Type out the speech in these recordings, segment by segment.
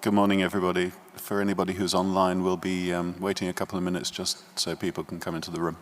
Good morning, everybody. For anybody who's online, we'll be waiting a couple of minutes just so people can come into the room.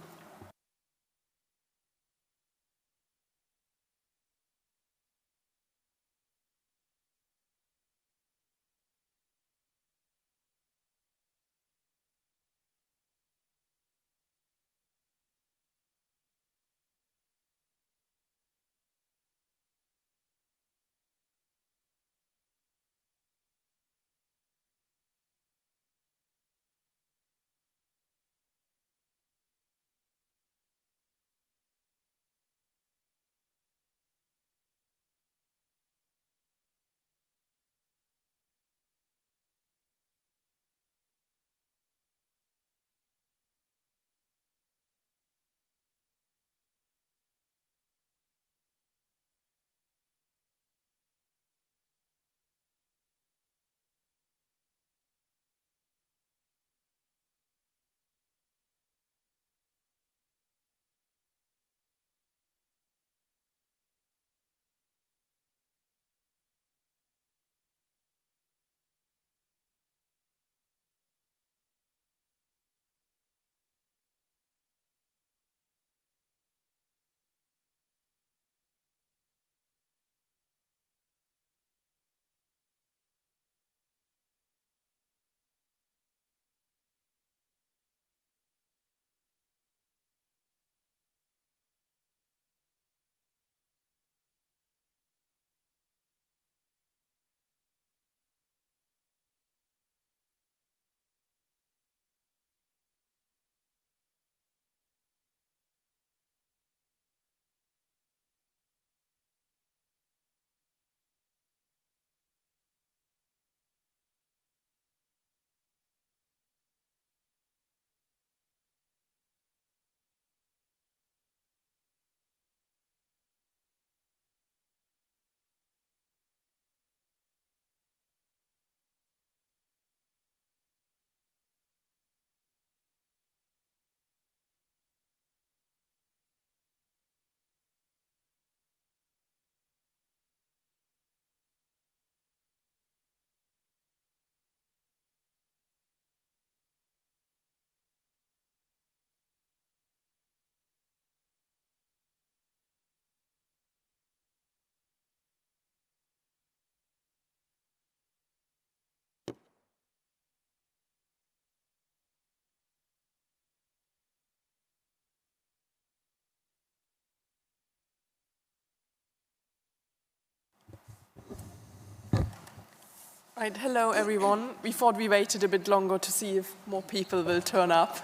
Right, hello everyone. We thought we waited a bit longer to see if more people will turn up.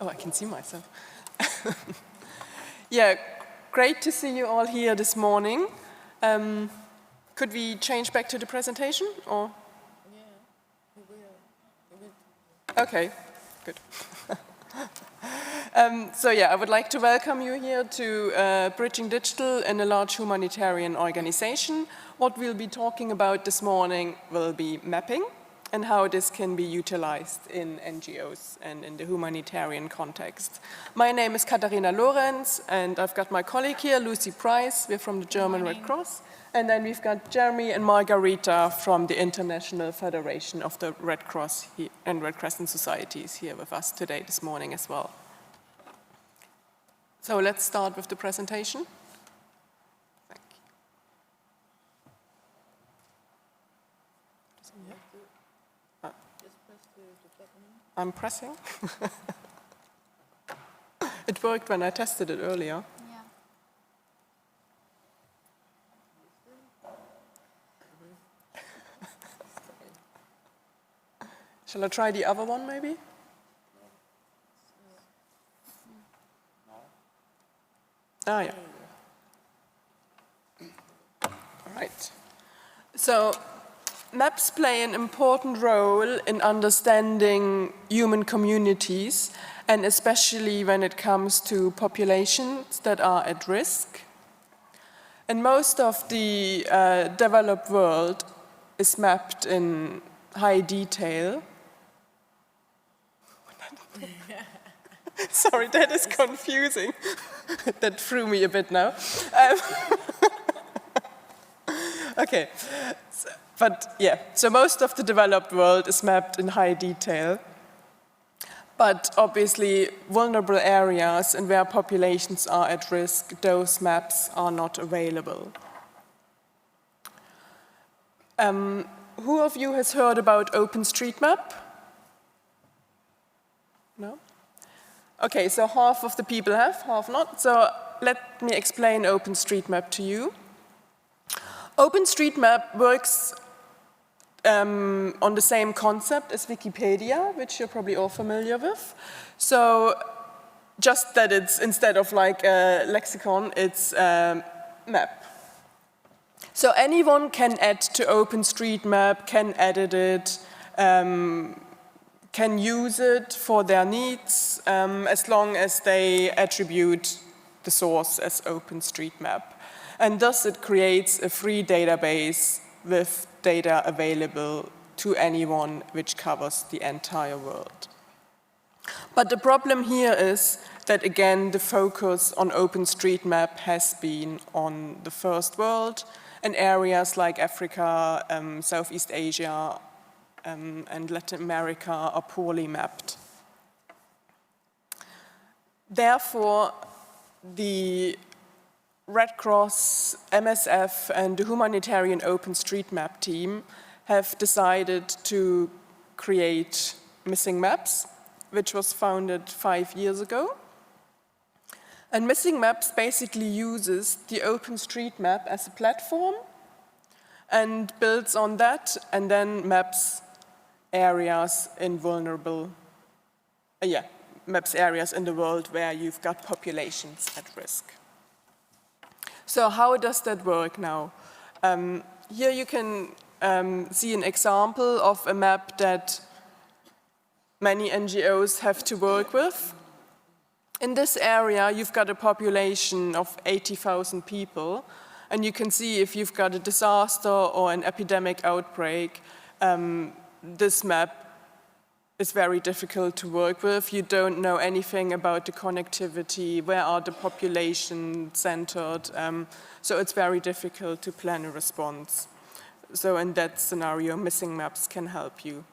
Oh, I can see myself. Yeah, great to see you all here this morning. Could we change back to the presentation, or? Yeah, we will. Okay, good. So yeah, I would like to welcome you here to Bridging Digital in a large humanitarian organization. What we'll be talking about this morning will be mapping and how this can be utilized in NGOs and in the humanitarian context. My name is Katharina Lorenz, and I've got my colleague here, Lucy Price. We're from the German Red Cross. And then we've got Jeremy and Margarita from the International Federation of the Red Cross and Red Crescent Societies here with us today, this morning as well. So let's start with the presentation. Thank you. I'm pressing. It worked when I tested it earlier. Shall I try the other one, maybe? Ah, yeah. All right. So, maps play an important role in understanding human communities, and especially when it comes to populations that are at risk. And most of the developed world is mapped in high detail. Sorry, that is confusing. That threw me a bit now. Okay, but yeah, so most of the developed world is mapped in high detail. But obviously, vulnerable areas and where populations are at risk, those maps are not available. Who of you has heard about OpenStreetMap? No? Okay, so half of the people have, half not. So let me explain OpenStreetMap to you. OpenStreetMap works on the same concept as Wikipedia, which you're probably all familiar with. So just that it's, instead of like a lexicon, it's a map. So anyone can add to OpenStreetMap, can edit it, can use it for their needs, as long as they attribute the source as OpenStreetMap. And thus it creates a free database with data available to anyone, which covers the entire world. But the problem here is that, again, the focus on OpenStreetMap has been on the first world, and areas like Africa, Southeast Asia, and Latin America are poorly mapped. Therefore, the Red Cross, MSF, and the humanitarian OpenStreetMap team have decided to create Missing Maps, which was founded 5 years ago. And Missing Maps basically uses the OpenStreetMap as a platform and builds on that, and then maps areas in maps areas in the world where you've got populations at risk. So how does that work now? Here you can see an example of a map that many NGOs have to work with. In this area, you've got a population of 80,000 people, and you can see if you've got a disaster or an epidemic outbreak, this map is very difficult to work with. You don't know anything about the connectivity, where are the population centered, so it's very difficult to plan a response. So in that scenario, Missing Maps can help you.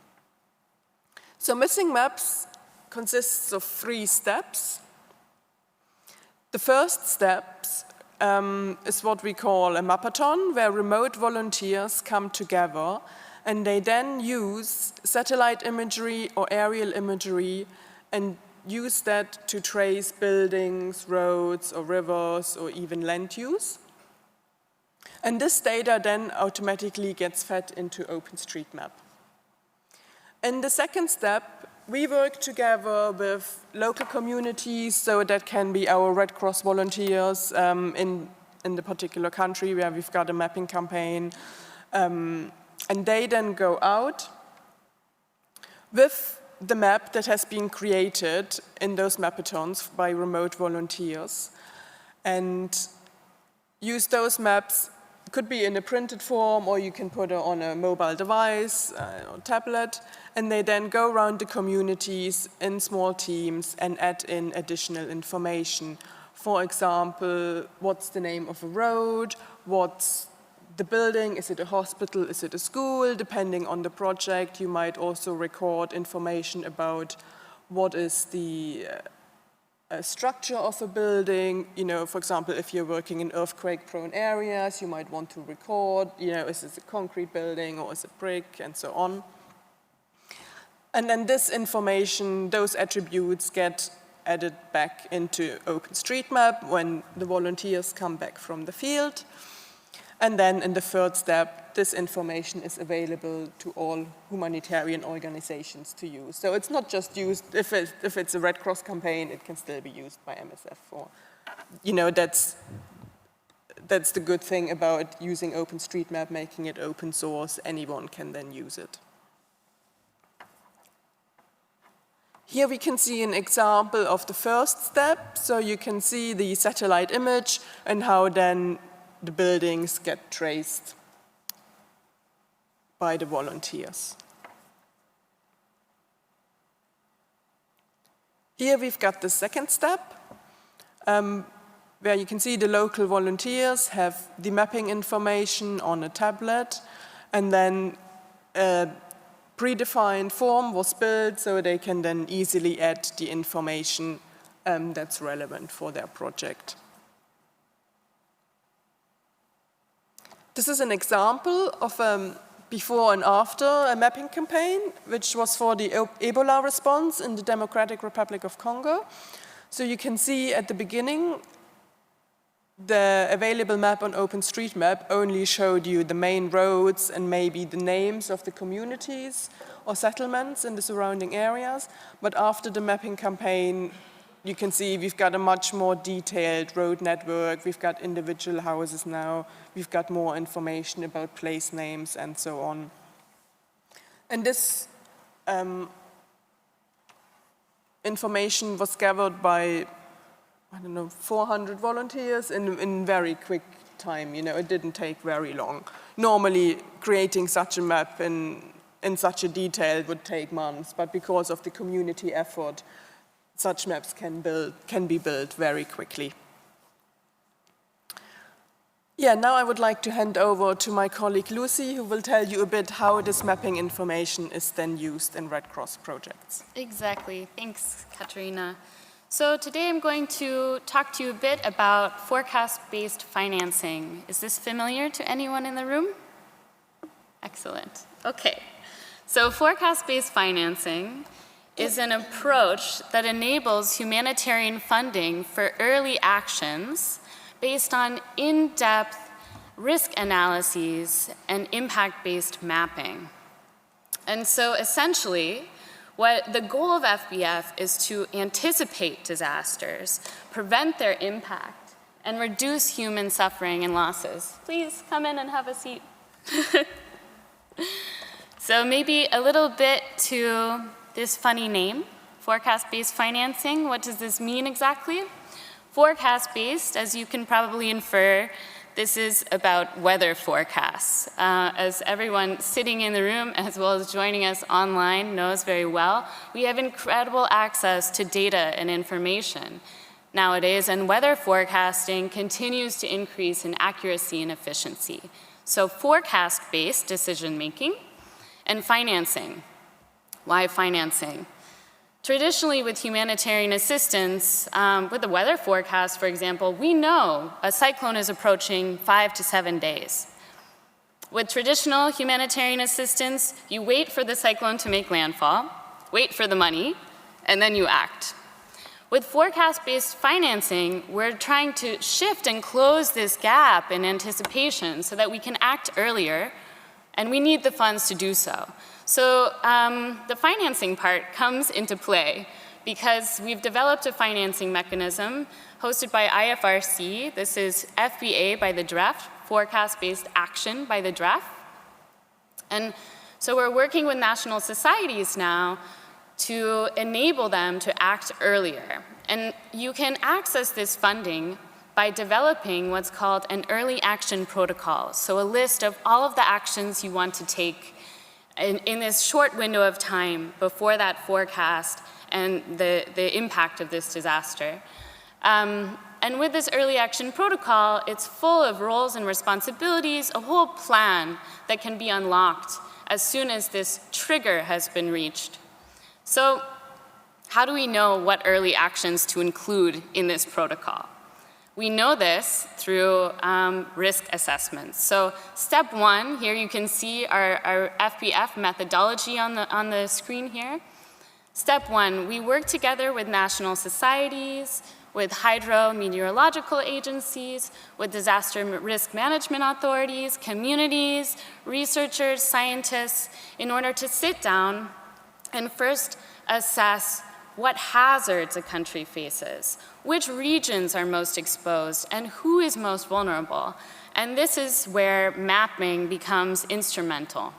So Missing Maps consists of 3 steps. The first step is what we call a mapathon, where remote volunteers come together and they then use satellite imagery or aerial imagery and use that to trace buildings, roads, or rivers, or even land use. And this data then automatically gets fed into OpenStreetMap. In the second step, we work together with local communities, so that can be our Red Cross volunteers in the particular country where we've got a mapping campaign. And they then go out with the map that has been created in those mapathons by remote volunteers and use those maps. It could be in a printed form, or you can put it on a mobile device or tablet, and they then go around the communities in small teams and add in additional information. For example, what's the name of a road, what's the building, is it a hospital, is it a school? Depending on the project, you might also record information about what is the structure of a building. You know, for example, if you're working in earthquake-prone areas, you might want to record, you know, is this a concrete building or is it brick, and so on. And then this information, those attributes get added back into OpenStreetMap when the volunteers come back from the field. And then in the third step, this information is available to all humanitarian organizations to use. So it's not just used, if it's a Red Cross campaign, it can still be used by MSF. Or, you know, that's the good thing about using OpenStreetMap, making it open source. Anyone can then use it. Here we can see an example of the first step. So you can see the satellite image and how then the buildings get traced by the volunteers. Here we've got the second step. where you can see the local volunteers have the mapping information on a tablet, and then a predefined form was built so they can then easily add the information that's relevant for their project. This is an example of before and after a mapping campaign, which was for the Ebola response in the Democratic Republic of Congo. So you can see at the beginning, the available map on OpenStreetMap only showed you the main roads and maybe the names of the communities or settlements in the surrounding areas. But after the mapping campaign, you can see we've got a much more detailed road network, we've got individual houses now, we've got more information about place names and so on. And this information was gathered by, I don't know, 400 volunteers in very quick time. You know, it didn't take very long. Normally, creating such a map in such a detail would take months, but because of the community effort, such maps can be built very quickly. Yeah, now I would like to hand over to my colleague Lucy, who will tell you a bit how this mapping information is then used in Red Cross projects. Exactly. Thanks, Katarina. So today I'm going to talk to you a bit about forecast-based financing. Is this familiar to anyone in the room? Excellent. Okay. So forecast-based financing is an approach that enables humanitarian funding for early actions based on in-depth risk analyses and impact-based mapping. And so essentially, what the goal of FBF is to anticipate disasters, prevent their impact, and reduce human suffering and losses. Please come in and have a seat. So maybe a little bit to this funny name, forecast-based financing. What does this mean exactly? Forecast-based, as you can probably infer, this is about weather forecasts. As everyone sitting in the room, as well as joining us online, knows very well, we have incredible access to data and information nowadays, and weather forecasting continues to increase in accuracy and efficiency. So forecast-based decision-making and financing. Why financing? Traditionally, with humanitarian assistance, with the weather forecast, for example, we know a cyclone is approaching 5 to 7 days. With traditional humanitarian assistance, you wait for the cyclone to make landfall, wait for the money, and then you act. With forecast-based financing, we're trying to shift and close this gap in anticipation so that we can act earlier, and we need the funds to do so. So the financing part comes into play because we've developed a financing mechanism hosted by IFRC. This is FBA by the DREF, Forecast-Based Action by the DREF. And so we're working with national societies now to enable them to act earlier. And you can access this funding by developing what's called an early action protocol. So a list of all of the actions you want to take in this short window of time before that forecast and the impact of this disaster. And with this early action protocol, it's full of roles and responsibilities, a whole plan that can be unlocked as soon as this trigger has been reached. So how do we know what early actions to include in this protocol? We know this through risk assessments. So step one, here you can see our FBF methodology on the screen here. Step one, we work together with national societies, with hydrometeorological agencies, with disaster risk management authorities, communities, researchers, scientists, in order to sit down and first assess what hazards a country faces, which regions are most exposed, and who is most vulnerable. And this is where mapping becomes instrumental.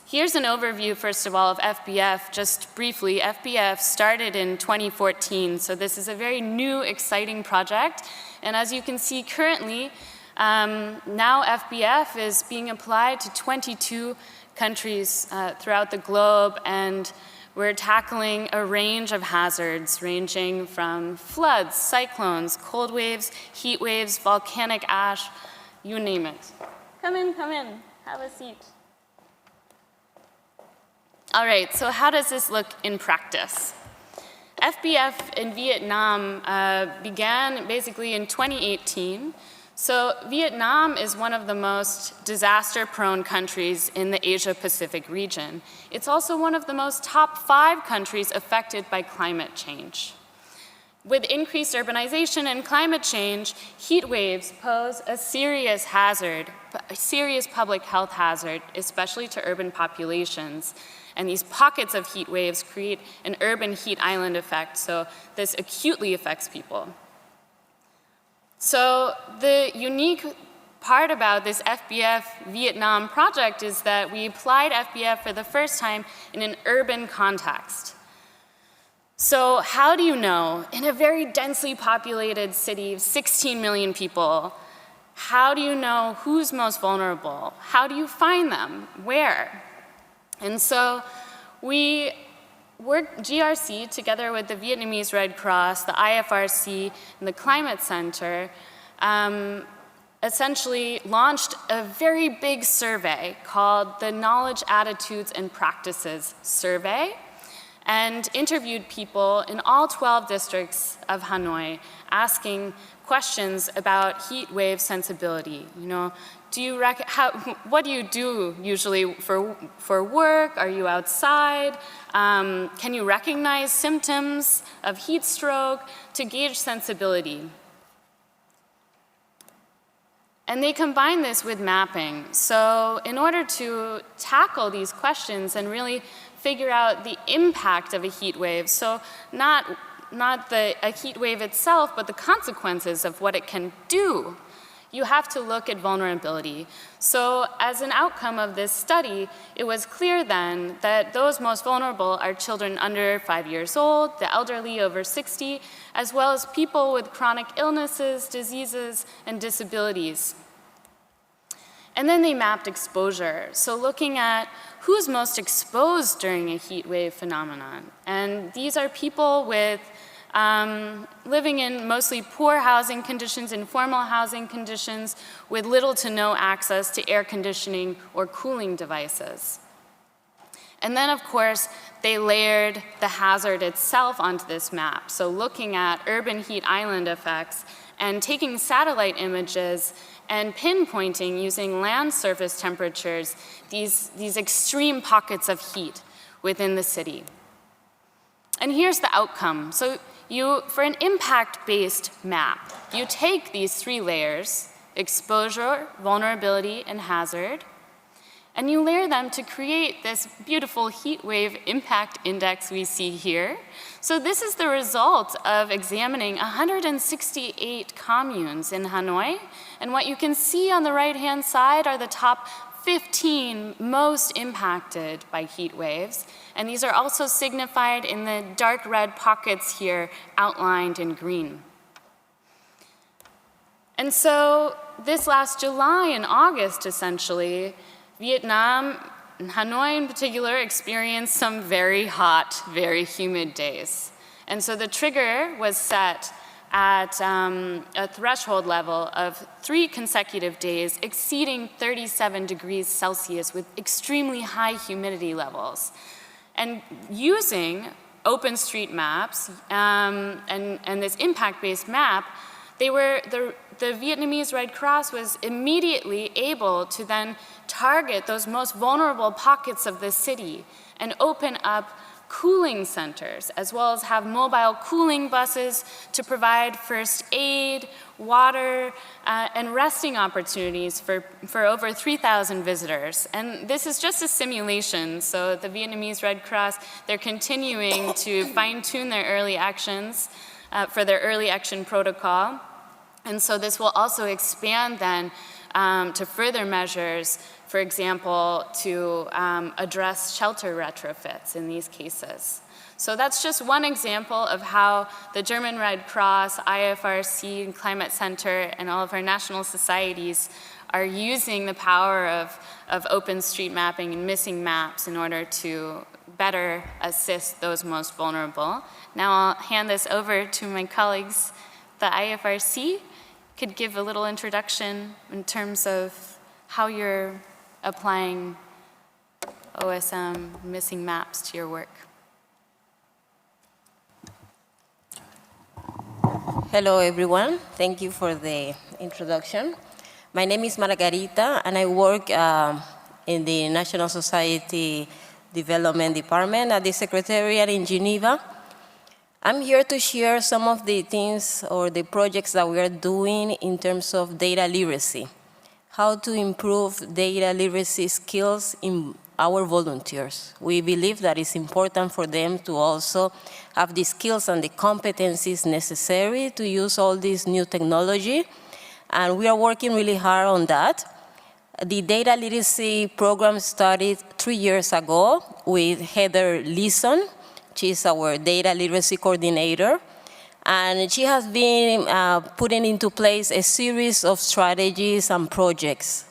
Here's an overview, first of all, of FBF. Just briefly, FBF started in 2014, so this is a very new, exciting project. And as you can see currently, now FBF is being applied to 22 countries throughout the globe, and We're tackling a range of hazards ranging from floods, cyclones, cold waves, heat waves, volcanic ash, you name it. Come in, have a seat. All right, so how does this look in practice? FBF in Vietnam began basically in 2018. So Vietnam is one of the most disaster-prone countries in the Asia-Pacific region. It's also one of the most top 5 countries affected by climate change. With increased urbanization and climate change, heat waves pose a serious hazard, a serious public health hazard, especially to urban populations. And these pockets of heat waves create an urban heat island effect, so this acutely affects people. So the unique part about this FBF Vietnam project is that we applied FBF for the first time in an urban context. So how do you know, in a very densely populated city of 16 million people, how do you know who's most vulnerable? How do you find them? Where? And so we worked, GRC, together with the Vietnamese Red Cross, the IFRC, and the Climate Center, essentially launched a very big survey called the Knowledge, Attitudes, and Practices Survey, and interviewed people in all 12 districts of Hanoi, asking questions about heat wave sensibility. You know, what do you do usually for work? Are you outside? Can you recognize symptoms of heat stroke to gauge sensibility? And they combine this with mapping. So in order to tackle these questions and really figure out the impact of a heat wave, so not a heat wave itself, but the consequences of what it can do, you have to look at vulnerability. So as an outcome of this study, it was clear then that those most vulnerable are children under 5 years old, the elderly over 60, as well as people with chronic illnesses, diseases, and disabilities. And then they mapped exposure, so looking at who's most exposed during a heat wave phenomenon. And these are people with living in mostly poor housing conditions, informal housing conditions, with little to no access to air conditioning or cooling devices. And then, of course, they layered the hazard itself onto this map. So looking at urban heat island effects and taking satellite images and pinpointing using land surface temperatures these extreme pockets of heat within the city. And here's the outcome. So for an impact-based map, you take these 3 layers, exposure, vulnerability, and hazard, and you layer them to create this beautiful heat wave impact index we see here. So this is the result of examining 168 communes in Hanoi, and what you can see on the right-hand side are the top 15 most impacted by heat waves, and these are also signified in the dark red pockets here outlined in green. And so this last July and August, essentially, Vietnam, and Hanoi in particular, experienced some very hot, very humid days. And so the trigger was set at a threshold level of 3 consecutive days exceeding 37 degrees Celsius with extremely high humidity levels. And using OpenStreetMaps and this impact-based map, the Vietnamese Red Cross was immediately able to then target those most vulnerable pockets of the city and open up cooling centers, as well as have mobile cooling buses to provide first aid, water, and resting opportunities for over 3,000 visitors. And this is just a simulation, so the Vietnamese Red Cross, they're continuing to fine-tune their early actions for their early action protocol. And so this will also expand then to further measures, for example, to address shelter retrofits in these cases. So that's just one example of how the German Red Cross, IFRC, and Climate Center, and all of our national societies are using the power of open street mapping and missing maps in order to better assist those most vulnerable. Now I'll hand this over to my colleagues. The IFRC could give a little introduction in terms of how you're applying OSM missing maps to your work. Hello, everyone. Thank you for the introduction. My name is Margarita, and I work in the National Society Development Department at the Secretariat in Geneva. I'm here to share some of the things or the projects that we are doing in terms of data literacy, how to improve data literacy skills in our volunteers. We believe that it's important for them to also have the skills and the competencies necessary to use all this new technology, and we are working really hard on that. The data literacy program started 3 years ago with Heather Leeson. She's our data literacy coordinator, and she has been putting into place a series of strategies and projects.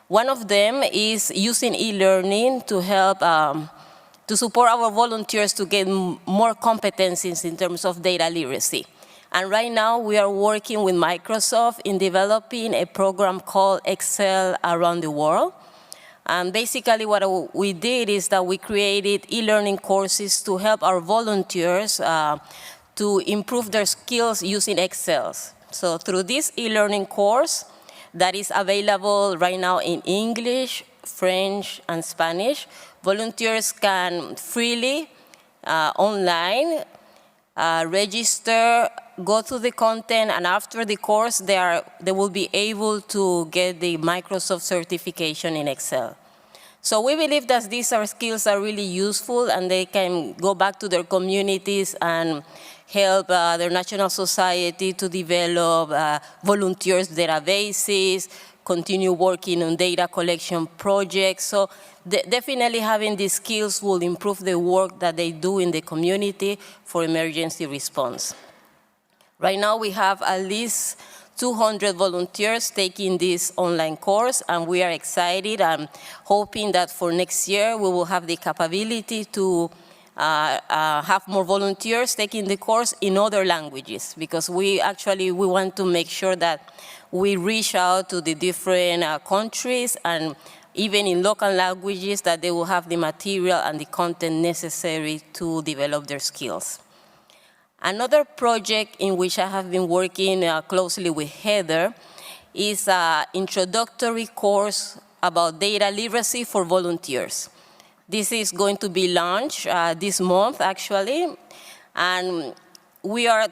One of them is using e-learning to help to support our volunteers to get more competencies in terms of data literacy. And right now we are working with Microsoft in developing a program called Excel Around the World. And basically what we did is that we created e-learning courses to help our volunteers to improve their skills using Excel. So through this e-learning course, that is available right now in English, French, and Spanish. Volunteers can freely, online, register, go through the content, and after the course, they will be able to get the Microsoft certification in Excel. So we believe that these skills are really useful, and they can go back to their communities and help their national society to develop volunteers databases, continue working on data collection projects. So definitely having these skills will improve the work that they do in the community for emergency response. Right now we have at least 200 volunteers taking this online course, and we are excited and hoping that for next year we will have the capability to have more volunteers taking the course in other languages, because we want to make sure that we reach out to the different countries, and even in local languages, that they will have the material and the content necessary to develop their skills. Another project in which I have been working closely with Heather is an introductory course about data literacy for volunteers. This is going to be launched this month, actually, and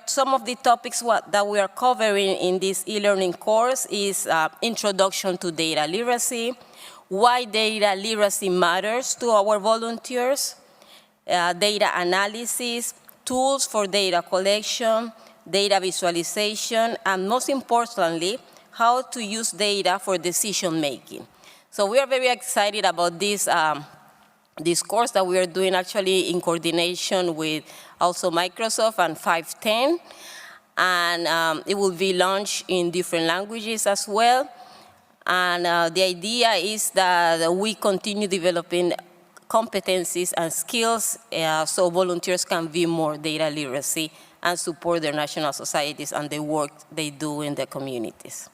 some of the topics that we are covering in this e-learning course is introduction to data literacy, why data literacy matters to our volunteers, data analysis, tools for data collection, data visualization, and most importantly, how to use data for decision making. So we are very excited about this course that we are doing actually in coordination with also Microsoft and 510, and it will be launched in different languages as well. And the idea is that we continue developing competencies and skills so volunteers can be more data literacy and support their national societies and the work they do in the communities.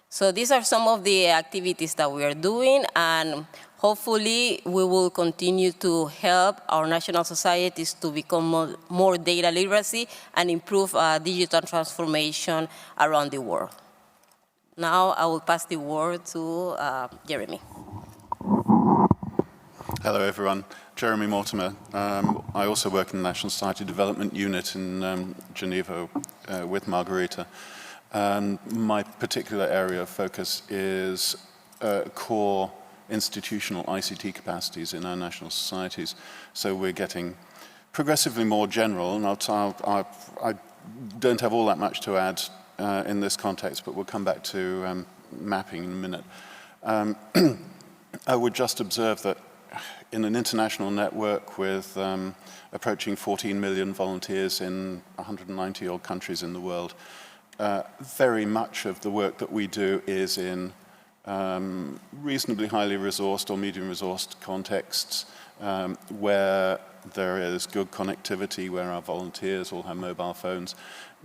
So these are some of the activities that we are doing, and hopefully we will continue to help our national societies to become more data literacy and improve digital transformation around the world. Now I will pass the word to Jeremy. Hello, everyone. Jeremy Mortimer. I also work in the National Society Development Unit in Geneva with Margarita. And my particular area of focus is core institutional ICT capacities in our national societies. So we're getting progressively more general, and I don't have all that much to add in this context, but we'll come back to mapping in a minute. I would just observe that in an international network with approaching 14 million volunteers in 190 odd countries in the world, very much of the work that we do is in reasonably highly resourced or medium resourced contexts, where there is good connectivity, where our volunteers all have mobile phones.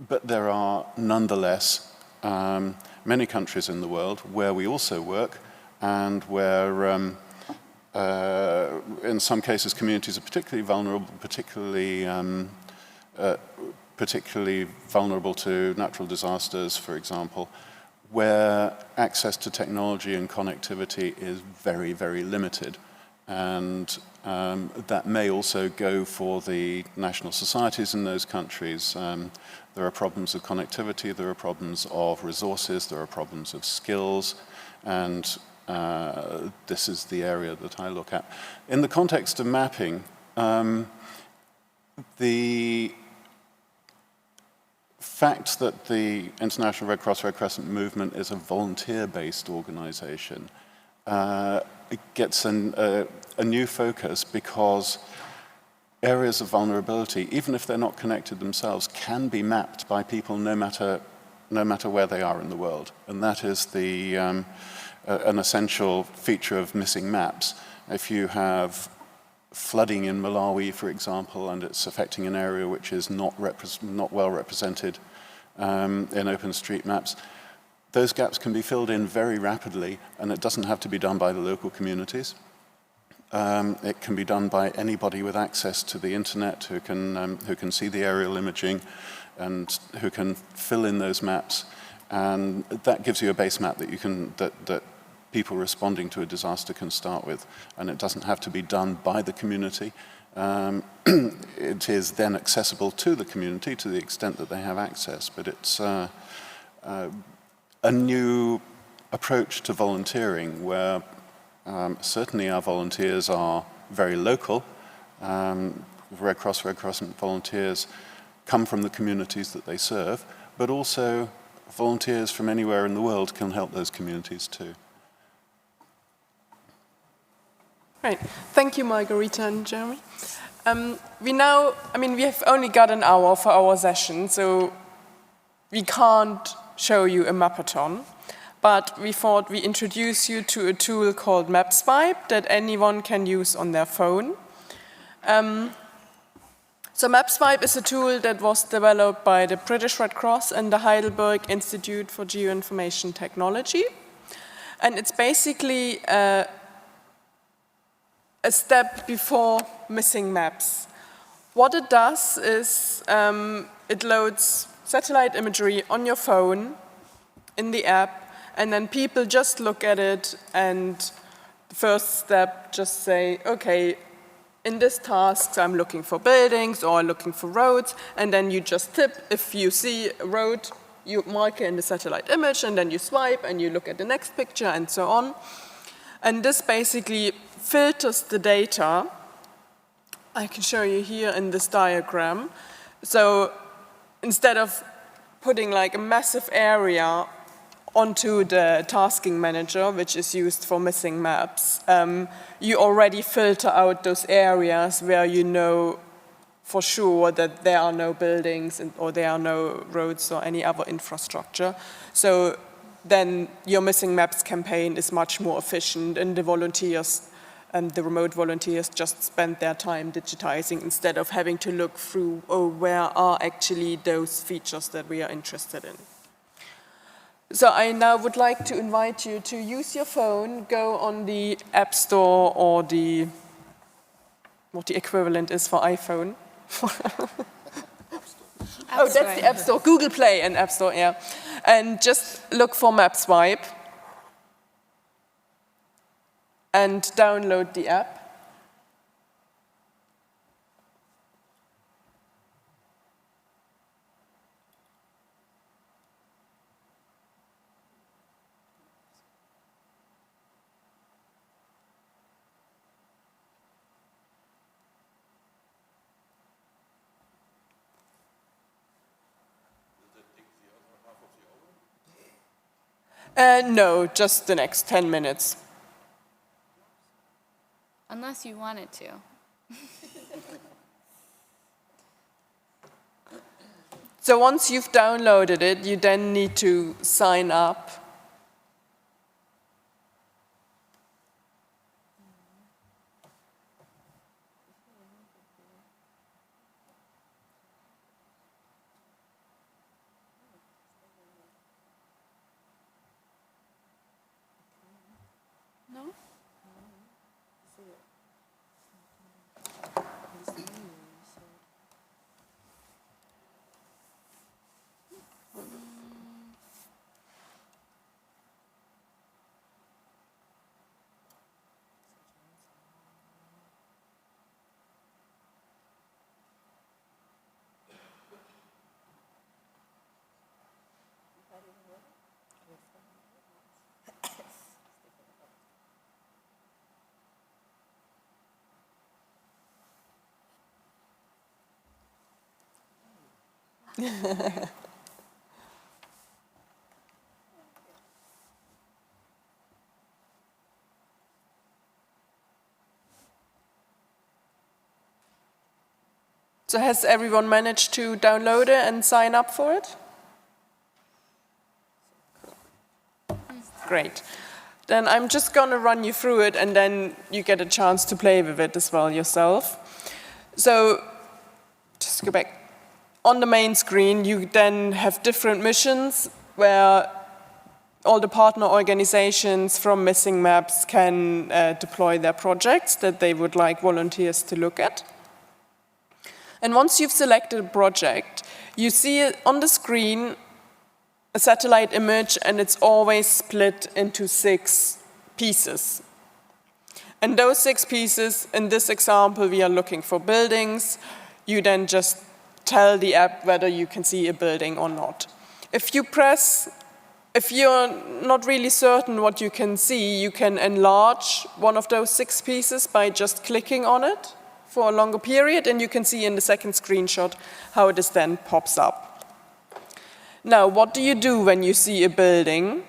But there are nonetheless many countries in the world where we also work and where in some cases communities are particularly vulnerable, particularly vulnerable to natural disasters, for example, where access to technology and connectivity is very, very limited. And that may also go for the national societies in those countries. There are problems of connectivity, there are problems of resources, there are problems of skills, and this is the area that I look at. In the context of mapping, the fact that the International Red Cross Red Crescent movement is a volunteer-based organization it gets a new focus because areas of vulnerability, even if they're not connected themselves, can be mapped by people no matter where they are in the world. And that is an essential feature of missing maps. If you have flooding in Malawi, for example, and it's affecting an area which is not well represented in OpenStreetMaps, those gaps can be filled in very rapidly, and it doesn't have to be done by the local communities. It can be done by anybody with access to the internet who can see the aerial imaging and who can fill in those maps. And that gives you a base map that people responding to a disaster can start with. And it doesn't have to be done by the community. It is then accessible to the community to the extent that they have access. But it's a new approach to volunteering where certainly our volunteers are very local. Red Cross, Red Crescent volunteers come from the communities that they serve, but also volunteers from anywhere in the world can help those communities too. Right. Thank you, Margarita and Jeremy. We have only got an hour for our session, so we can't show you a mapathon, but we thought we introduce you to a tool called MapSwipe that anyone can use on their phone. So MapSwipe is a tool that was developed by the British Red Cross and the Heidelberg Institute for Geoinformation Technology. And it's basically a step before missing maps. What it does is it loads satellite imagery on your phone in the app, and then people just look at it, and the first step just say, okay, in this task I'm looking for buildings or looking for roads, and then you just tip. If you see a road, you mark it in the satellite image, and then you swipe and you look at the next picture and so on. And this basically filters the data. I can show you here in this diagram. So instead of putting like a massive area onto the tasking manager, which is used for missing maps, you already filter out those areas where you know for sure that there are no buildings or there are no roads or any other infrastructure. So then your missing maps campaign is much more efficient, and the volunteers and the remote volunteers just spend their time digitizing instead of having to look through, oh, where are actually those features that we are interested in. So I now would like to invite you to use your phone, go on the App Store or what the equivalent is for iPhone. Oh, that's the App Store, Google Play and App Store, yeah. And just look for MapSwipe and download the app. No, just the next 10 minutes. Unless you wanted to. So once you've downloaded it, you then need to sign up. So has everyone managed to download it and sign up for it? Great. Then I'm just going to run you through it, and then you get a chance to play with it as well yourself. So just go back. On the main screen, you then have different missions where all the partner organizations from Missing Maps can deploy their projects that they would like volunteers to look at. And once you've selected a project, you see on the screen a satellite image, and it's always split into 6 pieces. And those 6 pieces, in this example, we are looking for buildings. You then just tell the app whether you can see a building or not. If you're not really certain what you can see, you can enlarge one of those 6 pieces by just clicking on it for a longer period, and you can see in the second screenshot how this then pops up. Now, what do you do when you see a building?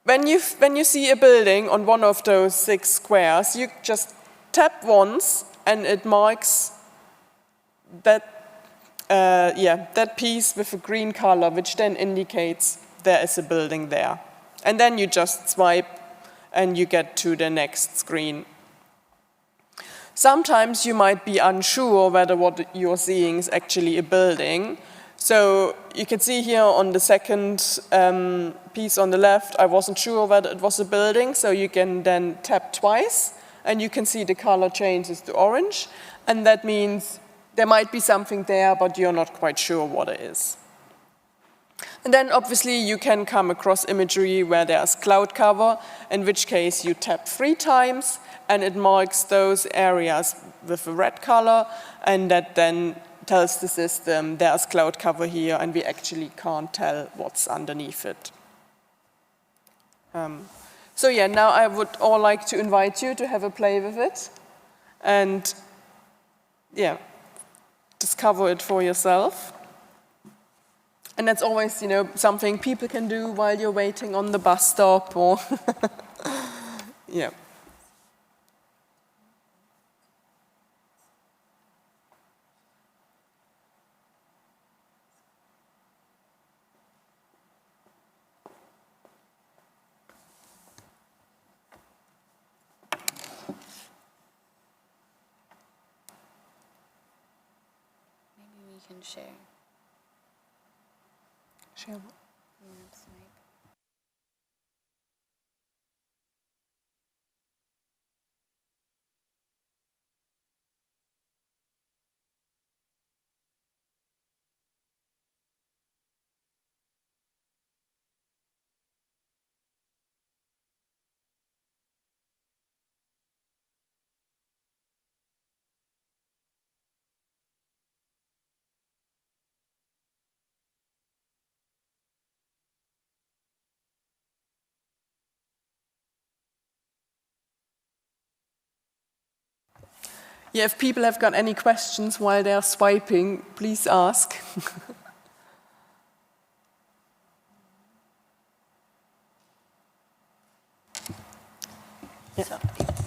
When you see a building on one of those 6 squares, you just tap once, and it marks that piece with a green color, which then indicates there is a building there. And then you just swipe, and you get to the next screen. Sometimes you might be unsure whether what you're seeing is actually a building. So you can see here on the second piece on the left, I wasn't sure whether it was a building, so you can then tap twice, and you can see the color changes to orange, and that means there might be something there, but you're not quite sure what it is. And then obviously you can come across imagery where there's cloud cover, in which case you tap 3 times, and it marks those areas with a red color, and that then tells the system there's cloud cover here, and we actually can't tell what's underneath it. So yeah, now I would all like to invite you to have a play with it, and yeah, discover it for yourself. And that's always, something people can do while you're waiting on the bus stop, or yeah. Maybe we can share. Share what? Yeah, if people have got any questions while they're swiping, please ask. So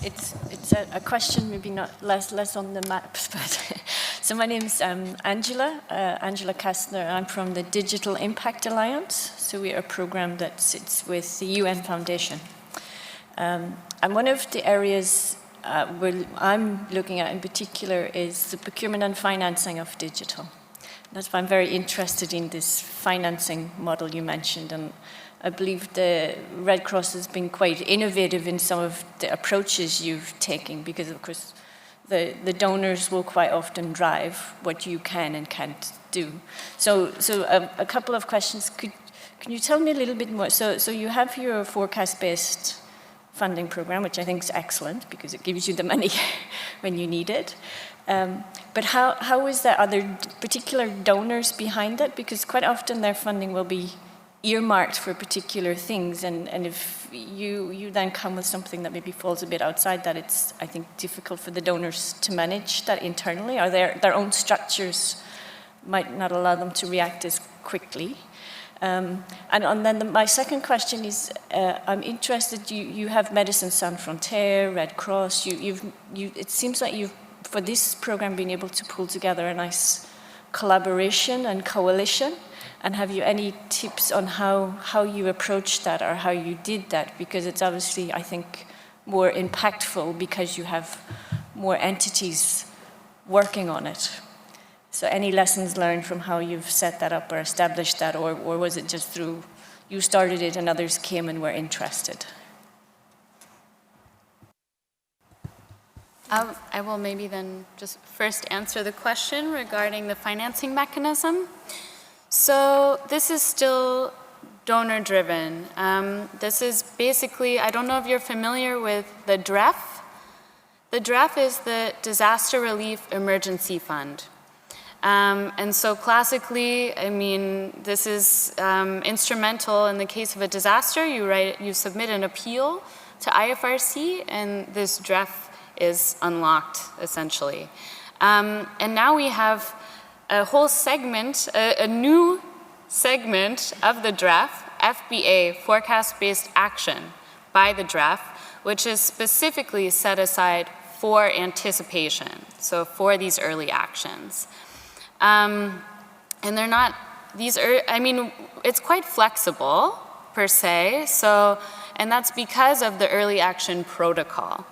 it's a question, maybe not less on the maps, but so my name is Angela Kastner. I'm from the Digital Impact Alliance. So we are a program that sits with the UN Foundation. And one of the areas I'm looking at in particular is the procurement and financing of digital. That's why I'm very interested in this financing model you mentioned, and I believe the Red Cross has been quite innovative in some of the approaches you've taken, because of course the donors will quite often drive what you can and can't do. So a couple of questions. Can you tell me a little bit more? So you have your forecast-based funding program, which I think is excellent because it gives you the money when you need it. But how is there, are there particular donors behind that? Because quite often their funding will be earmarked for particular things, and if you then come with something that maybe falls a bit outside that, it's, I think, difficult for the donors to manage that internally, or their own structures might not allow them to react as quickly. And then my second question is, I'm interested, you have Médecins Sans Frontières, Red Cross, it seems like you've, for this program, been able to pull together a nice collaboration and coalition. And have you any tips on how you approached that or how you did that? Because it's obviously, I think, more impactful because you have more entities working on it. So any lessons learned from how you've set that up or established that, or was it just through, you started it and others came and were interested? I will maybe then just first answer the question regarding the financing mechanism. So this is still donor-driven. This is basically, I don't know if you're familiar with the DREF. The DREF is the Disaster Relief Emergency Fund. And so classically, I mean, this is instrumental in the case of a disaster. You submit an appeal to IFRC, and this DREF is unlocked, essentially. And now we have a whole segment, a new segment of the DREF, FBA, Forecast-Based Action, by the DREF, which is specifically set aside for anticipation, so for these early actions. And they're not, I mean, it's quite flexible, per se, so, and that's because of the early action protocol.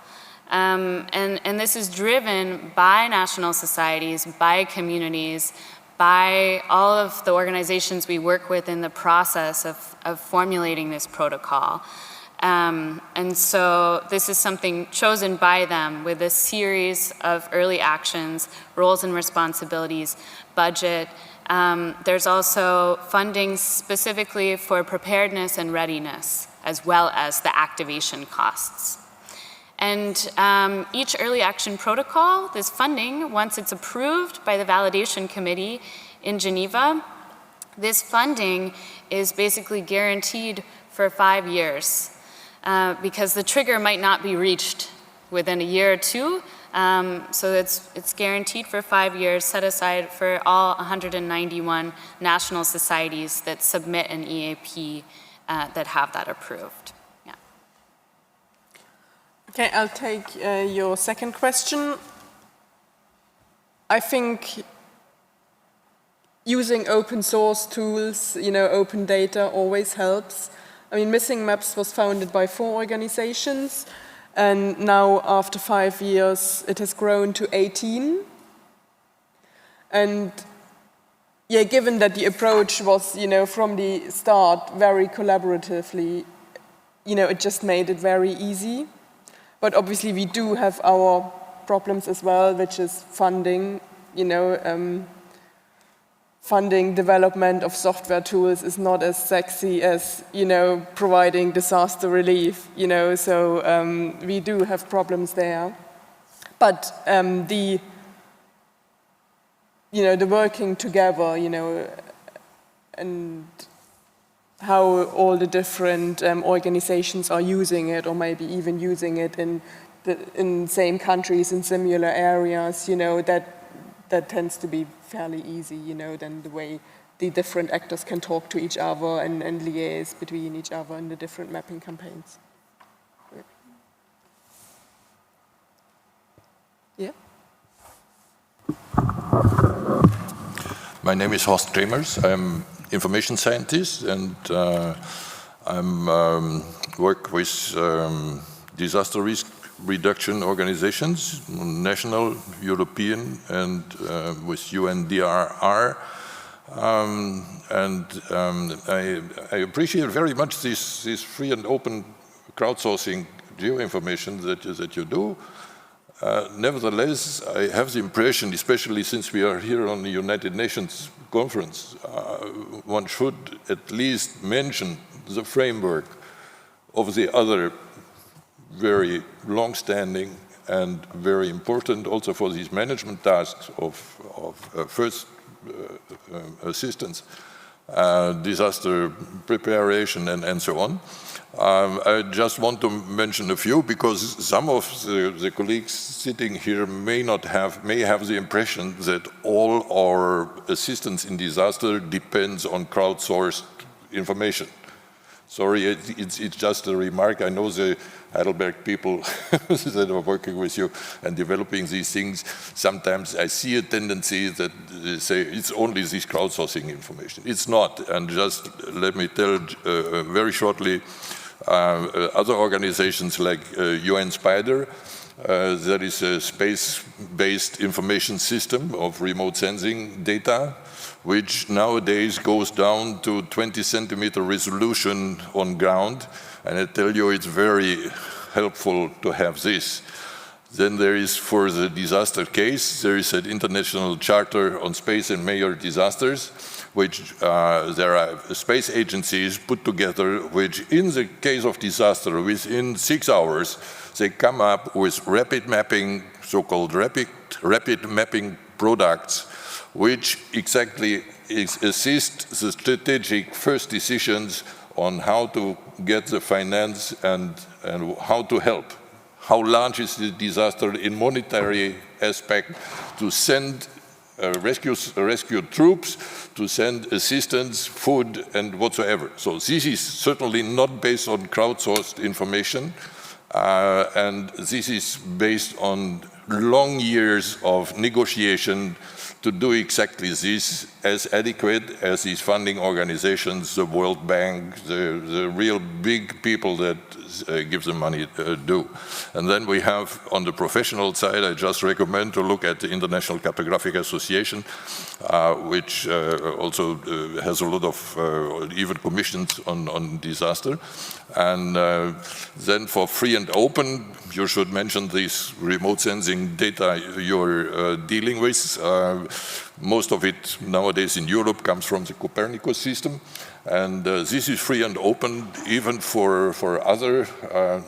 And this is driven by national societies, by communities, by all of the organizations we work with in the process of formulating this protocol. And so this is something chosen by them with a series of early actions, roles and responsibilities, budget. There's also funding specifically for preparedness and readiness, as well as the activation costs. And each early action protocol, this funding, once it's approved by the validation committee in Geneva, this funding is basically guaranteed for 5 years because the trigger might not be reached within a year or two. So it's guaranteed for 5 years, set aside for all 191 national societies that submit an EAP that have that approved. Okay, I'll take your second question. I think using open source tools, open data always helps. I mean, Missing Maps was founded by 4 organizations, and now after 5 years, it has grown to 18. And yeah, given that the approach was, from the start, very collaboratively, it just made it very easy. But obviously we do have our problems as well, which is funding, funding development of software tools is not as sexy as, providing disaster relief, so we do have problems there. But the working together, and how all the different organizations are using it, or maybe even using it in same countries, in similar areas, that tends to be fairly easy, than the way the different actors can talk to each other and liaise between each other in the different mapping campaigns. Yeah? My name is Horst Kremers. I'm information scientist, and I work with disaster risk reduction organizations, national, European, and with UNDRR, I appreciate very much this free and open crowdsourcing geoinformation that you do. Nevertheless, I have the impression, especially since we are here on the United Nations conference, one should at least mention the framework of the other very long-standing and very important also for these management tasks of first assistance, disaster preparation, and so on. I just want to mention a few because some of the colleagues sitting here may have the impression that all our assistance in disaster depends on crowdsourced information. Sorry, it's just a remark. I know the Heidelberg people that are working with you and developing these things. Sometimes I see a tendency that they say it's only this crowdsourcing information. It's not. And just let me tell very shortly, other organizations like UN Spider, that is a space-based information system of remote sensing data, which nowadays goes down to 20-centimeter resolution on ground. And I tell you, it's very helpful to have this. Then there is, for the disaster case, there is an international charter on space and major disasters, which there are space agencies put together, which in the case of disaster, within 6 hours, they come up with rapid mapping, so-called rapid mapping products, which exactly assist the strategic first decisions on how to get the finance and how to help. How large is the disaster in monetary aspect, to send rescue troops, to send assistance, food, and whatsoever. So this is certainly not based on crowdsourced information, and this is based on long years of negotiation to do exactly this, as adequate as these funding organizations, the World Bank, the real big people that give the money do. And then we have, on the professional side, I just recommend to look at the International Cartographic Association, which also has a lot of even commissions on disaster. And then for free and open, you should mention this remote sensing data you're dealing with. Most of it nowadays in Europe comes from the Copernicus system. And this is free and open even for other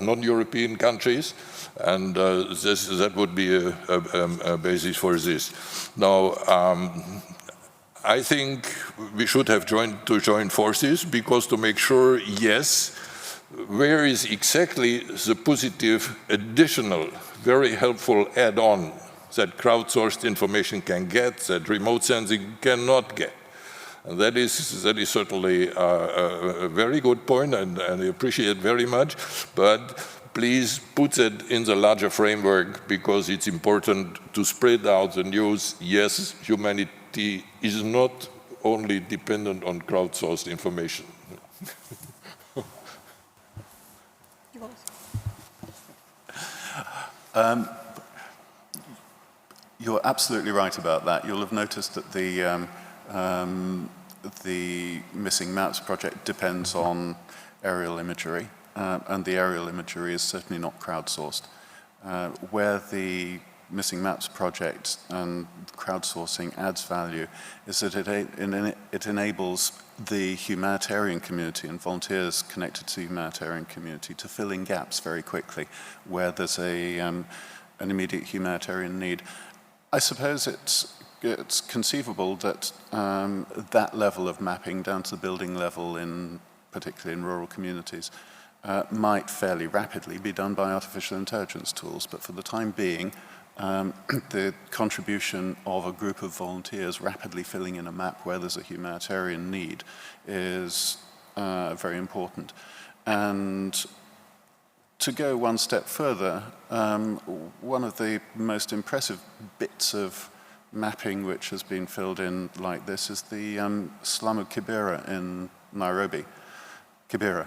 non-European countries. And that would be a basis for this. Now, I think we should have joined forces, because to make sure, yes, where is exactly the positive, additional, very helpful add-on that crowdsourced information can get, that remote sensing cannot get? And that is certainly a very good point, and I appreciate it very much. But please put it in the larger framework, because it's important to spread out the news. Yes, humanity is not only dependent on crowdsourced information. You're absolutely right about that. You'll have noticed that the Missing Maps project depends on aerial imagery, and the aerial imagery is certainly not crowdsourced. Where the Missing Maps project and crowdsourcing adds value is that it enables the humanitarian community and volunteers connected to the humanitarian community to fill in gaps very quickly where there's an immediate humanitarian need. I suppose it's conceivable that that level of mapping down to the building level, particularly in rural communities, might fairly rapidly be done by artificial intelligence tools. But for the time being, the contribution of a group of volunteers rapidly filling in a map where there's a humanitarian need is very important. And to go one step further, one of the most impressive bits of mapping which has been filled in like this is the slum of Kibera in Nairobi. Kibera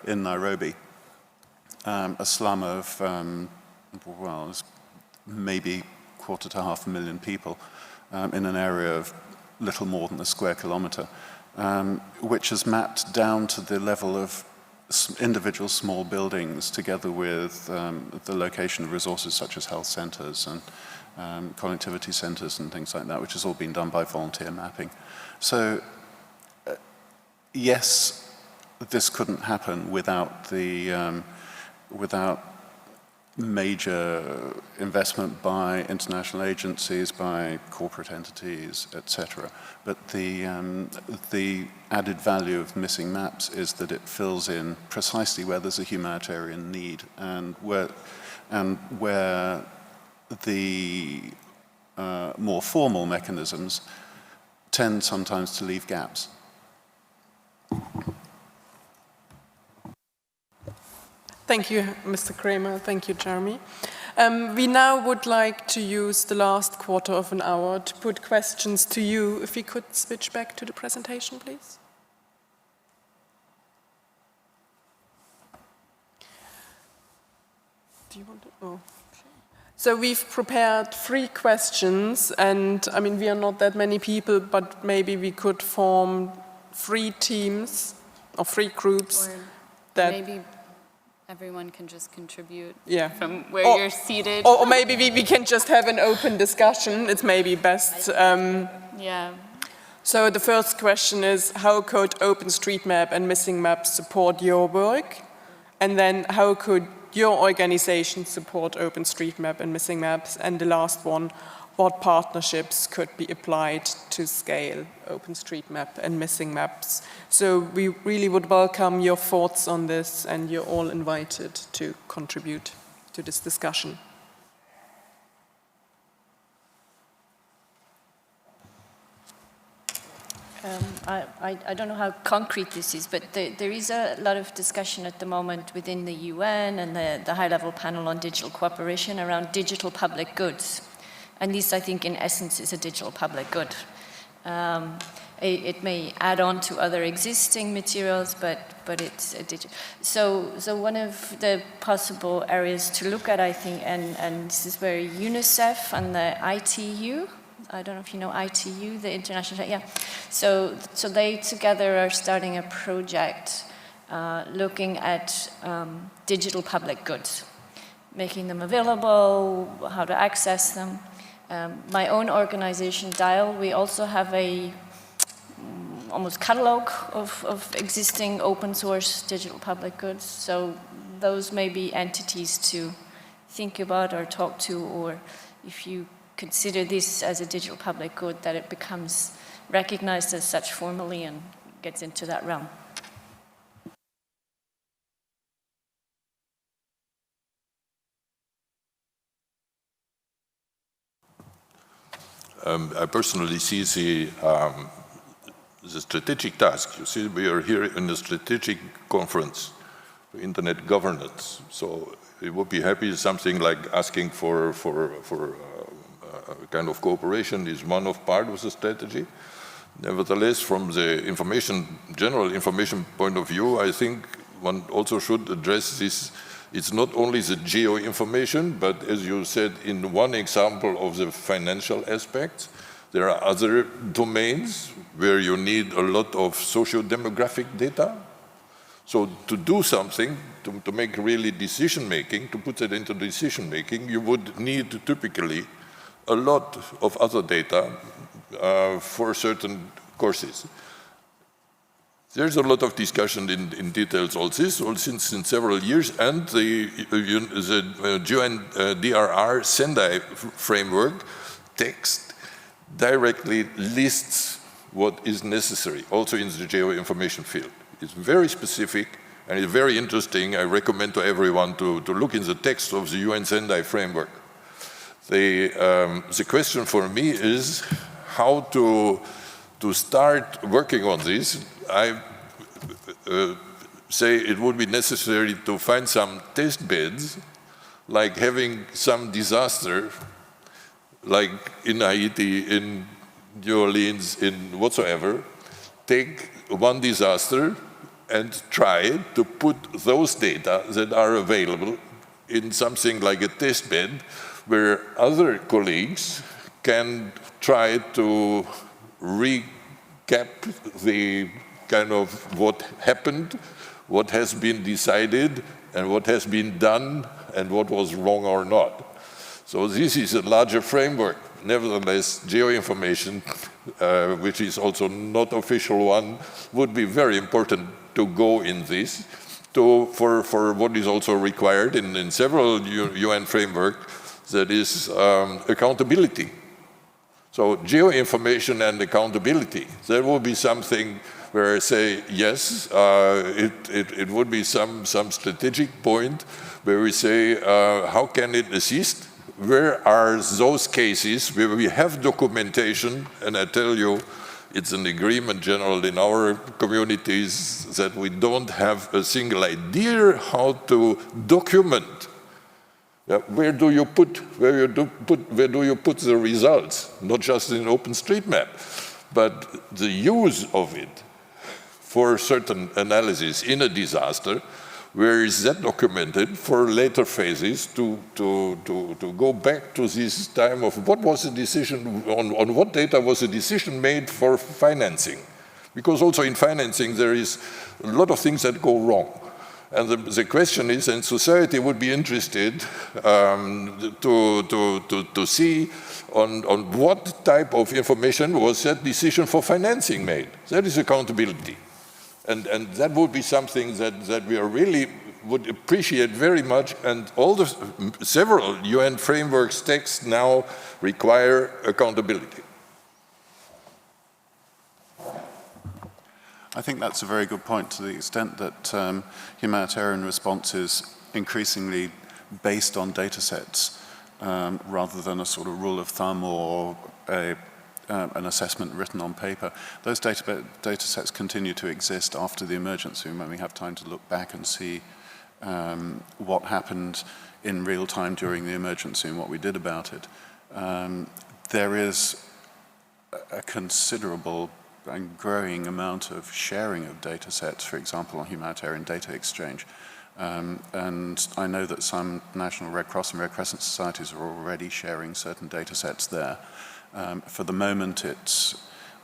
in Nairobi, a slum of, well, maybe 250,000 people, in an area of little more than a square kilometre, which is mapped down to the level of individual small buildings together with the location of resources such as health centres and connectivity centres and things like that, which has all been done by volunteer mapping. So yes, this couldn't happen without without major investment by international agencies, by corporate entities, etc. But the added value of missing maps is that it fills in precisely where there's a humanitarian need and where the more formal mechanisms tend sometimes to leave gaps. Thank you, Mr. Kramer. Thank you, Jeremy. We now would like to use the last quarter of an hour to put questions to you. If we could switch back to the presentation, please. Do you want to? Oh. So we've prepared 3 questions, and I mean, we are not that many people, but maybe we could form 3 teams or 3 groups. Or that maybe everyone can just contribute from where you're seated. Or maybe we can just have an open discussion. It's maybe best. Yeah. So the first question is, how could OpenStreetMap and Missing Maps support your work? And then how could your organization support OpenStreetMap and Missing Maps? And the last one, what partnerships could be applied to scale OpenStreetMap and Missing Maps? So we really would welcome your thoughts on this, and you're all invited to contribute to this discussion. I don't know how concrete this is, but there is a lot of discussion at the moment within the UN and the high-level panel on digital cooperation around digital public goods. And this, I think, in essence, is a digital public good. It may add on to other existing materials, but it's a digital. So one of the possible areas to look at, I think, and this is where UNICEF and the ITU, I don't know if you know ITU, the International, yeah. So they together are starting a project looking at digital public goods, making them available, how to access them. My own organization, DIAL, we also have a almost catalog of existing open source digital public goods. So those may be entities to think about or talk to, or if you consider this as a digital public good, that it becomes recognized as such formally and gets into that realm. I personally see the strategic task. You see, we are here in a strategic conference for internet governance. So it would be happy something like asking for a kind of cooperation is one of part of the strategy. Nevertheless, from the general information point of view, I think one also should address this. It's not only the geo-information, but as you said, in one example of the financial aspects, there are other domains where you need a lot of socio-demographic data. So to do something, to make really decision-making, to put it into decision-making, you would need typically a lot of other data for certain courses. There's a lot of discussion in details all this, since several years, and the UNDRR Sendai framework text directly lists what is necessary, also in the geo-information field. It's very specific and it's very interesting. I recommend to everyone to look in the text of the UN Sendai framework. The question for me is how to start working on this. I say it would be necessary to find some test beds, like having some disaster, like in Haiti, in New Orleans, in whatsoever. Take one disaster and try to put those data that are available in something like a test bed where other colleagues can try to recap the kind of what happened, what has been decided, and what has been done, and what was wrong or not. So this is a larger framework. Nevertheless, geoinformation, which is also not official one, would be very important to go in this, for what is also required in several UN frameworks, that is accountability. So geoinformation and accountability, that will be something where I say, yes, it would be some strategic point where we say, how can it assist? Where are those cases where we have documentation? And I tell you, it's an agreement general in our communities that we don't have a single idea how to document. Where do you put the results? Not just in OpenStreetMap, but the use of it for certain analysis in a disaster. Where is that documented for later phases to go back to this time of what was the decision, on what data was the decision made for financing? Because also in financing there is a lot of things that go wrong. And the question is, and society would be interested to see on what type of information was that decision for financing made. That is accountability. And that would be something that we really would appreciate very much, and all the several UN frameworks texts now require accountability. I think that's a very good point, to the extent that humanitarian response is increasingly based on data sets rather than a sort of rule of thumb or an assessment written on paper. Those data sets continue to exist after the emergency, when we have time to look back and see what happened in real time during the emergency and what we did about it. There is a considerable and growing amount of sharing of data sets, for example, on humanitarian data exchange. And I know that some National Red Cross and Red Crescent societies are already sharing certain data sets there. For the moment,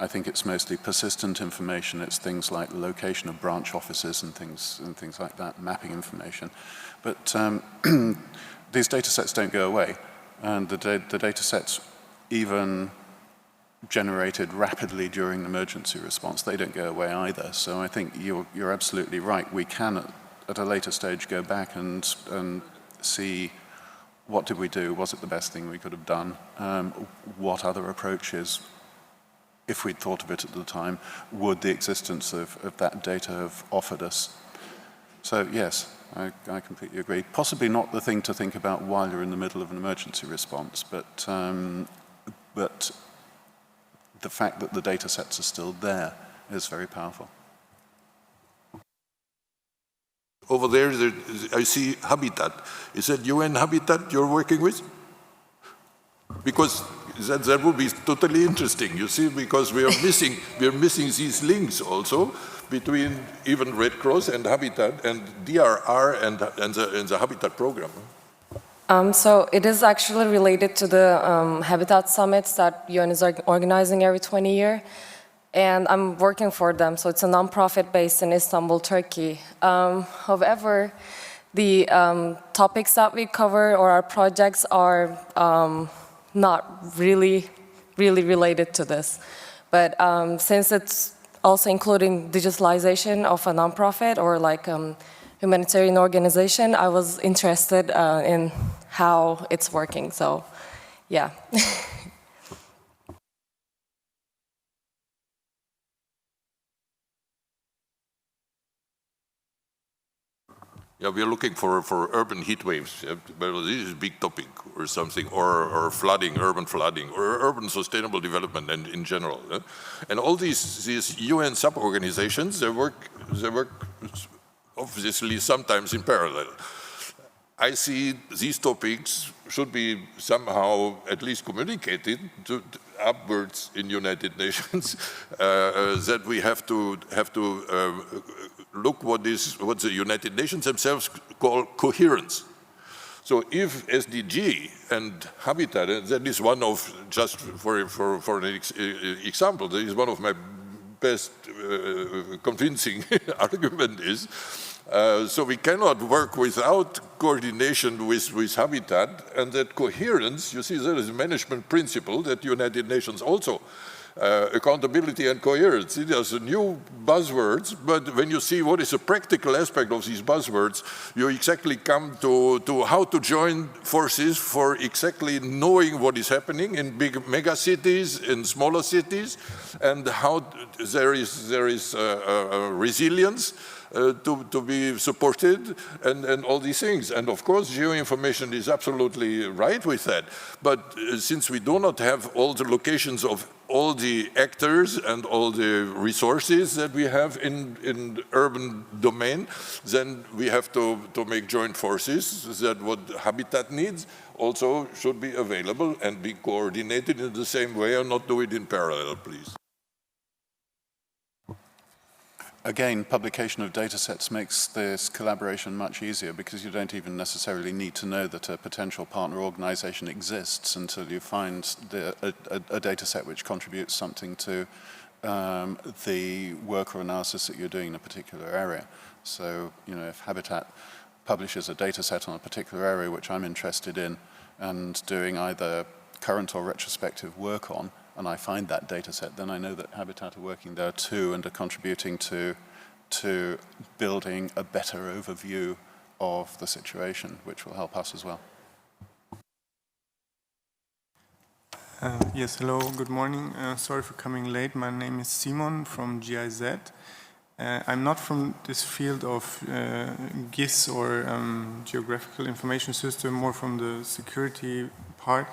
I think it's mostly persistent information. It's things like the location of branch offices and things like that, mapping information. But these data sets don't go away. And the data sets, even generated rapidly during emergency response, they don't go away either. So I think you're absolutely right. We can, at a later stage, go back and see, what did we do? Was it the best thing we could have done? What other approaches, if we'd thought of it at the time, would the existence of that data have offered us? So yes, I completely agree. Possibly not the thing to think about while you're in the middle of an emergency response, but the fact that the data sets are still there is very powerful. Over there, I see Habitat. Is that UN Habitat you're working with? Because that would be totally interesting, you see, because we are missing these links also between even Red Cross and Habitat and DRR and the Habitat program. So it is actually related to the Habitat Summits that UN is organizing every 20 years. And I'm working for them, so it's a non-profit based in Istanbul, Turkey. However, the topics that we cover or our projects are not really related to this. But since it's also including digitalization of a non-profit or like humanitarian organization, I was interested in how it's working, so yeah. Yeah, we are looking for urban heat waves. Well, this is a big topic or something, or flooding, urban flooding, or urban sustainable development in general. And all these UN sub-organizations, they work obviously sometimes in parallel. I see these topics should be somehow at least communicated upwards in United Nations, that we have to look what the United Nations themselves call coherence. So if SDG and habitat, and that is one of, just for an example, that is one of my best convincing argument is, so we cannot work without coordination with habitat, and that coherence, you see, there is a management principle that United Nations also, accountability and coherence. These are new buzzwords, but when you see what is the practical aspect of these buzzwords, you exactly come to how to join forces for exactly knowing what is happening in big mega cities, in smaller cities, and how there is resilience to be supported, and all these things. And of course, geoinformation is absolutely right with that. But since we do not have all the locations of all the actors and all the resources that we have in urban domain, then we have to make joint forces that what habitat needs also should be available and be coordinated in the same way, and not do it in parallel, please. Again, publication of data sets makes this collaboration much easier because you don't even necessarily need to know that a potential partner organization exists until you find a data set which contributes something to the work or analysis that you're doing in a particular area. So, you know, if Habitat publishes a data set on a particular area which I'm interested in and doing either current or retrospective work on, and I find that data set, then I know that Habitat are working there too and are contributing to building a better overview of the situation, which will help us as well. Yes, hello, good morning. Sorry for coming late. My name is Simon from GIZ. I'm not from this field of GIS or Geographical Information System, more from the security part.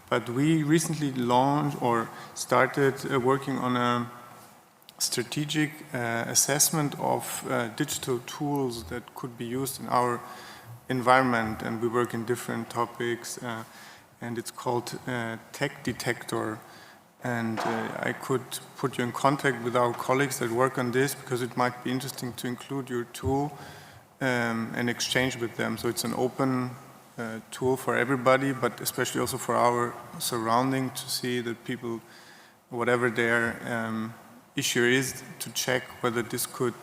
But we recently launched or started working on a strategic assessment of digital tools that could be used in our environment, and we work in different topics, and it's called Tech Detector. And I could put you in contact with our colleagues that work on this, because it might be interesting to include your tool and exchange with them. So it's an open tool for everybody, but especially also for our surrounding, to see that people, whatever their issue is, to check whether this could,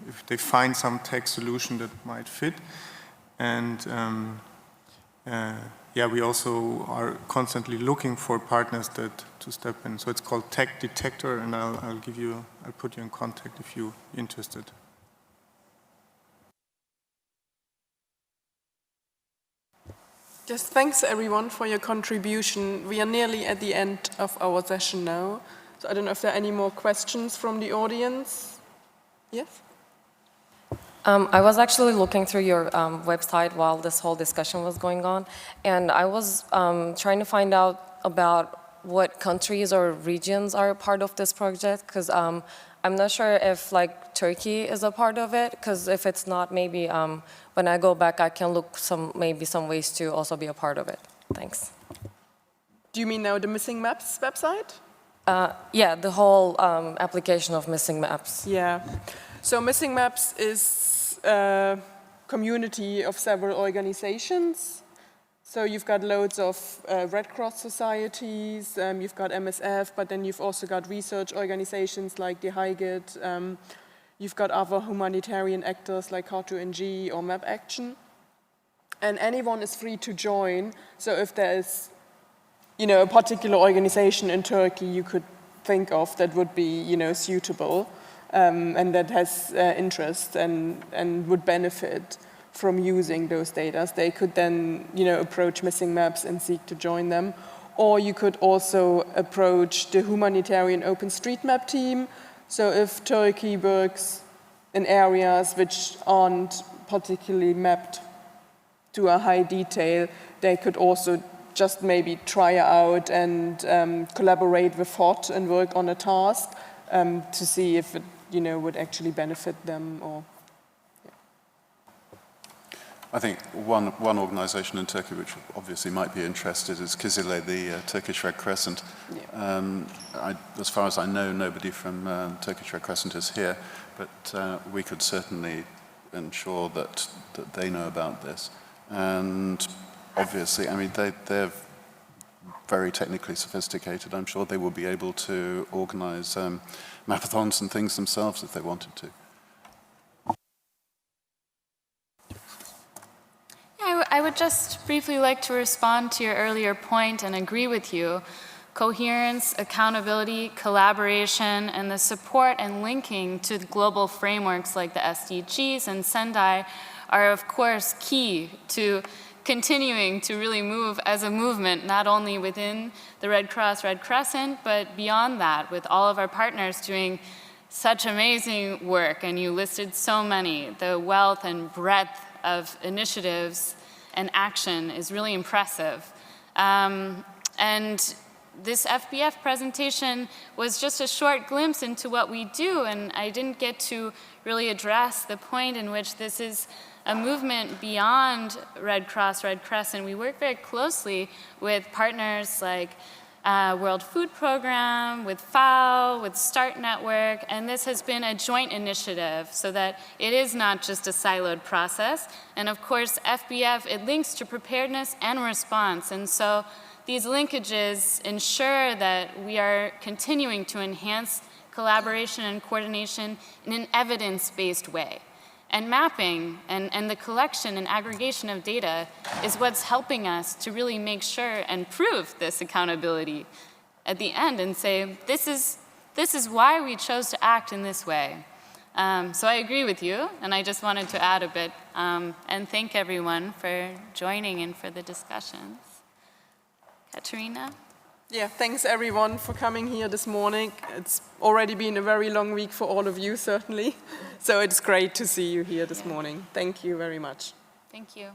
if they find some tech solution that might fit. And yeah, we also are constantly looking for partners that to step in. So it's called Tech Detector, and I'll put you in contact if you're interested. Just thanks everyone for your contribution. We are nearly at the end of our session now. So I don't know if there are any more questions from the audience. Yes? I was actually looking through your website while this whole discussion was going on, and I was trying to find out about what countries or regions are part of this project, because I'm not sure if like Turkey is a part of it, because if it's not, maybe when I go back I can look maybe some ways to also be a part of it. Thanks. Do you mean now the Missing Maps website? Yeah, the whole application of Missing Maps. Yeah. So Missing Maps is a community of several organizations. So you've got loads of Red Cross societies, you've got MSF, but then you've also got research organizations like the HIGIT, you've got other humanitarian actors like Car2NG or Map Action. And anyone is free to join. So if there is, you know, a particular organization in Turkey you could think of that would be, you know, suitable and that has interest and would benefit from using those data, they could then, you know, approach Missing Maps and seek to join them. Or you could also approach the humanitarian OpenStreetMap team. So if Turkey works in areas which aren't particularly mapped to a high detail, they could also just maybe try out and collaborate with HOT and work on a task to see if it, you know, would actually benefit them or. I think one organisation in Turkey which obviously might be interested is Kizile, the Turkish Red Crescent. Yeah. As far as I know, nobody from Turkish Red Crescent is here, but we could certainly ensure that they know about this. And obviously, I mean, they're very technically sophisticated. I'm sure they will be able to organize mapathons and things themselves if they wanted to. I would just briefly like to respond to your earlier point and agree with you. Coherence, accountability, collaboration, and the support and linking to global frameworks like the SDGs and Sendai are, of course, key to continuing to really move as a movement, not only within the Red Cross, Red Crescent, but beyond that, with all of our partners doing such amazing work. And you listed so many. The wealth and breadth of initiatives and action is really impressive. And this FBF presentation was just a short glimpse into what we do, and I didn't get to really address the point in which this is a movement beyond Red Cross, Red Crescent. We work very closely with partners like World Food Program, with FAO, with START Network, and this has been a joint initiative so that it is not just a siloed process. And of course, FBF, it links to preparedness and response, and so these linkages ensure that we are continuing to enhance collaboration and coordination in an evidence-based way. And mapping and the collection and aggregation of data is what's helping us to really make sure and prove this accountability at the end and say, this is why we chose to act in this way. So I agree with you, and I just wanted to add a bit and thank everyone for joining and for the discussions. Katerina? Yeah, thanks everyone for coming here this morning. It's already been a very long week for all of you, certainly. So it's great to see you here this morning. Thank you very much. Thank you.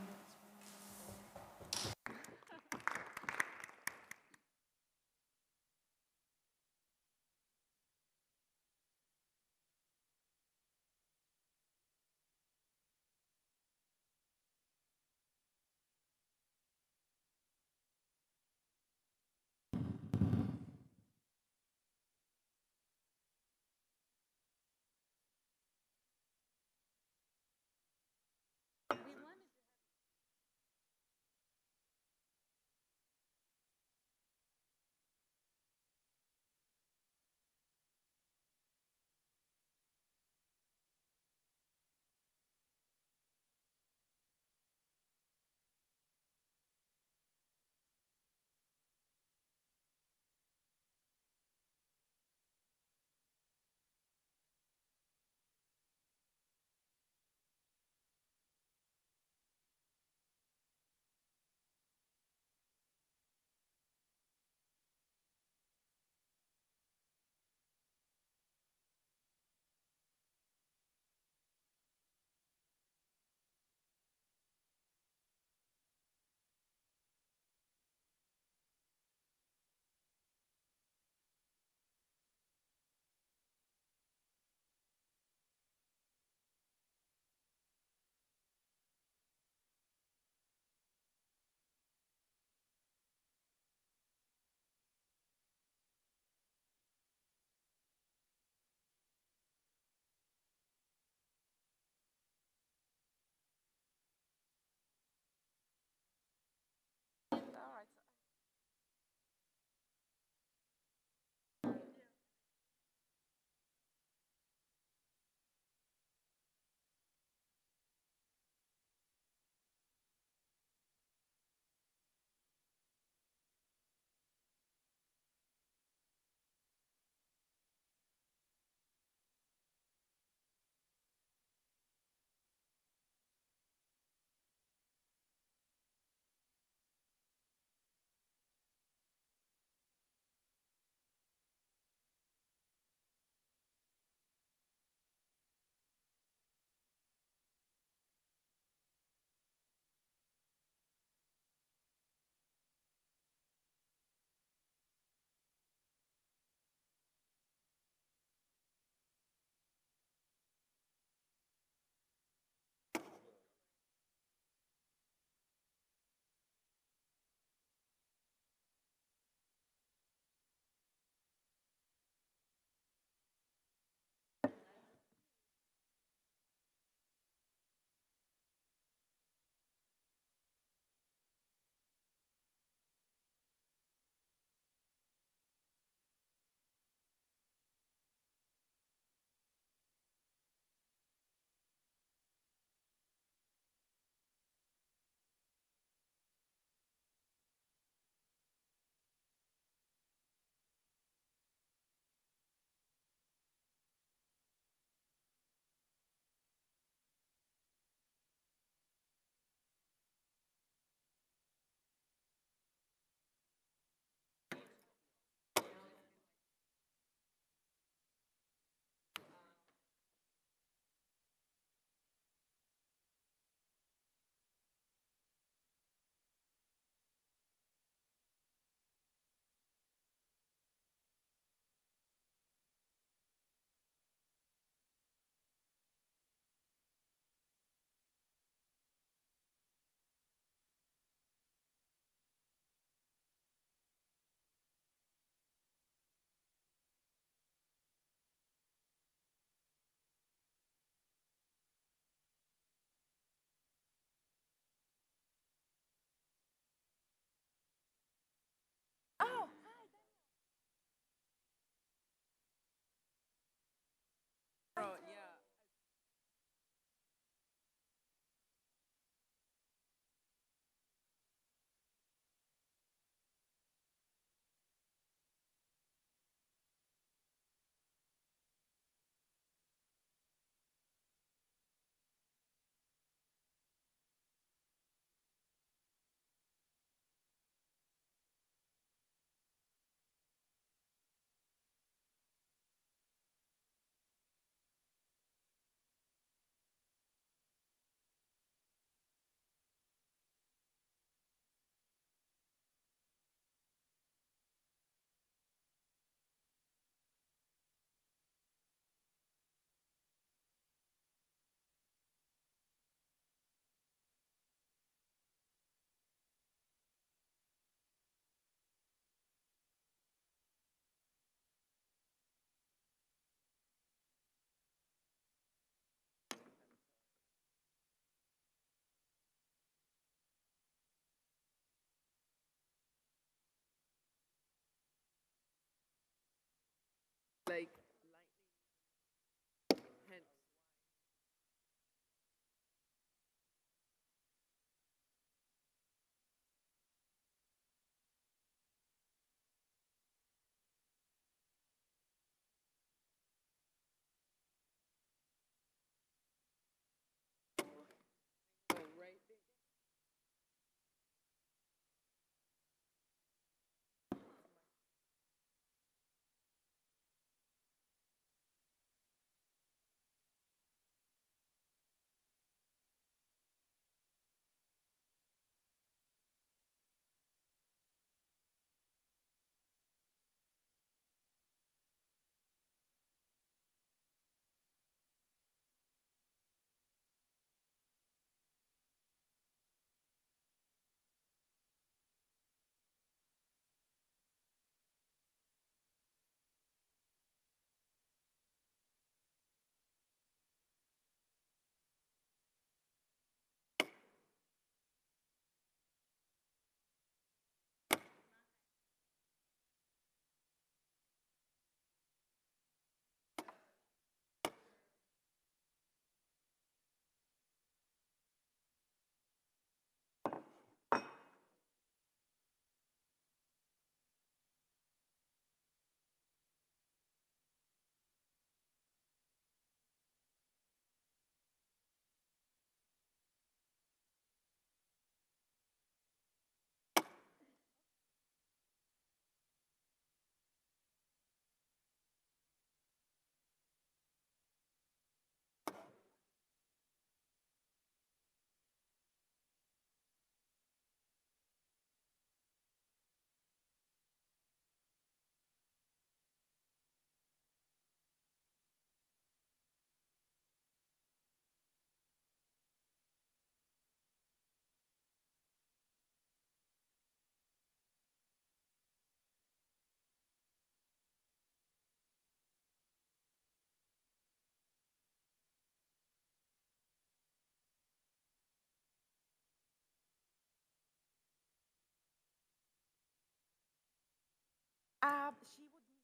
She would need.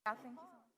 Yeah, thank you so much.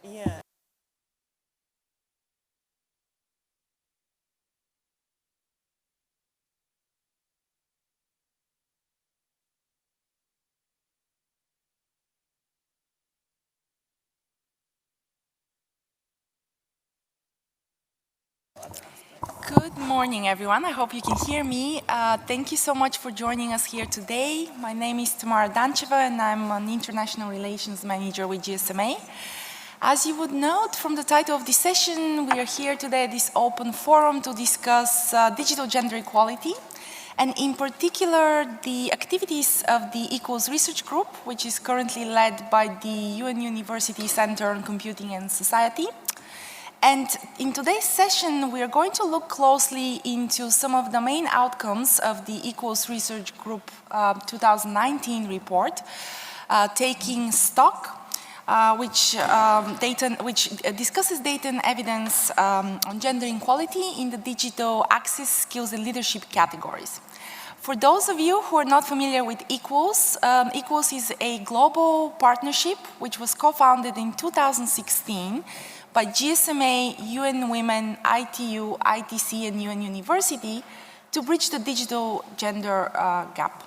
Yeah. Good morning, everyone. I hope you can hear me. Thank you so much for joining us here today. My name is Tamara Dancheva, and I'm an International Relations Manager with GSMA. As you would note from the title of this session, we are here today at this open forum to discuss digital gender equality, and in particular, the activities of the Equals Research Group, which is currently led by the UN University Center on Computing and Society. And in today's session, we are going to look closely into some of the main outcomes of the Equals Research Group 2019 report, taking stock, which discusses data and evidence on gender equality in the digital access, skills, and leadership categories. For those of you who are not familiar with Equals, Equals is a global partnership which was co-founded in 2016 by GSMA, UN Women, ITU, ITC, and UN University to bridge the digital gender gap.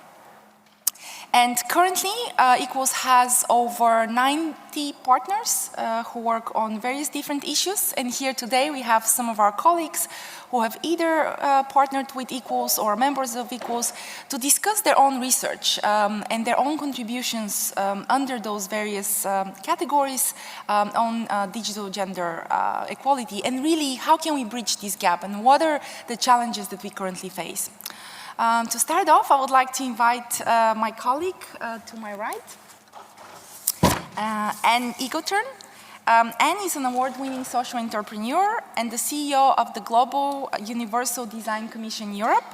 And currently, Equals has over 90 partners who work on various different issues. And here today, we have some of our colleagues who have either partnered with Equals or members of Equals to discuss their own research and their own contributions under those various categories on digital gender equality. And really, how can we bridge this gap? And what are the challenges that we currently face? To start off, I would like to invite my colleague to my right, Anne Egoturn. Anne is an award-winning social entrepreneur and the CEO of the Global Universal Design Commission Europe.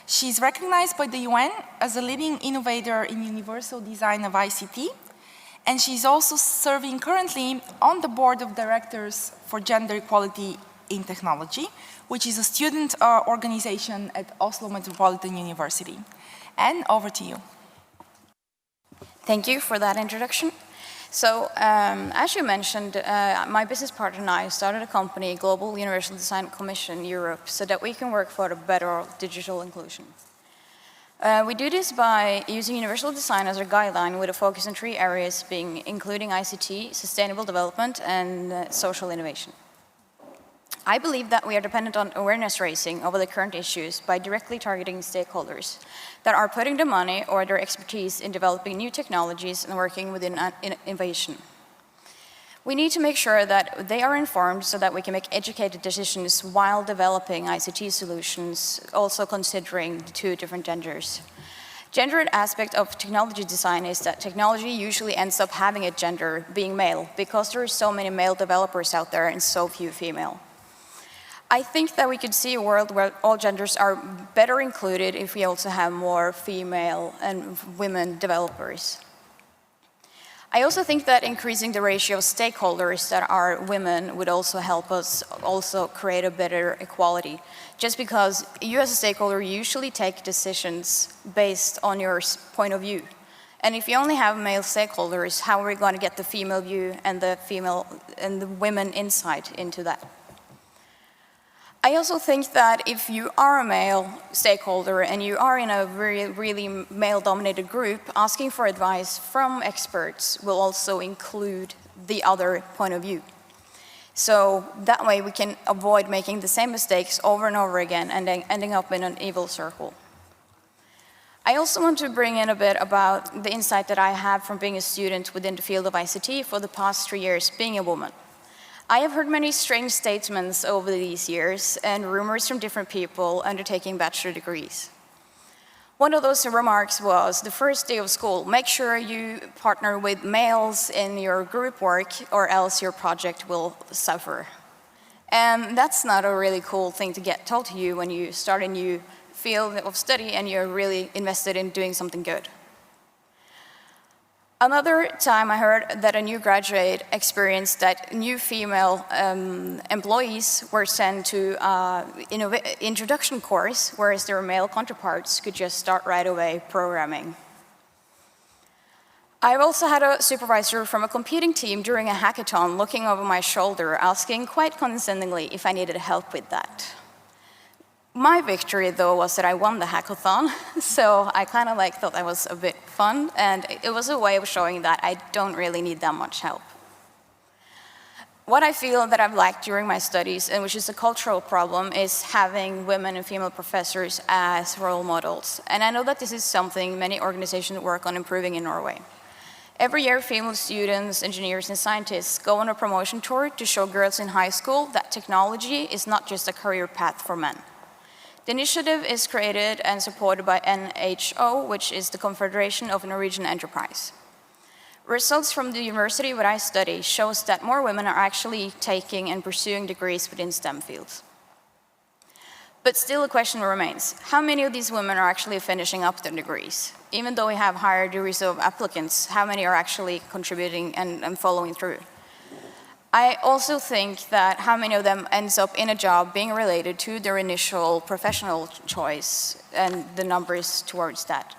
She's recognized by the UN as a leading innovator in universal design of ICT, and she's also serving currently on the board of directors for gender equality in technology, which is a student organization at Oslo Metropolitan University. And over to you. Thank you for that introduction. So, as you mentioned, my business partner and I started a company, Global Universal Design Commission Europe, so that we can work for a better digital inclusion. We do this by using universal design as a guideline with a focus on 3 areas, being including ICT, sustainable development, and social innovation. I believe that we are dependent on awareness raising over the current issues by directly targeting stakeholders that are putting the money or their expertise in developing new technologies and working within innovation. We need to make sure that they are informed so that we can make educated decisions while developing ICT solutions, also considering the 2 different genders. Gendered aspect of technology design is that technology usually ends up having a gender, being male, because there are so many male developers out there and so few female. I think that we could see a world where all genders are better included if we also have more female and women developers. I also think that increasing the ratio of stakeholders that are women would also help us also create a better equality. Just because you as a stakeholder usually take decisions based on your point of view. And if you only have male stakeholders, how are we going to get the female view and the women insight into that? I also think that if you are a male stakeholder and you are in a really male-dominated group, asking for advice from experts will also include the other point of view. So that way we can avoid making the same mistakes over and over again and then ending up in an evil circle. I also want to bring in a bit about the insight that I have from being a student within the field of ICT for the past 3 years, being a woman. I have heard many strange statements over these years and rumors from different people undertaking bachelor degrees. One of those remarks was, the first day of school, make sure you partner with males in your group work or else your project will suffer. And that's not a really cool thing to get told to you when you start a new field of study and you're really invested in doing something good. Another time I heard that a new graduate experienced that new female employees were sent to an introduction course, whereas their male counterparts could just start right away programming. I've also had a supervisor from a competing team during a hackathon looking over my shoulder, asking quite condescendingly if I needed help with that. My victory, though, was that I won the hackathon, so I kind of thought that was a bit fun, and it was a way of showing that I don't really need that much help. What I feel that I've lacked during my studies, and which is a cultural problem, is having women and female professors as role models. And I know that this is something many organizations work on improving in Norway. Every year, female students, engineers, and scientists go on a promotion tour to show girls in high school that technology is not just a career path for men. The initiative is created and supported by NHO, which is the Confederation of Norwegian Enterprise. Results from the university where I study shows that more women are actually taking and pursuing degrees within STEM fields. But still the question remains, how many of these women are actually finishing up their degrees? Even though we have higher degrees of applicants, how many are actually contributing and following through? I also think that how many of them ends up in a job being related to their initial professional choice and the numbers towards that.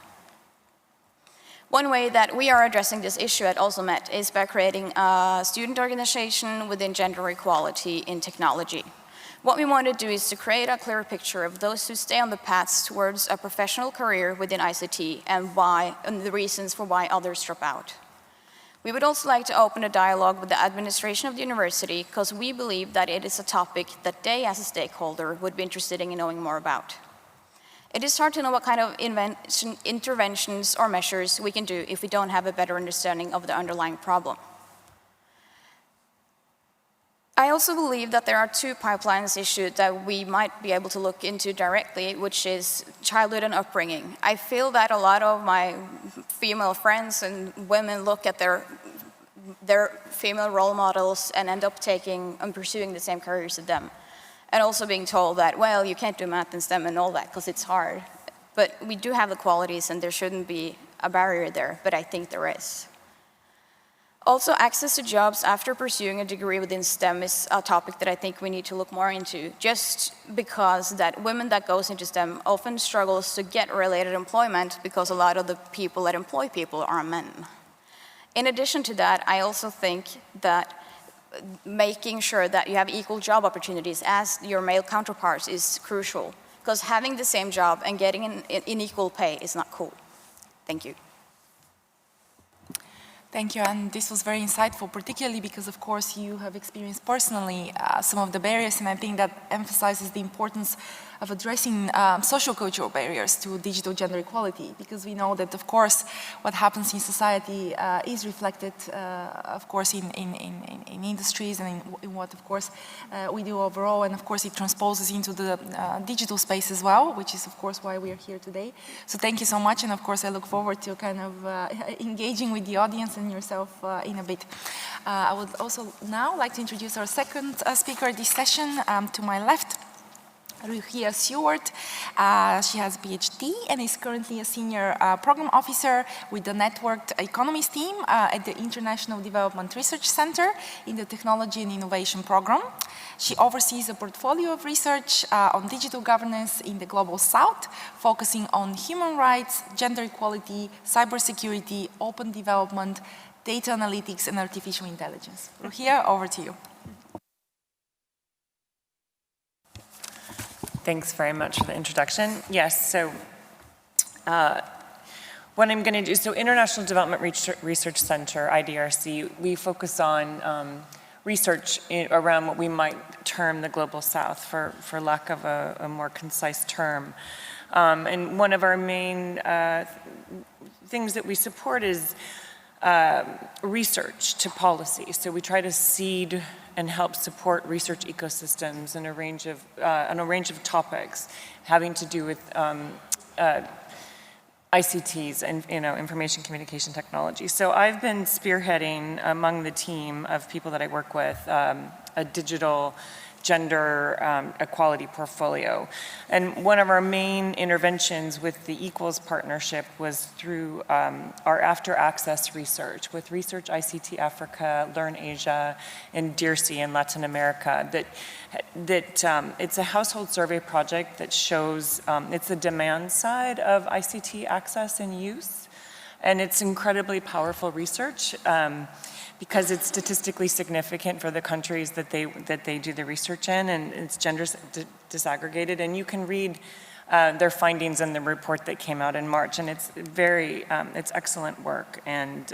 One way that we are addressing this issue at AlsoMet is by creating a student organization within gender equality in technology. What we want to do is to create a clear picture of those who stay on the paths towards a professional career within ICT and the reasons for why others drop out. We would also like to open a dialogue with the administration of the university because we believe that it is a topic that they as a stakeholder would be interested in knowing more about. It is hard to know what kind of interventions or measures we can do if we don't have a better understanding of the underlying problem. I also believe that there are two pipelines issued that we might be able to look into directly, which is childhood and upbringing. I feel that a lot of my female friends and women look at their female role models and end up taking and pursuing the same careers as them. And also being told that, well, you can't do math and STEM and all that because it's hard. But we do have the qualities and there shouldn't be a barrier there, but I think there is. Also, access to jobs after pursuing a degree within STEM is a topic that I think we need to look more into, just because that women that goes into STEM often struggles to get related employment because a lot of the people that employ people are men. In addition to that, I also think that making sure that you have equal job opportunities as your male counterparts is crucial, because having the same job and getting an unequal pay is not cool. Thank you. Thank you, and this was very insightful, particularly because, of course, you have experienced personally some of the barriers, and I think that emphasizes the importance of addressing socio-cultural barriers to digital gender equality, because we know that, of course, what happens in society is reflected, of course, in industries and in what, of course, we do overall, and, of course, it transposes into the digital space as well, which is, of course, why we are here today. So thank you so much, and, of course, I look forward to kind of engaging with the audience and yourself in a bit. I would also now like to introduce our second speaker this session. To my left, Ruchia Stewart. She has a PhD and is currently a senior program officer with the Networked Economies team at the International Development Research Center in the Technology and Innovation Program. She oversees a portfolio of research on digital governance in the Global South, focusing on human rights, gender equality, cybersecurity, open development, data analytics, and artificial intelligence. Ruchia, over to you. Thanks very much for the introduction. Yes, so what I'm going to do, so International Development Research Center, IDRC, we focus on research around what we might term the Global South, for lack of a more concise term. And one of our main things that we support is research to policy. So we try to seed and help support research ecosystems in a range of topics having to do with ICTs and information communication technology. So I've been spearheading among the team of people that I work with a digital gender equality portfolio. And one of our main interventions with the Equals Partnership was through our after access research with Research ICT Africa, Learn Asia, and DIRSI in Latin America. It's a household survey project that shows it's the demand side of ICT access and use, And it's incredibly powerful research because it's statistically significant for the countries that they do the research in, and it's gender disaggregated. And you can read their findings in the report that came out in March, and it's it's excellent work. And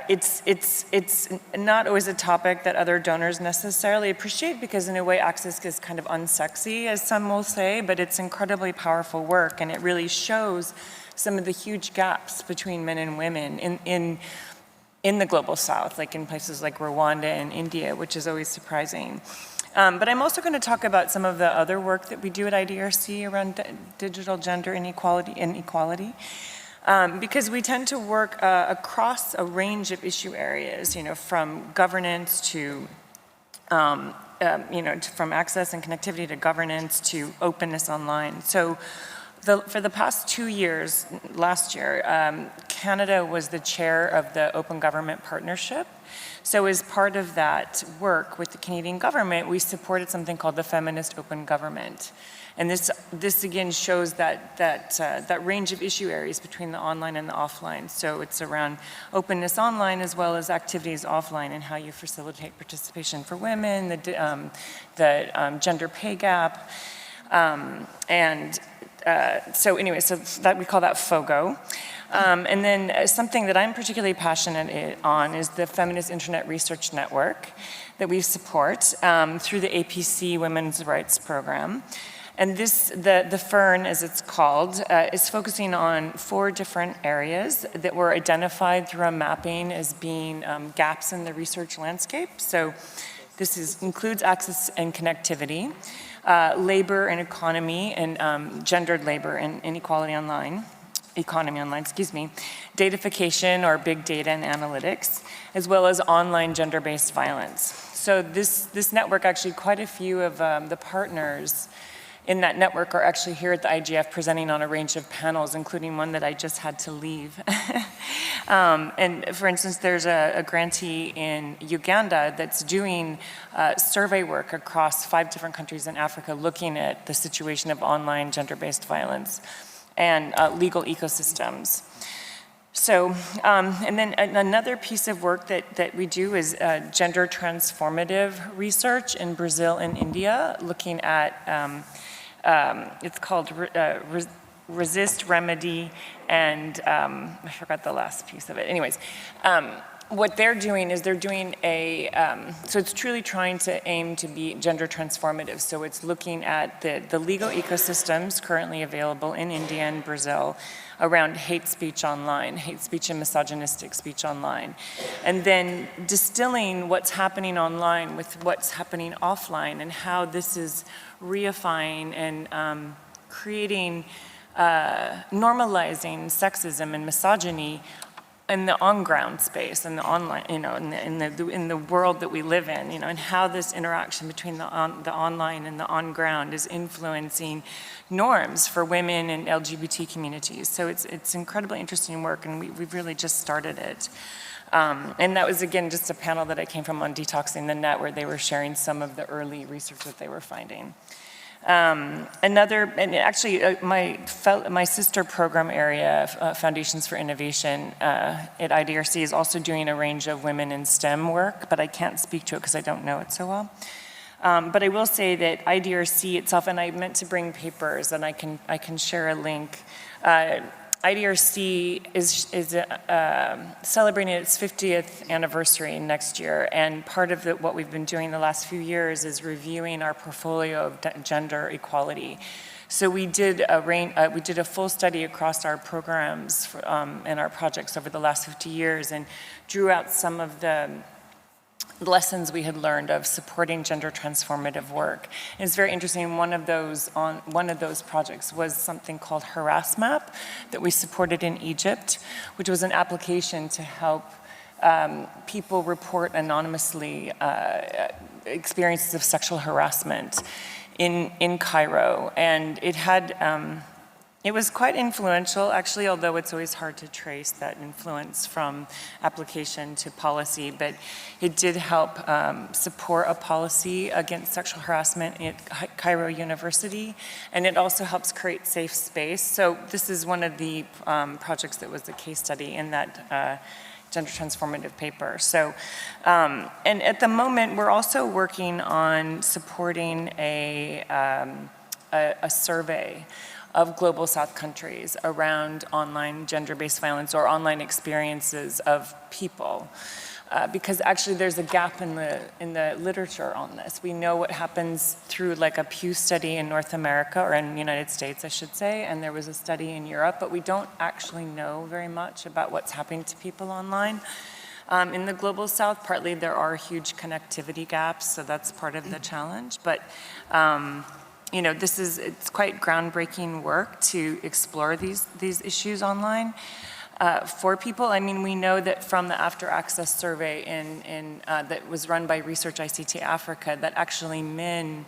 it's not always a topic that other donors necessarily appreciate because in a way access is kind of unsexy, as some will say, but it's incredibly powerful work, and it really shows some of the huge gaps between men and women in the global south, like in places like Rwanda and India, which is always surprising. But I'm also going to talk about some of the other work that we do at IDRC around digital gender inequality. Because we tend to work across a range of issue areas, from governance to, from access and connectivity to governance to openness online. So for the past 2 years, last year, Canada was the chair of the Open Government Partnership. So as part of that work with the Canadian government, we supported something called the Feminist Open Government. And this again shows that range of issue areas between the online and the offline. So it's around openness online as well as activities offline and how you facilitate participation for women, the gender pay gap. So that we call that FOGO. And then something that I'm particularly passionate on is the Feminist Internet Research Network that we support through the APC Women's Rights Program. And the FERN, as it's called, is focusing on 4 different areas that were identified through a mapping as being gaps in the research landscape. So this includes access and connectivity, labor and economy, and gendered labor and economy online, datafication or big data and analytics, as well as online gender-based violence. So this network, actually quite a few of the partners in that network are actually here at the IGF presenting on a range of panels, including one that I just had to leave. And for instance, there's a grantee in Uganda that's doing survey work across 5 different countries in Africa looking at the situation of online gender-based violence and legal ecosystems. So, and then another piece of work that we do is gender transformative research in Brazil and India, looking at it's called Resist, Remedy, and I forgot the last piece of it. Anyways, what they're doing is they're doing so it's truly trying to aim to be gender transformative. So it's looking at the legal ecosystems currently available in India and Brazil around hate speech online, hate speech and misogynistic speech online. And then distilling what's happening online with what's happening offline and how this is reifying and creating, normalizing sexism and misogyny in the on-ground space, in the online, in the world that we live in, and how this interaction between the online and the on-ground is influencing norms for women and LGBT communities. So it's incredibly interesting work, and we've really just started it. And that was, again, just a panel that I came from on Detoxing the Net, where they were sharing some of the early research that they were finding. And actually, my sister program area, Foundations for Innovation at IDRC, is also doing a range of women in STEM work, but I can't speak to it because I don't know it so well. But I will say that IDRC itself, and I meant to bring papers, and I can share a link. IDRC is celebrating its 50th anniversary next year, and part of what we've been doing the last few years is reviewing our portfolio of gender equality. So we did a full study across our programs and our projects over the last 50 years, and drew out some of the lessons we had learned of supporting gender transformative work. And it's very interesting. One of those projects was something called HarassMap that we supported in Egypt, which was an application to help people report anonymously experiences of sexual harassment in Cairo. And it had It was quite influential, actually, although it's always hard to trace that influence from application to policy, but it did help support a policy against sexual harassment at Cairo University, and it also helps create safe space. So this is one of the projects that was the case study in that gender transformative paper. So, and at the moment, we're also working on supporting a survey of global South countries around online gender-based violence or online experiences of people. Because actually there's a gap in the literature on this. We know what happens through like a Pew study in North America, or in the United States, I should say, and there was a study in Europe, but we don't actually know very much about what's happening to people online. In the global South, partly there are huge connectivity gaps, so that's part of the challenge. But you know, it's quite groundbreaking work to explore these issues online. For people, I mean, we know that from the After Access survey that was run by Research ICT Africa, that actually men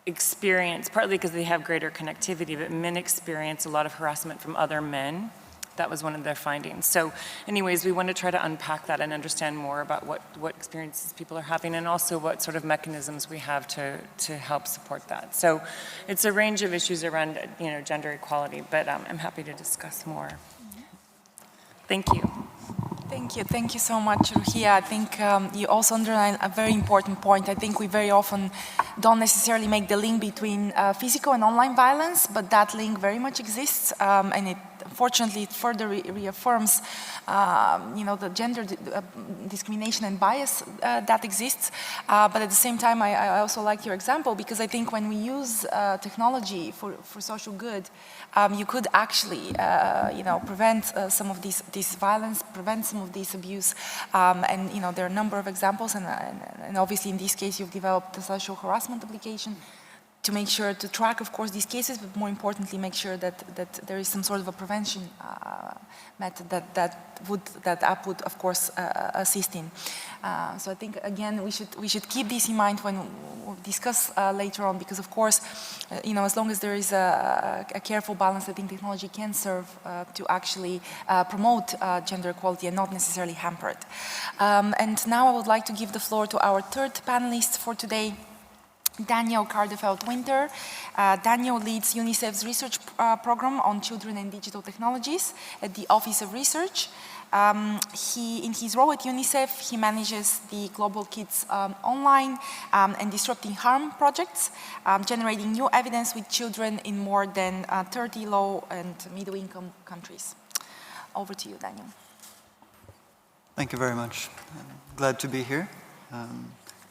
experience, partly because they have greater connectivity, but men experience a lot of harassment from other men. That was one of their findings. So anyways, we want to try to unpack that and understand more about what experiences people are having, and also what sort of mechanisms we have to help support that. So it's a range of issues around, you know, gender equality, but I'm happy to discuss more. Thank you. Thank you so much, Ruhia. I think you also underline a very important point. I think we very often don't necessarily make the link between physical and online violence, but that link very much exists, and it unfortunately it further reaffirms you know, the gender discrimination and bias that exists. But at the same time, I also like your example, because I think when we use technology for social good, you could actually you know, prevent some of this violence, prevent some of this abuse, and you know, there are a number of examples, and obviously in this case you've developed the sexual harassment application to make sure to track, of course, these cases, but more importantly, make sure that there is some sort of a prevention method that app would, of course, assist in. So I think again we should keep this in mind when we discuss later on, because of course, you know, as long as there is a careful balance, I think technology can serve to actually promote gender equality and not necessarily hamper it. And now I would like to give the floor to our third panelist for today, Daniel Cardefeld-Winter. Daniel leads UNICEF's research program on children and digital technologies at the Office of Research. In his role at UNICEF, he manages the Global Kids Online and Disrupting Harm projects, generating new evidence with children in more than 30 low and middle-income countries. Over to you, Daniel. Thank you very much. I'm glad to be here,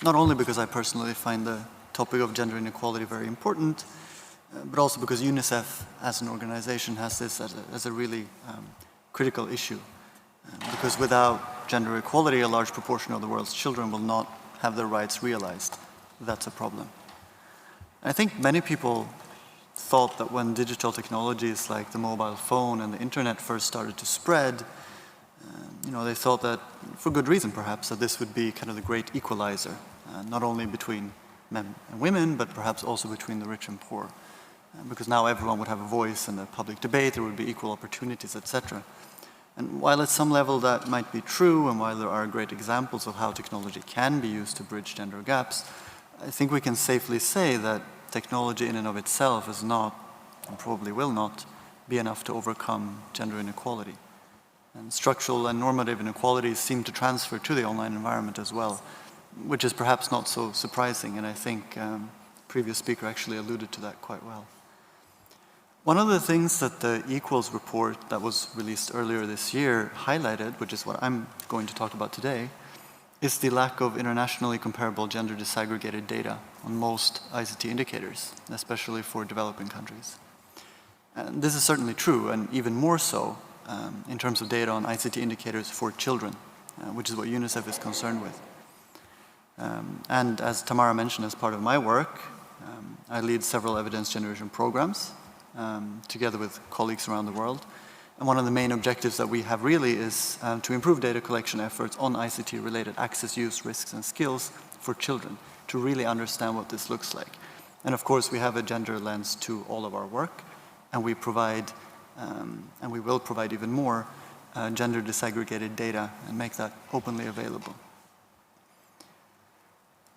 not only because I personally find the topic of gender inequality very important, but also because UNICEF as an organization has this as a really critical issue. Because without gender equality, a large proportion of the world's children will not have their rights realized. That's a problem. I think many people thought that when digital technologies like the mobile phone and the internet first started to spread, you know, they thought that, for good reason perhaps, that this would be kind of the great equalizer, not only between men and women, but perhaps also between the rich and poor. Because now everyone would have a voice in the public debate, there would be equal opportunities, etc. And while at some level that might be true, and while there are great examples of how technology can be used to bridge gender gaps, I think we can safely say that technology in and of itself is not, and probably will not, be enough to overcome gender inequality. And structural and normative inequalities seem to transfer to the online environment as well, which is perhaps not so surprising, and I think the previous speaker actually alluded to that quite well. One of the things that the Equals report that was released earlier this year highlighted, which is what I'm going to talk about today, is the lack of internationally comparable gender disaggregated data on most ICT indicators, especially for developing countries. And this is certainly true, and even more so in terms of data on ICT indicators for children, which is what UNICEF is concerned with. And as Tamara mentioned, as part of my work, I lead several evidence generation programs together with colleagues around the world. And one of the main objectives that we have really is to improve data collection efforts on ICT-related access, use, risks, and skills for children, to really understand what this looks like. And of course, we have a gender lens to all of our work. and we provide, and we will provide even more, gender disaggregated data and make that openly available.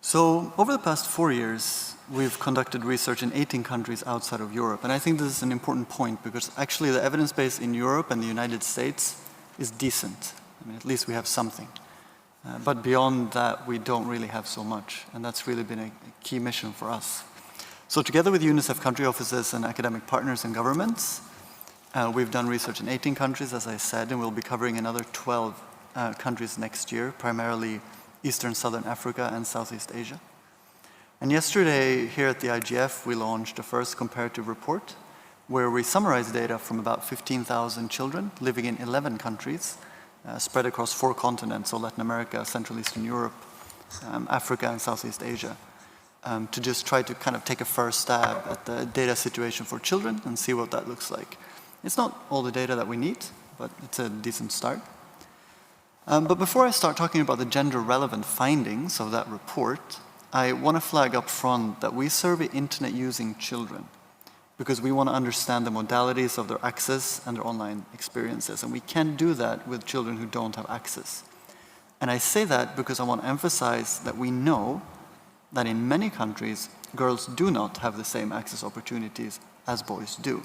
So over the past 4 years, we've conducted research in 18 countries outside of Europe. And I think this is an important point because actually the evidence base in Europe and the United States is decent. I mean, at least we have something. But beyond that, we don't really have so much. And that's really been a key mission for us. So together with UNICEF country offices and academic partners and governments, we've done research in 18 countries, as I said, and we'll be covering another 12 countries next year, primarily Eastern Southern Africa and Southeast Asia. And yesterday, here at the IGF, we launched a first comparative report where we summarized data from about 15,000 children living in 11 countries, spread across 4 continents, so Latin America, Central Eastern Europe, Africa, and Southeast Asia, to just try to kind of take a first stab at the data situation for children and see what that looks like. It's not all the data that we need, but it's a decent start. But before I start talking about the gender-relevant findings of that report, I want to flag up front that we survey internet-using children because we want to understand the modalities of their access and their online experiences, and we can't do that with children who don't have access. And I say that because I want to emphasize that we know that in many countries, girls do not have the same access opportunities as boys do.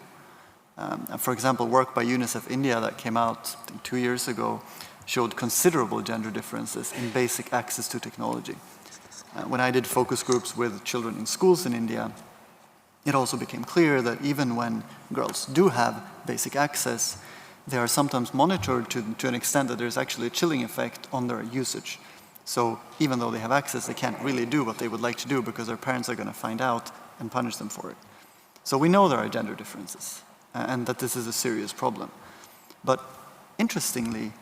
For example, work by UNICEF India that came out 2 years ago showed considerable gender differences in basic access to technology. When I did focus groups with children in schools in India, it also became clear that even when girls do have basic access, they are sometimes monitored to an extent that there's actually a chilling effect on their usage. So even though they have access, they can't really do what they would like to do because their parents are going to find out and punish them for it. So we know there are gender differences and that this is a serious problem. But interestingly,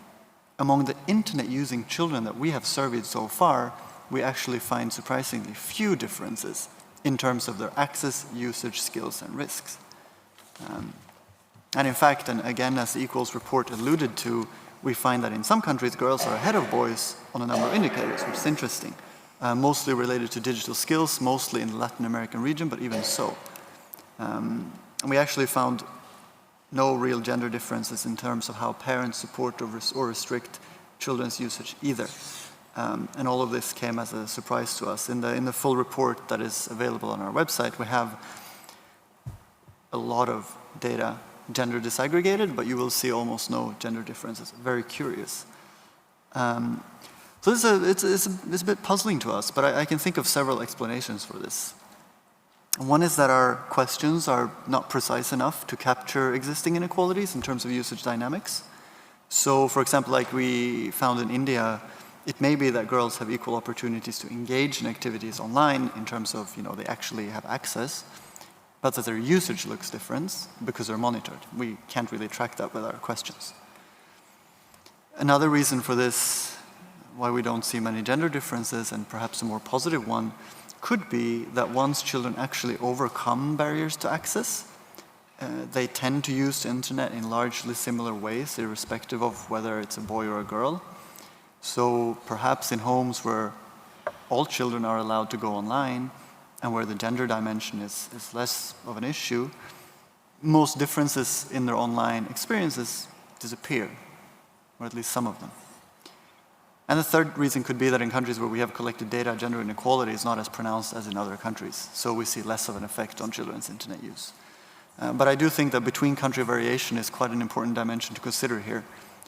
among the internet-using children that we have surveyed so far, we actually find surprisingly few differences in terms of their access, usage, skills, and risks. And in fact, and again, as the Equals report alluded to, we find that in some countries, girls are ahead of boys on a number of indicators, which is interesting, mostly related to digital skills, mostly in the Latin American region, but even so. And we actually found no real gender differences in terms of how parents support or restrict children's usage either. And all of this came as a surprise to us. In the full report that is available on our website, we have a lot of data gender disaggregated, but you will see almost no gender differences. Very curious. So it's a bit puzzling to us, but I can think of several explanations for this. One is that our questions are not precise enough to capture existing inequalities in terms of usage dynamics. So, for example, like we found in India, it may be that girls have equal opportunities to engage in activities online in terms of, they actually have access, but that their usage looks different because they're monitored. We can't really track that with our questions. Another reason for this, why we don't see many gender differences, and perhaps a more positive one, could be that once children actually overcome barriers to access, they tend to use the internet in largely similar ways, irrespective of whether it's a boy or a girl. So perhaps in homes where all children are allowed to go online and where the gender dimension is less of an issue, most differences in their online experiences disappear, or at least some of them. And the third reason could be that in countries where we have collected data, gender inequality is not as pronounced as in other countries. So we see less of an effect on children's internet use. But I do think that between country variation is quite an important dimension to consider here,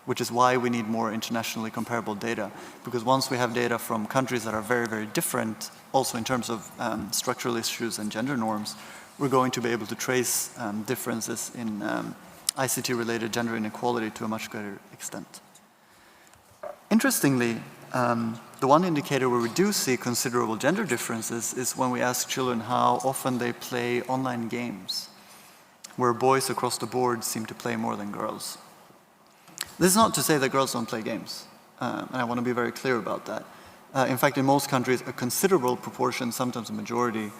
which is why we need more internationally comparable data. Because once we have data from countries that are very, very different, also in terms of structural issues and gender norms, we're going to be able to trace differences in ICT-related gender inequality to a much greater extent. Interestingly, the one indicator where we do see considerable gender differences is when we ask children how often they play online games, where boys across the board seem to play more than girls. This is not to say that girls don't play games, and I want to be very clear about that. In fact, in most countries, a considerable proportion, sometimes a majority,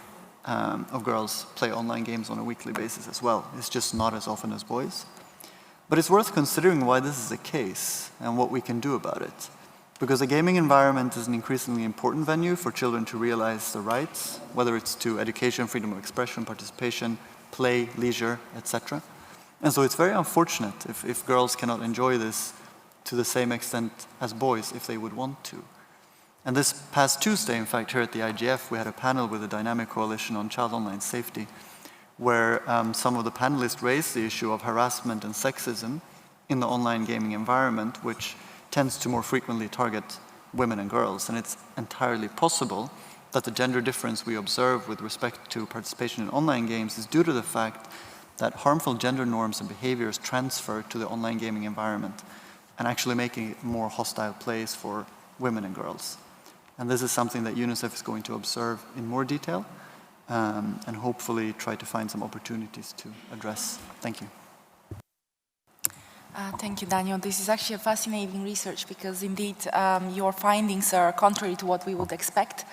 of girls play online games on a weekly basis as well. It's just not as often as boys. But it's worth considering why this is the case and what we can do about it. Because a gaming environment is an increasingly important venue for children to realize their rights, whether it's to education, freedom of expression, participation, play, leisure, etc. And so it's very unfortunate if girls cannot enjoy this to the same extent as boys if they would want to. And this past Tuesday, in fact, here at the IGF, we had a panel with the Dynamic Coalition on Child Online Safety, where some of the panelists raised the issue of harassment and sexism in the online gaming environment, which tends to more frequently target women and girls. And it's entirely possible that the gender difference we observe with respect to participation in online games is due to the fact that harmful gender norms and behaviors transfer to the online gaming environment and actually making it a more hostile place for women and girls. And this is something that UNICEF is going to observe in more detail and hopefully try to find some opportunities to address. Thank you. Thank you, Daniel. This is actually a fascinating research because indeed your findings are contrary to what we would expect.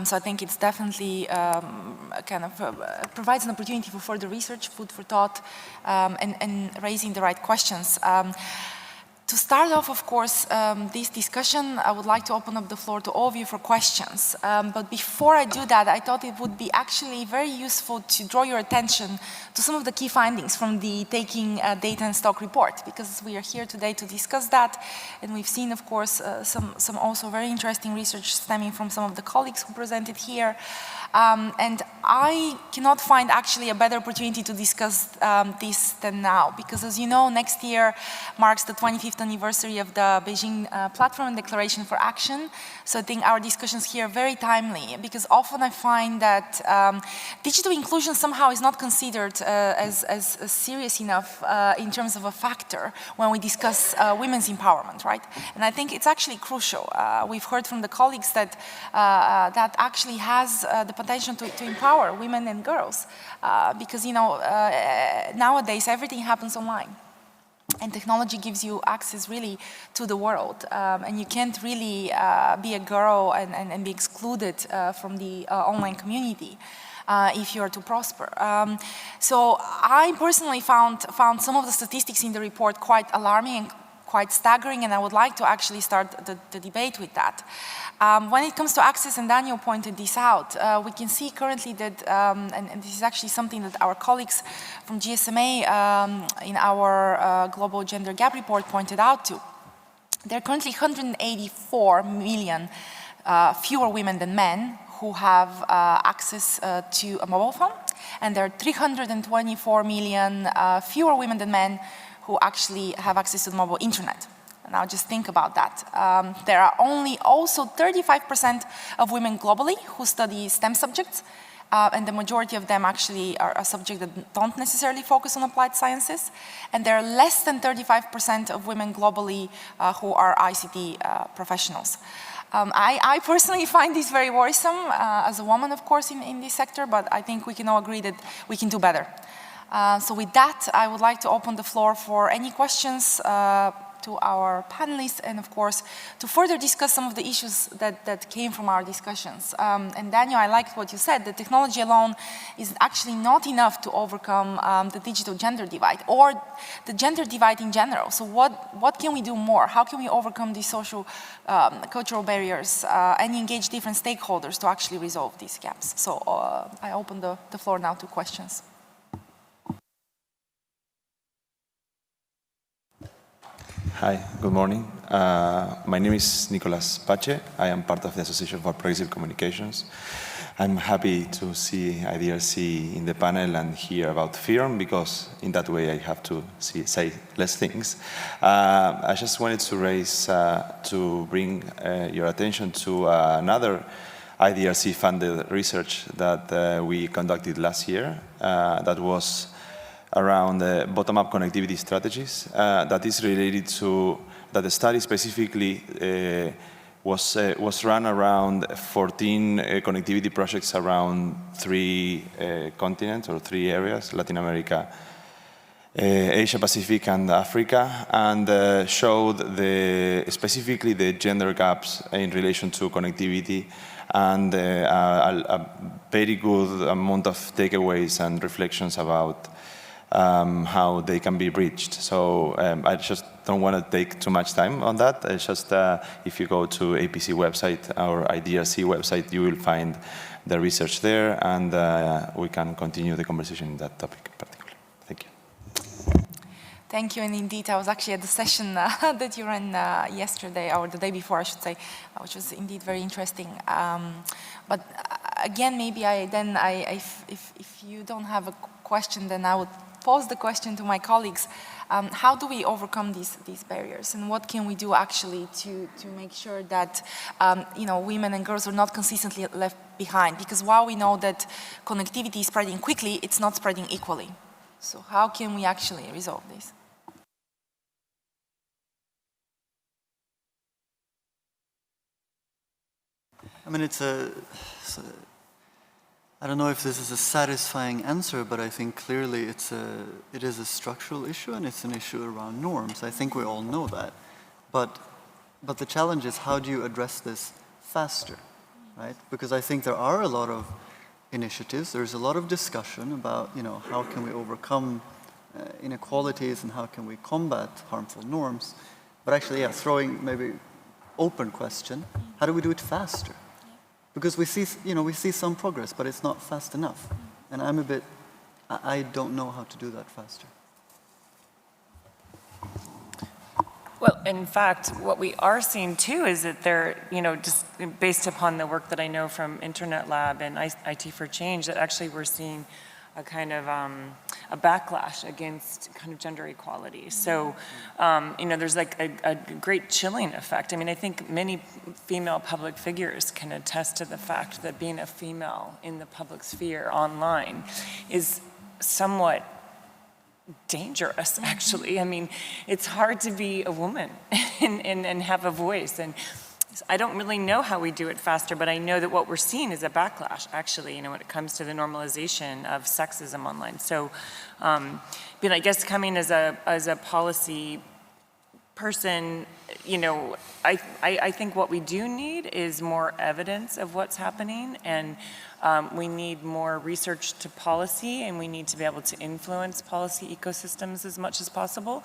So I think it's definitely provides an opportunity for further research, food for thought, and raising the right questions. To start off, of course, this discussion, I would like to open up the floor to all of you for questions. But before I do that, I thought it would be actually very useful to draw your attention to some of the key findings from the Taking Data and Stock report, because we are here today to discuss that. And we've seen, of course, some also very interesting research stemming from some of the colleagues who presented here. And I cannot find actually a better opportunity to discuss this than now, because as you know, next year marks the 25th anniversary of the Beijing Platform and Declaration for Action. So I think our discussions here are very timely, because often I find that digital inclusion somehow is not considered as serious enough in terms of a factor when we discuss women's empowerment, right? And I think it's actually crucial. We've heard from the colleagues that that actually has the potential to empower women and girls, because nowadays everything happens online. And technology gives you access really to the world, and you can't really be a girl and be excluded from the online community if you are to prosper. So I personally found some of the statistics in the report quite alarming and quite staggering, and I would like to actually start the debate with that. When it comes to access, and Daniel pointed this out, we can see currently that, and this is actually something that our colleagues from GSMA in our Global Gender Gap Report pointed out to. There are currently 184 million fewer women than men who have access to a mobile phone, and there are 324 million fewer women than men who actually have access to the mobile internet. Now just think about that. There are only also 35% of women globally who study STEM subjects, and the majority of them actually are a subject that don't necessarily focus on applied sciences. And there are less than 35% of women globally who are ICT professionals. I personally find this very worrisome as a woman, of course, in this sector, but I think we can all agree that we can do better. So with that, I would like to open the floor for any questions to our panelists, and of course to further discuss some of the issues that came from our discussions. And Daniel, I liked what you said, that technology alone is actually not enough to overcome the digital gender divide or the gender divide in general. So what can we do more? How can we overcome these social, cultural barriers and engage different stakeholders to actually resolve these gaps? So I open the floor now to questions. Hi, good morning. My name is Nicolas Pache. I am part of the Association for Progressive Communications. I'm happy to see IDRC in the panel and hear about FIRM, because in that way I have to say less things. I just wanted to bring your attention to another IDRC-funded research that we conducted last year. That was around bottom-up connectivity strategies that is related to, that the study specifically was run around 14 connectivity projects around 3 continents or 3 areas, Latin America, Asia Pacific and Africa, and showed specifically the gender gaps in relation to connectivity, and a very good amount of takeaways and reflections about how they can be breached. So I just don't want to take too much time on that. It's just if you go to APC website or IDRC website, you will find the research there, and we can continue the conversation in that topic in particular. Thank you. Thank you, and indeed, I was actually at the session that you ran yesterday, or the day before, I should say, which was indeed very interesting. But again, maybe if you don't have a question, then I would pose the question to my colleagues. How do we overcome these barriers, and what can we do actually to make sure that women and girls are not consistently left behind? Because while we know that connectivity is spreading quickly, it's not spreading equally. So how can we actually resolve this? I mean, I don't know if this is a satisfying answer, but I think clearly it is a structural issue, and it's an issue around norms. I think we all know that. But the challenge is, how do you address this faster, right? Because I think there are a lot of initiatives, there's a lot of discussion about, how can we overcome inequalities and how can we combat harmful norms. But actually, yeah, throwing maybe open question, how do we do it faster? Because we see some progress, but it's not fast enough. And I don't know how to do that faster. Well, in fact, what we are seeing too is that there, just based upon the work that I know from Internet Lab and IT for Change, that actually we're seeing a kind of a backlash against kind of gender equality. So, there's like a great chilling effect. I mean, I think many female public figures can attest to the fact that being a female in the public sphere online is somewhat dangerous, actually. I mean, it's hard to be a woman and have a voice. And I don't really know how we do it faster, but I know that what we're seeing is a backlash, actually, when it comes to the normalization of sexism online. So, but I guess coming as a policy person, I think what we do need is more evidence of what's happening, and we need more research to policy, and we need to be able to influence policy ecosystems as much as possible.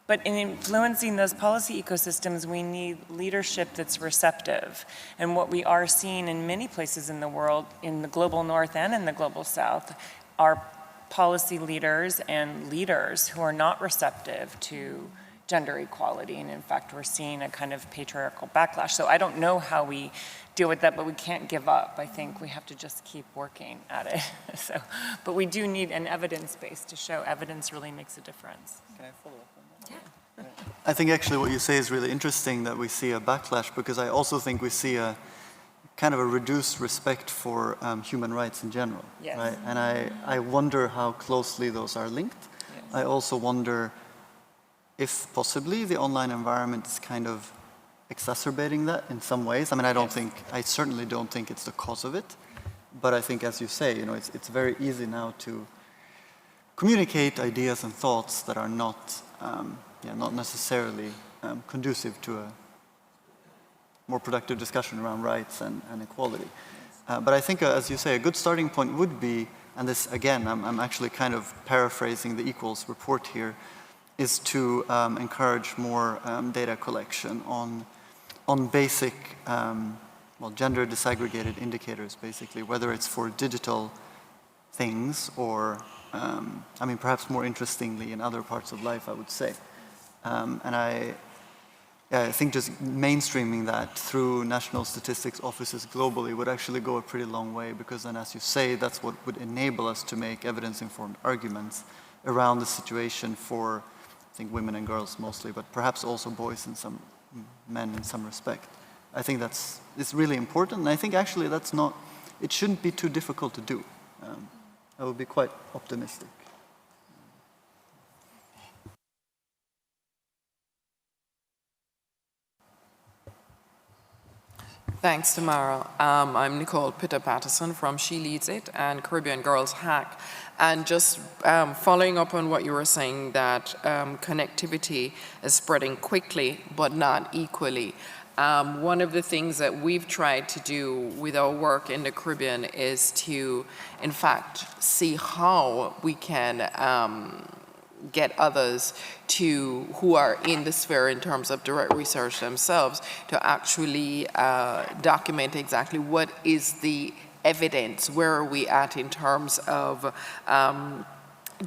But in influencing those policy ecosystems, we need leadership that's receptive. And what we are seeing in many places in the world, in the global north and in the global south, are policy leaders and leaders who are not receptive to gender equality. And in fact, we're seeing a kind of patriarchal backlash. So I don't know how we deal with that, but we can't give up. I think we have to just keep working at it. But we do need an evidence base to show evidence really makes a difference. Can I follow up? I think actually what you say is really interesting, that we see a backlash, because I also think we see a kind of a reduced respect for human rights in general. Yes. Right? And I wonder how closely those are linked. Yes. I also wonder if possibly the online environment is kind of exacerbating that in some ways. I mean, I certainly don't think it's the cause of it, but I think, as you say, it's very easy now to communicate ideas and thoughts that are not necessarily conducive to a more productive discussion around rights and equality. But I think, as you say, a good starting point would be, and this, again, I'm actually kind of paraphrasing the Equals report here, is to encourage more data collection on basic, gender disaggregated indicators, basically, whether it's for digital things or, perhaps more interestingly, in other parts of life, I would say. And I think just mainstreaming that through national statistics offices globally would actually go a pretty long way, because then, as you say, that's what would enable us to make evidence-informed arguments around the situation for, I think, women and girls mostly, but perhaps also boys and some men in some respect. I think it's really important, and I think actually it shouldn't be too difficult to do. I would be quite optimistic. Thanks, Tamara. I'm Nicole Pitter-Patterson from She Leads It and Caribbean Girls Hack. And just following up on what you were saying, that connectivity is spreading quickly but not equally. One of the things that we've tried to do with our work in the Caribbean is to, in fact, see how we can get others who are in the sphere in terms of direct research themselves to actually document exactly what is the evidence. Where are we at in terms of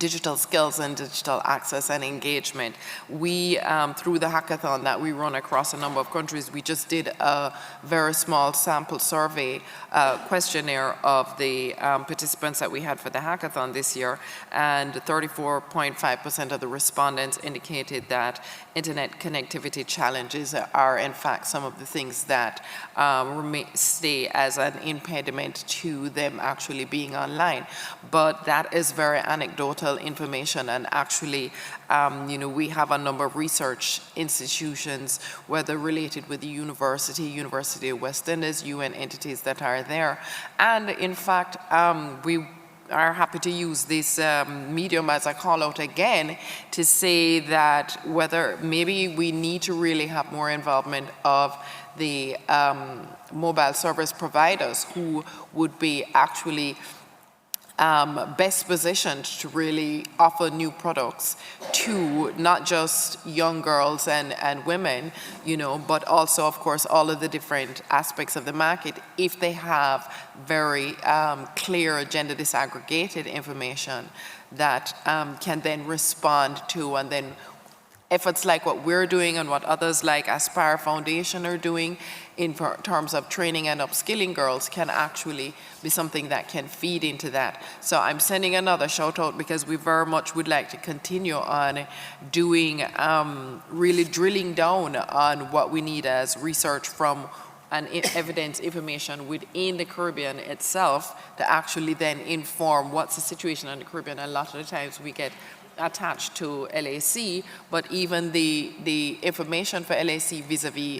digital skills and digital access and engagement? We, through the hackathon that we run across a number of countries, we just did a very small sample survey questionnaire of the participants that we had for the hackathon this year, and 34.5% of the respondents indicated that internet connectivity challenges are in fact some of the things that stay as an impediment to them actually being online. But that is very anecdotal information, and actually we have a number of research institutions, whether related with the University of West Indies, UN entities that are there, and in fact we are happy to use this medium as a call out again to say that whether maybe we need to really have more involvement of the mobile service providers who would be actually best positioned to really offer new products to not just young girls and women, but also, of course, all of the different aspects of the market if they have very clear gender disaggregated information that can then respond to, and then efforts like what we're doing and what others like Aspire Foundation are doing in terms of training and upskilling girls can actually be something that can feed into that. So I'm sending another shout out because we very much would like to continue on doing, really drilling down on what we need as research from and evidence information within the Caribbean itself to actually then inform what's the situation in the Caribbean. A lot of the times we get attached to LAC, but even the information for LAC vis-a-vis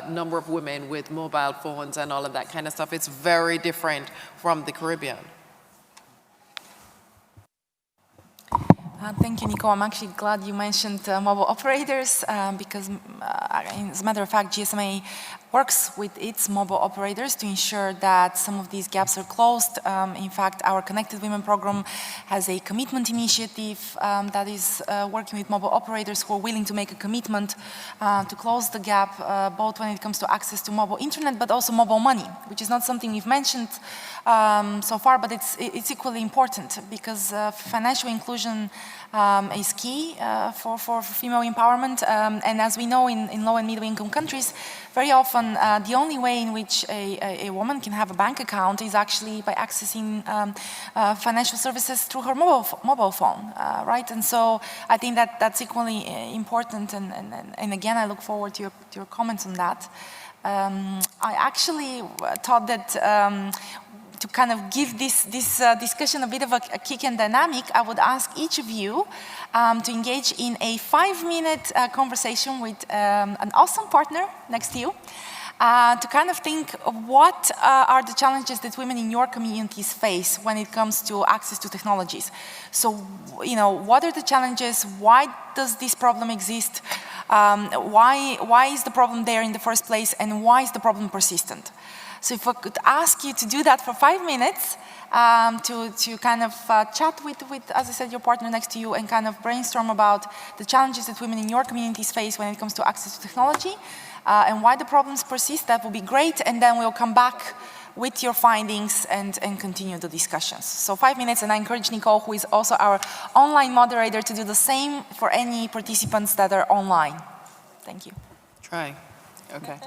number of women with mobile phones and all of that kind of stuff, it's very different from the Caribbean. Thank you, Nico. I'm actually glad you mentioned mobile operators because, as a matter of fact, GSMA works with its mobile operators to ensure that some of these gaps are closed. In fact, our Connected Women program has a commitment initiative that is working with mobile operators who are willing to make a commitment to close the gap, both when it comes to access to mobile internet, but also mobile money, which is not something we've mentioned so far, but it's equally important because financial inclusion is key for female empowerment. And as we know, in low and middle income countries, very often the only way in which a woman can have a bank account is actually by accessing financial services through her mobile phone, right? And so I think that that's equally important. And again, I look forward to your comments on that. I actually thought that to kind of give this discussion a bit of a kick and dynamic, I would ask each of you to engage in a 5-minute conversation with an awesome partner next to you to kind of think of what are the challenges that women in your communities face when it comes to access to technologies. So, what are the challenges? Why does this problem exist? Why is the problem there in the first place? And why is the problem persistent? So if I could ask you to do that for 5 minutes, to kind of chat with, as I said, your partner next to you and kind of brainstorm about the challenges that women in your communities face when it comes to access to technology and why the problems persist, that would be great. And then we'll come back with your findings and continue the discussions. So 5 minutes, and I encourage Nicole, who is also our online moderator, to do the same for any participants that are online. Thank you. Try. Okay.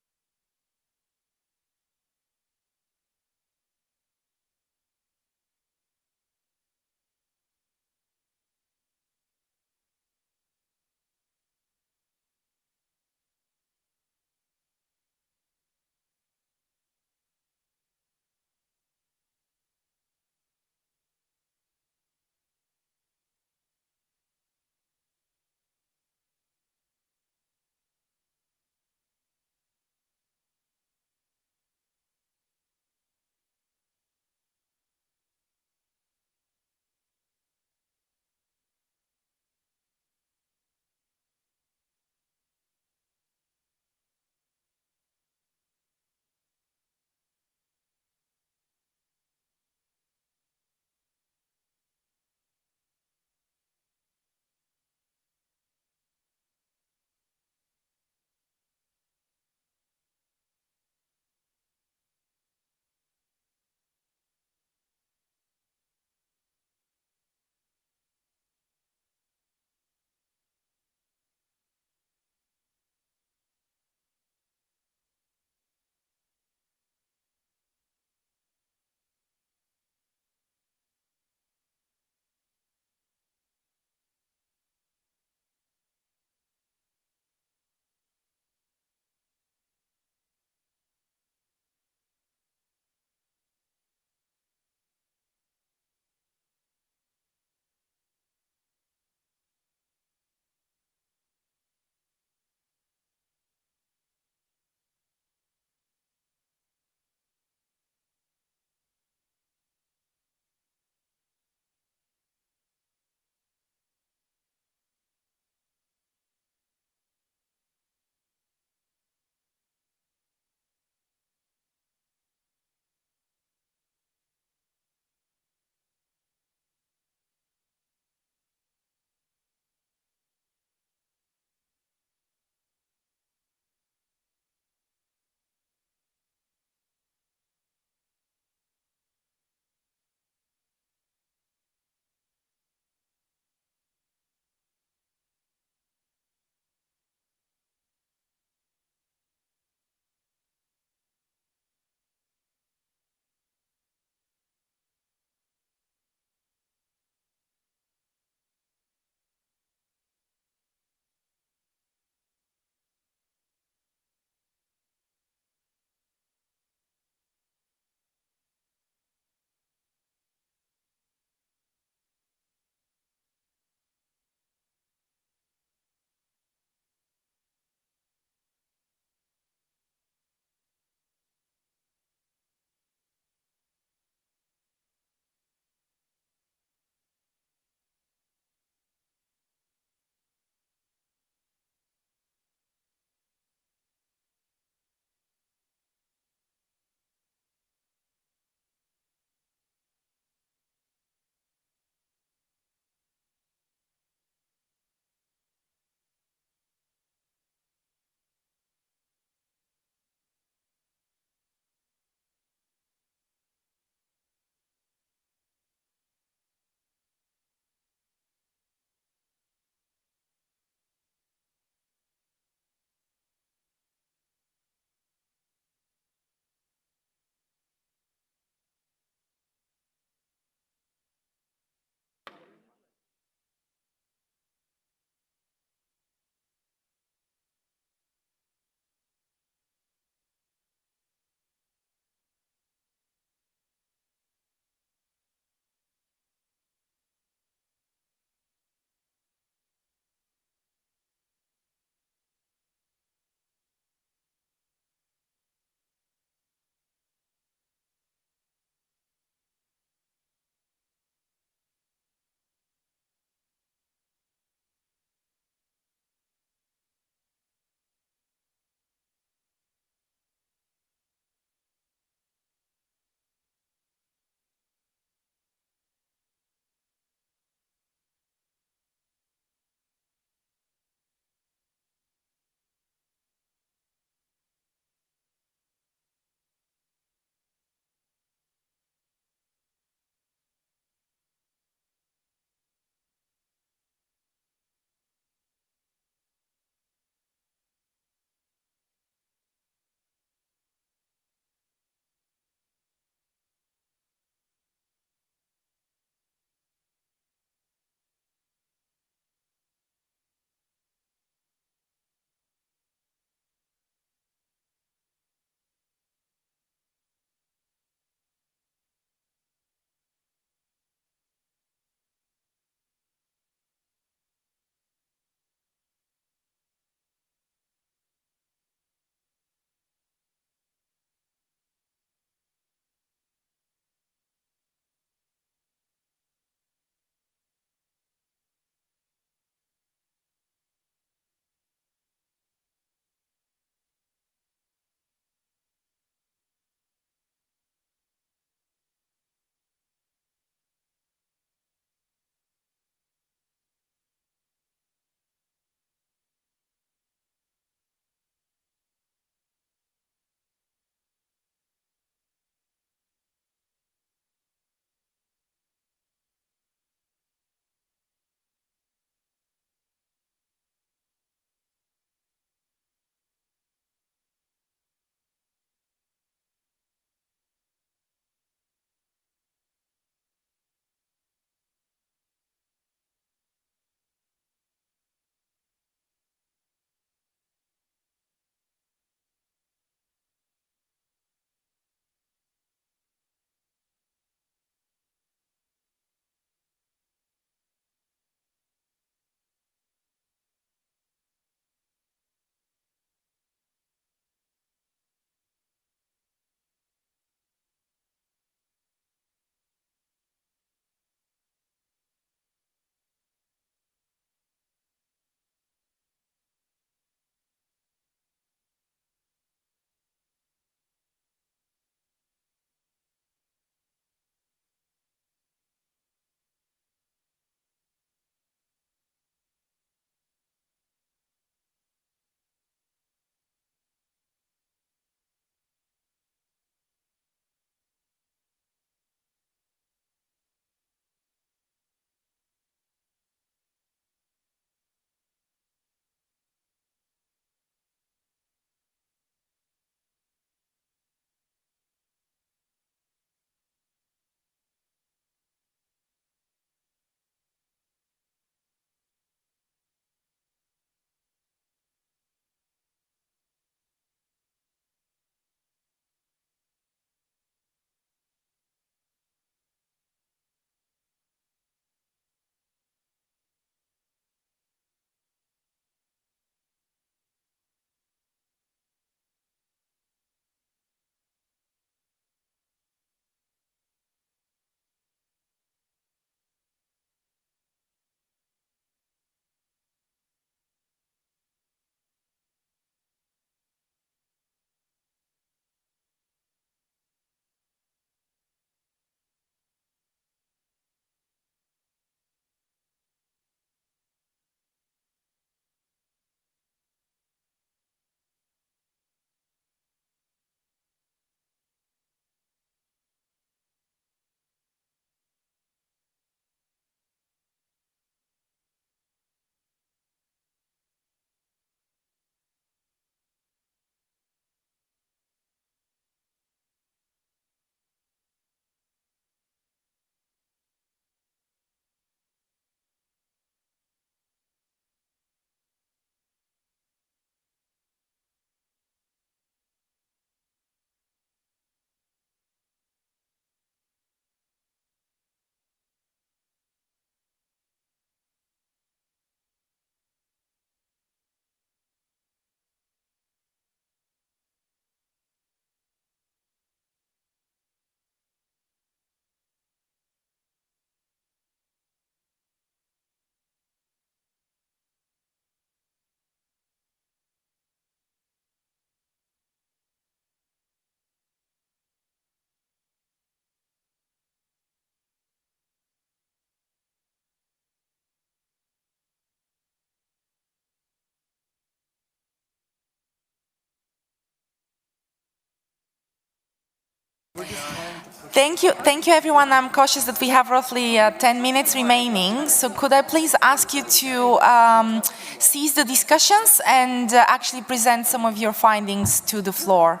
Thank you everyone. I'm cautious that we have roughly 10 minutes remaining. So could I please ask you to cease the discussions and actually present some of your findings to the floor.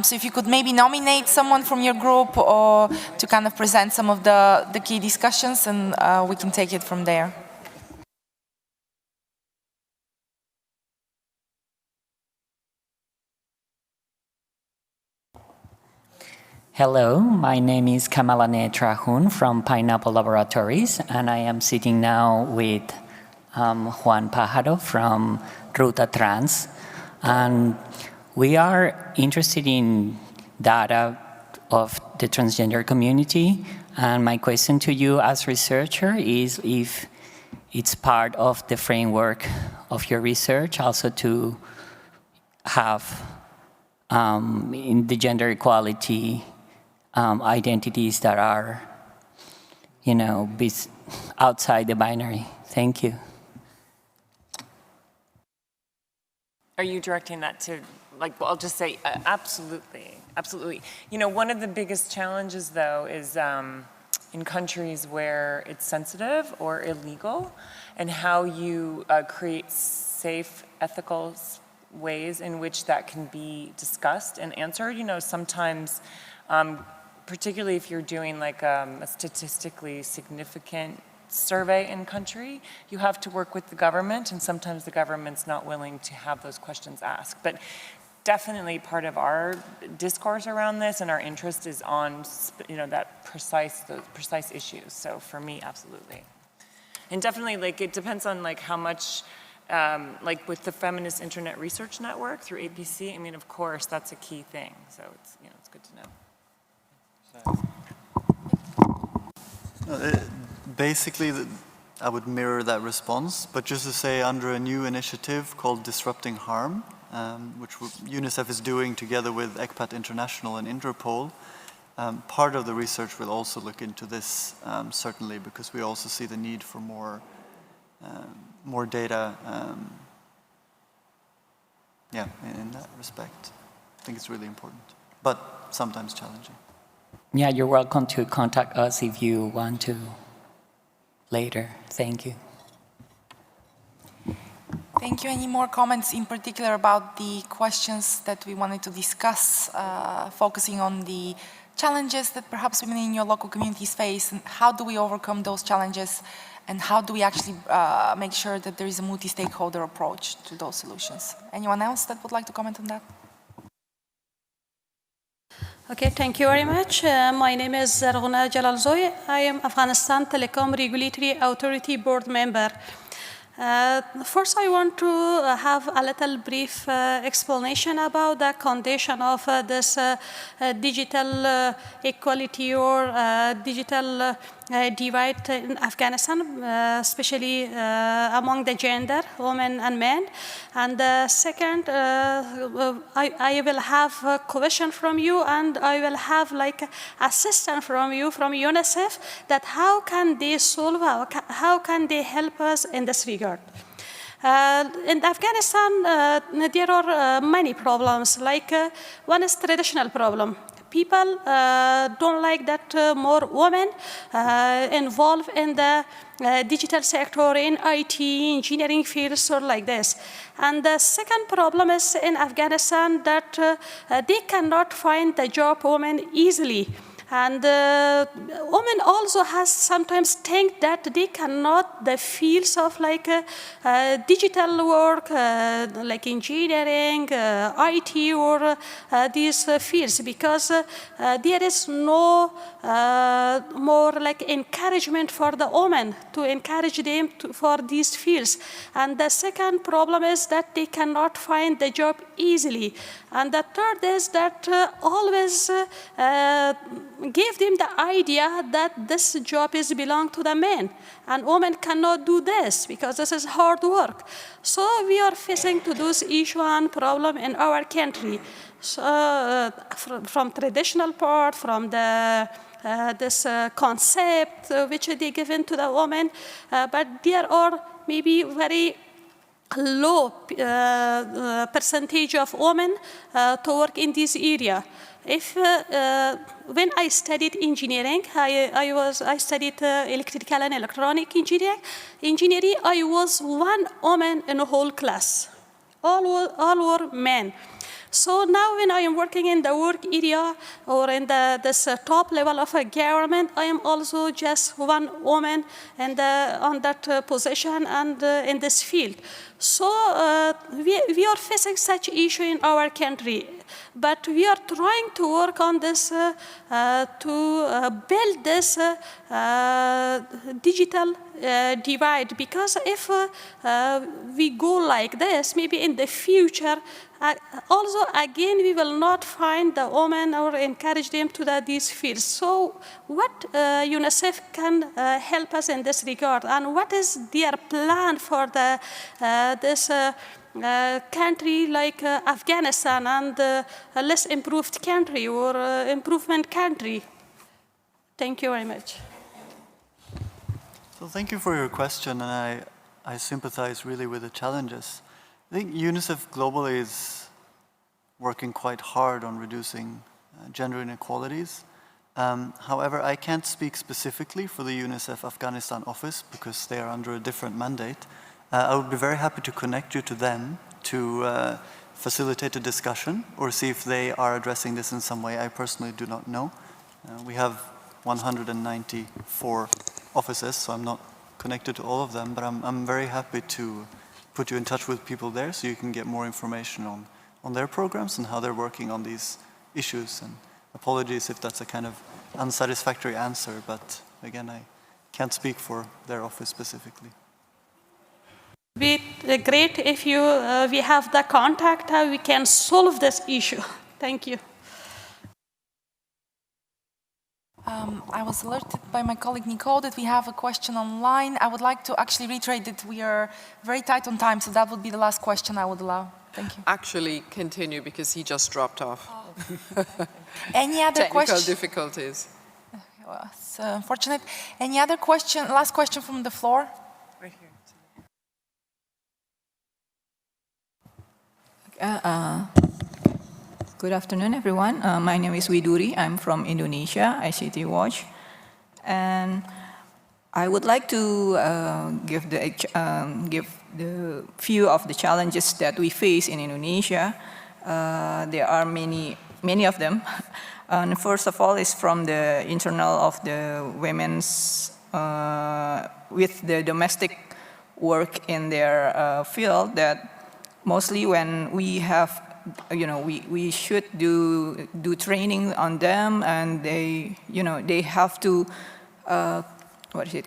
So if you could maybe nominate someone from your group or to kind of present some of the key discussions, and we can take it from there. Hello, my name is Kamalane Trahun from Pineapple Laboratories, and I am sitting now with Juan Pájaro from Ruta Trans. And we are interested in data of the transgender community. And my question to you as researcher is if it's part of the framework of your research also to have in the gender equality identities that are, outside the binary. Thank you. Are you directing that to, well, I'll just say, absolutely, absolutely. One of the biggest challenges, though, is in countries where it's sensitive or illegal, and how you create safe, ethical ways in which that can be discussed and answered. Sometimes, particularly if you're doing a statistically significant survey in country, you have to work with the government, and sometimes the government's not willing to have those questions asked. But definitely part of our discourse around this and our interest is on, those precise issues. So for me, absolutely. And definitely, it depends on how much, with the Feminist Internet Research Network through APC, of course, that's a key thing. So it's, it's good to know. Basically, I would mirror that response, but just to say, under a new initiative called Disrupting Harm, which UNICEF is doing together with ECPAT International and Interpol, part of the research will also look into this, certainly, because we also see the need for more data, in that respect. I think it's really important, but sometimes challenging. Yeah, you're welcome to contact us if you want to later. Thank you. Thank you. Any more comments in particular about the questions that we wanted to discuss, focusing on the challenges that perhaps women in your local communities face, and how do we overcome those challenges, and how do we actually make sure that there is a multi-stakeholder approach to those solutions? Anyone else that would like to comment on that? Okay, thank you very much. My name is Zarghuna Jalalzoy. I am Afghanistan Telecom Regulatory Authority Board member. First, I want to have a little brief explanation about the condition of this digital equality or digital divide in Afghanistan, especially among the gender, women and men. And second, I will have a question from you, and I will have assistance from you, from UNICEF, that how can they solve, how can they help us in this regard. In Afghanistan, there are many problems. One is traditional problem. People don't like that more women involved in the digital sector, in IT, engineering fields, or like this. And the second problem is in Afghanistan that they cannot find the job women easily. And women also has sometimes think that they cannot, the fields of digital work, like engineering, IT, or these fields, because there is no more encouragement for the women to encourage them for these fields. And the second problem is that they cannot find the job easily. And the third is that always give them the idea that this job is belong to the men, and women cannot do this because this is hard work. So we are facing to those issue and problem in our country. So, from traditional part, from the this concept which they given to the woman, but there are maybe very low percentage of women to work in this area. When I studied engineering, I studied electrical and electronic engineering. I was one woman in the whole class. All were men. So now when I am working in the work area or in this top level of a government, I am also just one woman and on that position and in this field. So we are facing such issue in our country, but we are trying to work on this to build this digital divide, because if we go like this, maybe in the future, also again we will not find the women or encourage them to these fields. So what UNICEF can help us in this regard, and what is their plan for this country like Afghanistan and a less improved country or improvement country? Thank you very much. So thank you for your question, and I sympathize really with the challenges. I think UNICEF globally is working quite hard on reducing gender inequalities. However, I can't speak specifically for the UNICEF Afghanistan office because they are under a different mandate. I would be very happy to connect you to them to facilitate a discussion or see if they are addressing this in some way. I personally do not know. We have 194 offices, so I'm not connected to all of them, but I'm very happy to put you in touch with people there so you can get more information on their programs and how they're working on these issues. And apologies if that's a kind of unsatisfactory answer, but again, I can't speak for their office specifically. It would be great if we have the contact, how we can solve this issue. Thank you. I was alerted by my colleague Nicole that we have a question online. I would like to actually reiterate that we are very tight on time, so that would be the last question I would allow. Thank you. Actually, continue because he just dropped off. Oh. Any other questions? Technical difficulties. Well, it's unfortunate. Any other question? Last question from the floor? Right here. Good afternoon, everyone. My name is Widuri. I'm from Indonesia, ICT Watch. And I would like to give the few of the challenges that we face in Indonesia. There are many of them. And first of all is from the internal of the women's with the domestic work in their field, that mostly when we have, we should do training on them, and they have to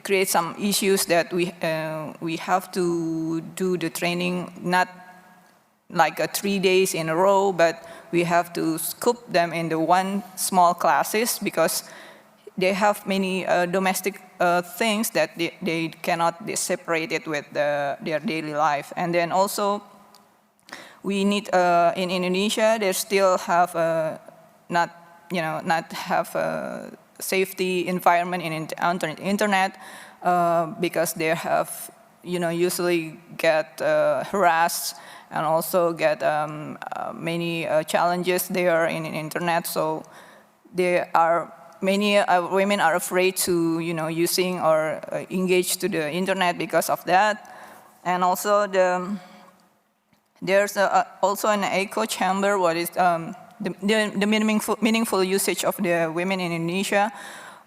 create some issues that we have to do the training not like 3 days in a row, but we have to scoop them into one small classes because they have many domestic things that they cannot separate it with their daily life. And then also we need in Indonesia, they still have not have a safety environment in internet because they have usually get harassed and also get many challenges there in internet. So there are many women are afraid to using or engage to the internet because of that. And also there's also an echo chamber, what is the meaningful usage of the women in Indonesia.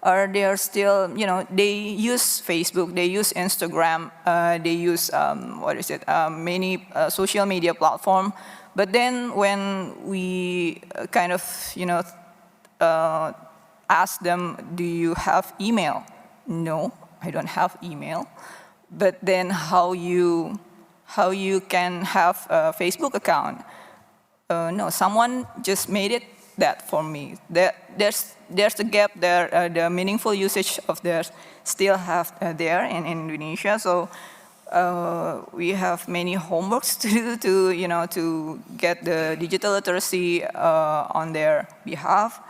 Or they are still, they use Facebook, they use Instagram, they use, many social media platform. But then when we kind of, ask them, do you have email? No, I don't have email. But then how you can have a Facebook account? No, someone just made that for me. There's a gap there. The meaningful usage of theirs still have there in Indonesia. So we have many homeworks to do to get the digital literacy on their behalf.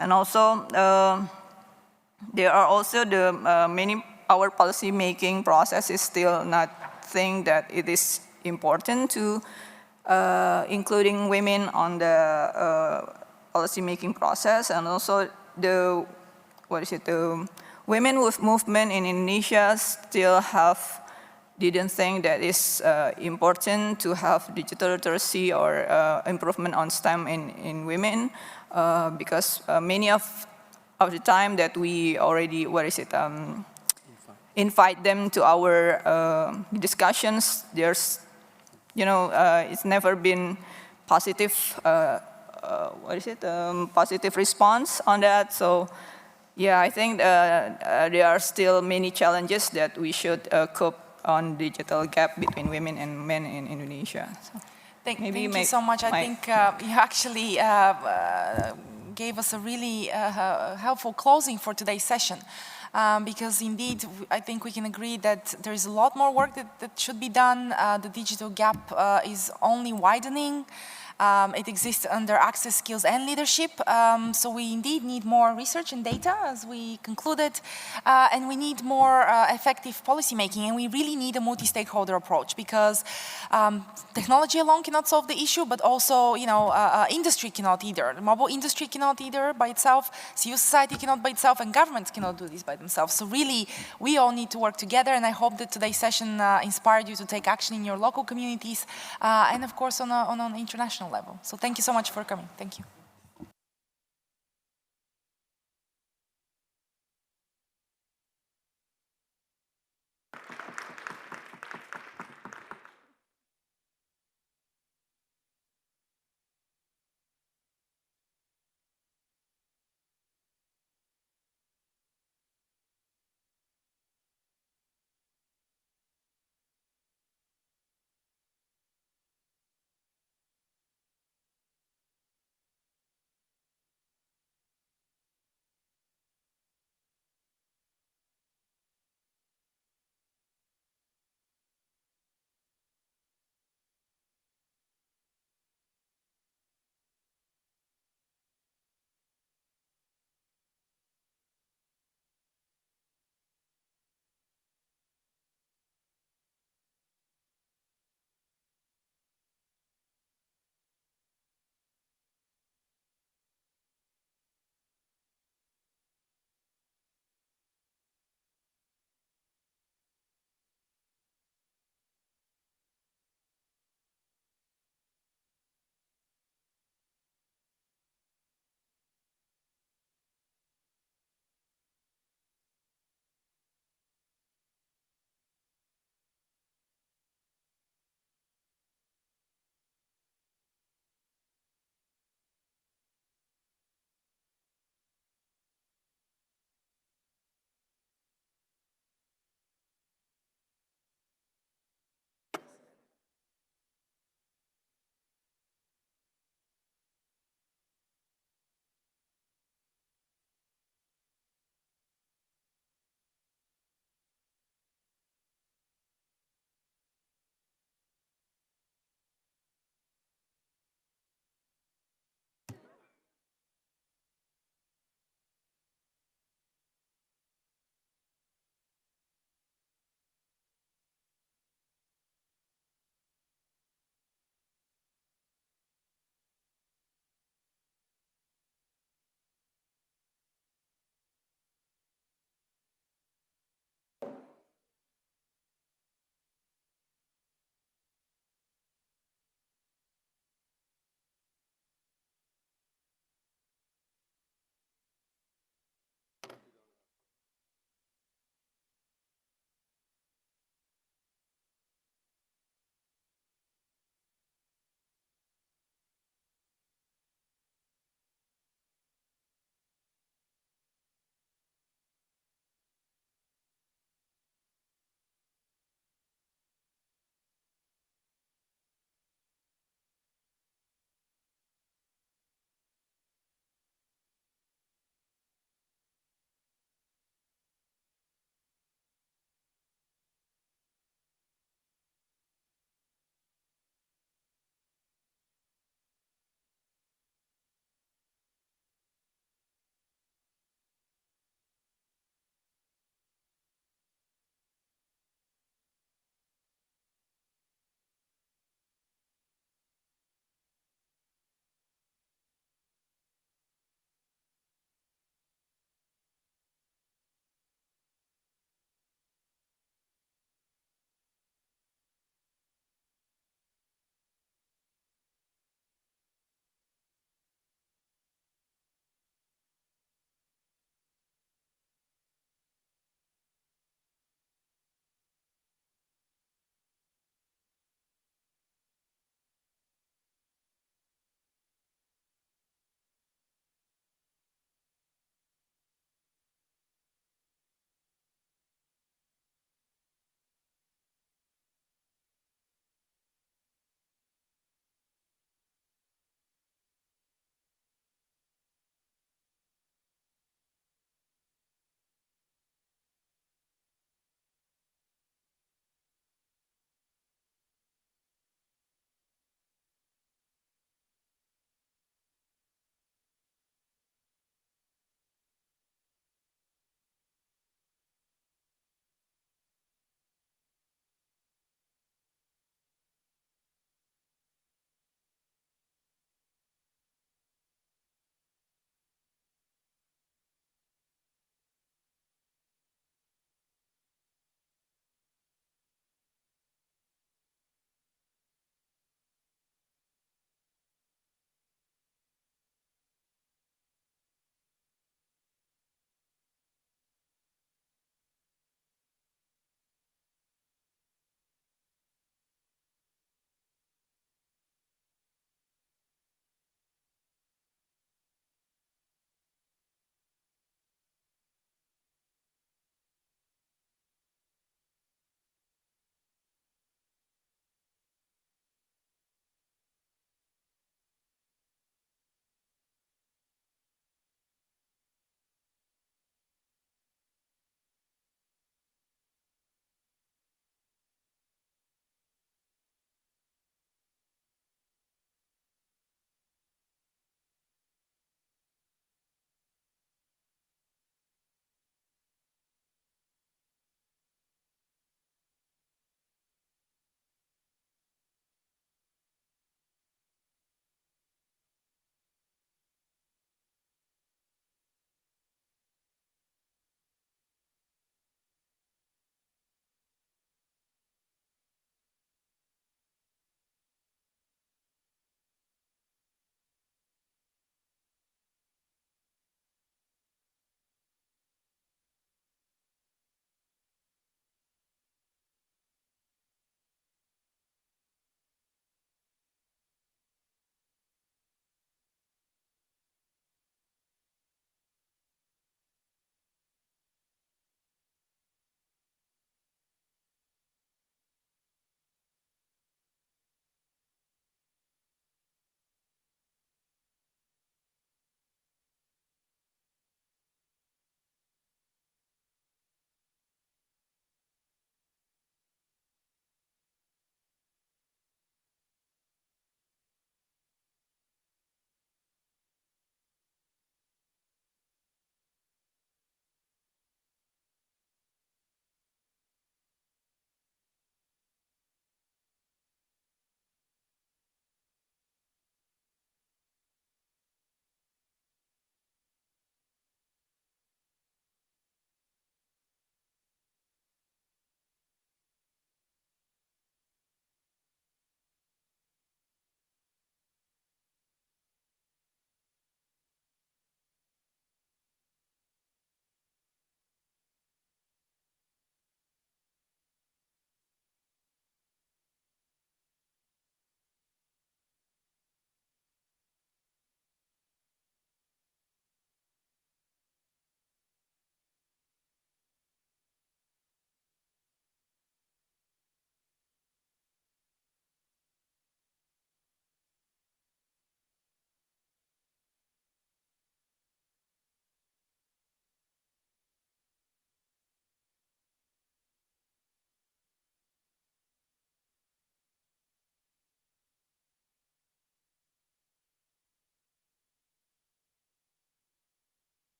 And also there are also the our policy making process is still not think that it is important to including women on the policy-making process, and also the women with movement in Indonesia still didn't think that it's important to have digital literacy or improvement on STEM in women, because many of the time that we already, invite them to our discussions, there's, it's never been positive, positive response on that. So, yeah, I think there are still many challenges that we should cope on digital gap between women and men in Indonesia. So thank you so much. I think you actually gave us a really helpful closing for today's session. Because indeed, I think we can agree that there is a lot more work that should be done. The digital gap is only widening. It exists under access, skills, and leadership. So we indeed need more research and data, as we concluded, and we need more effective policymaking, and we really need a multi-stakeholder approach, because technology alone cannot solve the issue, but also, industry cannot either. The mobile industry cannot either by itself, civil society cannot by itself, and governments cannot do this by themselves. So really, we all need to work together, and I hope that today's session inspired you to take action in your local communities, and of course on an international level. So thank you so much for coming. Thank you.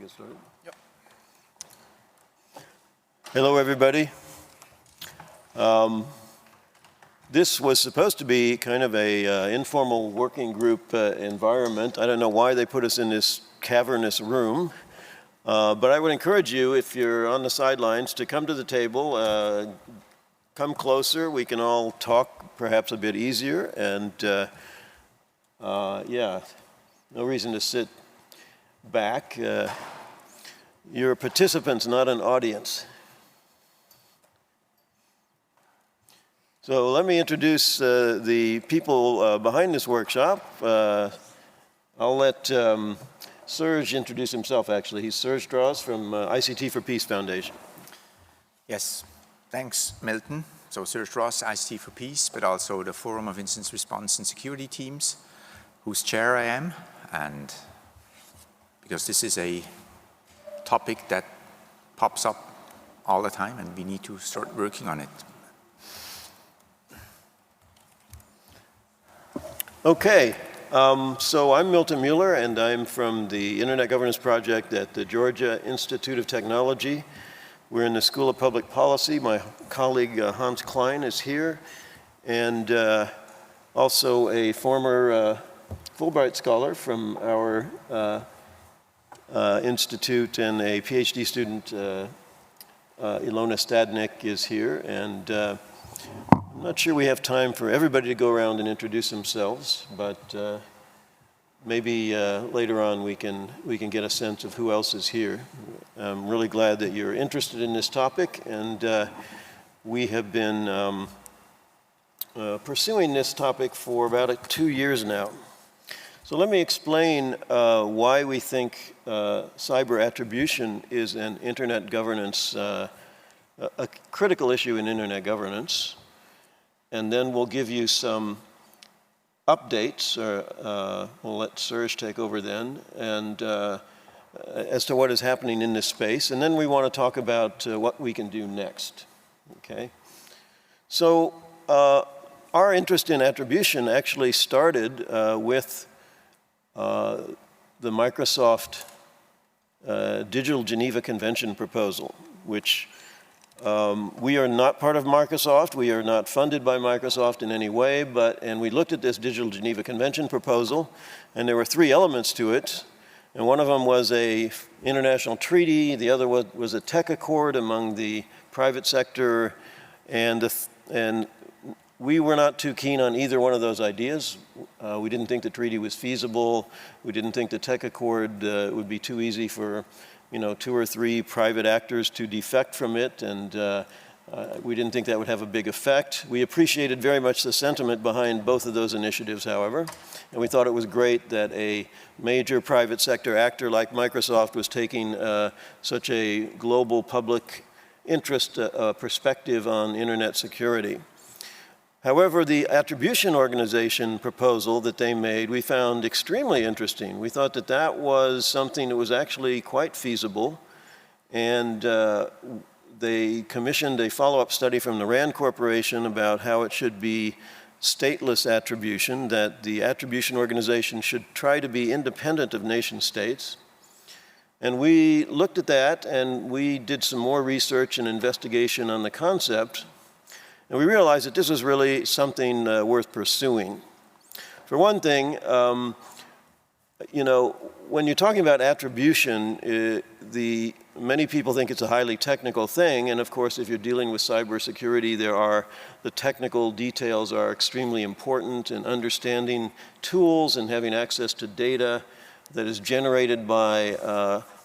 get started? Yep. Hello, everybody. This was supposed to be kind of a informal working group environment. I don't know why they put us in this cavernous room, but I would encourage you, if you're on the sidelines, to come to the table, come closer. We can all talk perhaps a bit easier, and yeah, no reason to sit back. You're participants, not an audience. So let me introduce the people behind this workshop. I'll let Serge introduce himself, actually. He's Serge Strauss from ICT for Peace Foundation. Yes, thanks, Milton. So Serge Strauss, ICT for Peace, but also the Forum of Incident Response and Security Teams, whose chair I am. And because this is a topic that pops up all the time and we need to start working on it. Okay, so I'm Milton Mueller, and I'm from the Internet Governance Project at the Georgia Institute of Technology. We're in the School of Public Policy. My colleague Hans Klein is here, and also a former Fulbright scholar from our institute, and a PhD student, Ilona Stadnik, is here. And I'm not sure we have time for everybody to go around and introduce themselves, but maybe later on we can get a sense of who else is here. I'm really glad that you're interested in this topic, and we have been pursuing this topic for about 2 years now. So let me explain why we think cyber attribution is an internet governance, a critical issue in internet governance. And then we'll give you some updates, or we'll let Serge take over then, and as to what is happening in this space. And then we want to talk about what we can do next, okay? So our interest in attribution actually started with the Microsoft Digital Geneva Convention proposal, which we are not part of Microsoft. We are not funded by Microsoft in any way, and we looked at this Digital Geneva Convention proposal, and there were 3 elements to it. And one of them was an international treaty, the other was a tech accord among the private sector, and we were not too keen on either one of those ideas. We didn't think the treaty was feasible. We didn't think the tech accord would be too easy for 2 or 3 private actors to defect from it, and we didn't think that would have a big effect. We appreciated very much the sentiment behind both of those initiatives, however, and we thought it was great that a major private sector actor like Microsoft was taking such a global public interest perspective on internet security. However, the attribution organization proposal that they made, we found extremely interesting. We thought that that was something that was actually quite feasible, and they commissioned a follow-up study from the RAND Corporation about how it should be stateless attribution, that the attribution organization should try to be independent of nation states. And we looked at that, and we did some more research and investigation on the concept. And we realized that this was really something worth pursuing. For one thing, when you're talking about attribution, many people think it's a highly technical thing, and of course, if you're dealing with cybersecurity, the technical details are extremely important, and understanding tools and having access to data that is generated by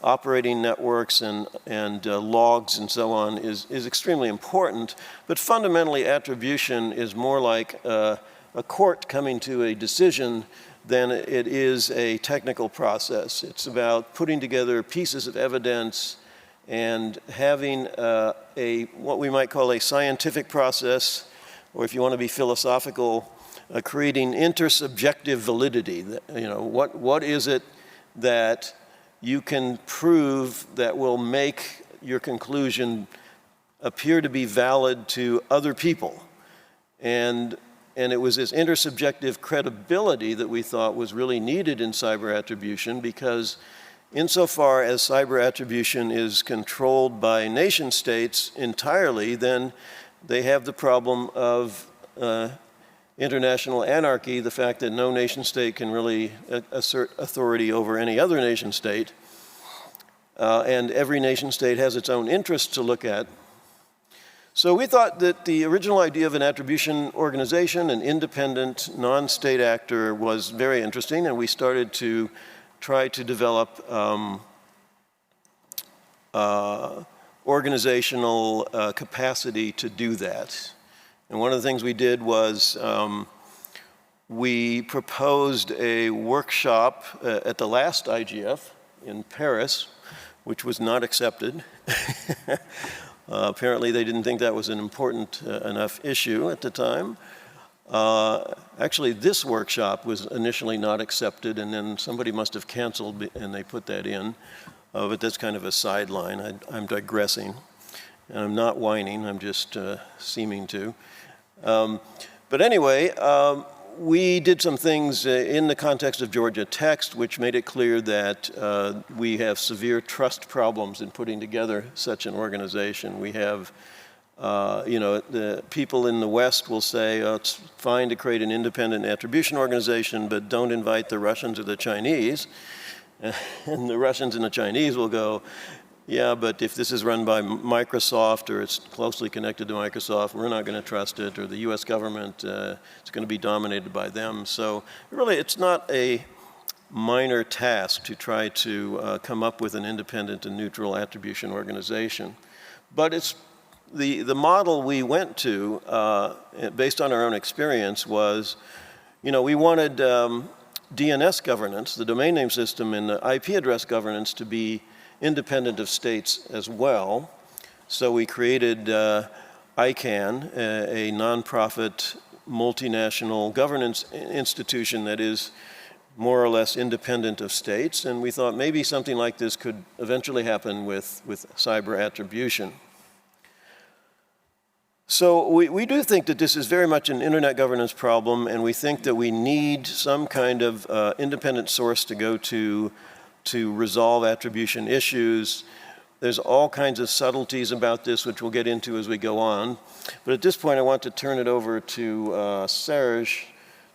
operating networks and logs and so on is extremely important. But fundamentally, attribution is more like a court coming to a decision than it is a technical process. It's about putting together pieces of evidence and having what we might call a scientific process, or if you want to be philosophical, creating intersubjective validity. What is it that you can prove that will make your conclusion appear to be valid to other people? And it was this intersubjective credibility that we thought was really needed in cyber attribution, because insofar as cyber attribution is controlled by nation states entirely, then they have the problem of international anarchy, the fact that no nation state can really assert authority over any other nation state. And every nation state has its own interests to look at. So we thought that the original idea of an attribution organization, an independent, non-state actor, was very interesting, and we started to try to develop organizational capacity to do that. And one of the things we did was we proposed a workshop at the last IGF in Paris, which was not accepted. Apparently they didn't think that was an important enough issue at the time. Actually, this workshop was initially not accepted, and then somebody must have canceled and they put that in. But that's kind of a sideline. I'm digressing. And I'm not whining, I'm just seeming to. But anyway, we did some things in the context of Georgia Text, which made it clear that we have severe trust problems in putting together such an organization. We have, you know, the people in the West will say, oh, it's fine to create an independent attribution organization, but don't invite the Russians or the Chinese. And the Russians and the Chinese will go, yeah, but if this is run by Microsoft or it's closely connected to Microsoft, we're not going to trust it, or the US government, it's going to be dominated by them. So really, it's not a minor task to try to come up with an independent and neutral attribution organization. But it's the model we went to, based on our own experience, was, you know, we wanted DNS governance, the domain name system, and the IP address governance to be independent of states as well. So we created ICANN, a nonprofit multinational governance institution that is more or less independent of states. And we thought maybe something like this could eventually happen with cyber attribution. So we do think that this is very much an internet governance problem, and we think that we need some kind of independent source to go to resolve attribution issues. There's all kinds of subtleties about this, which we'll get into as we go on. But at this point, I want to turn it over to Serge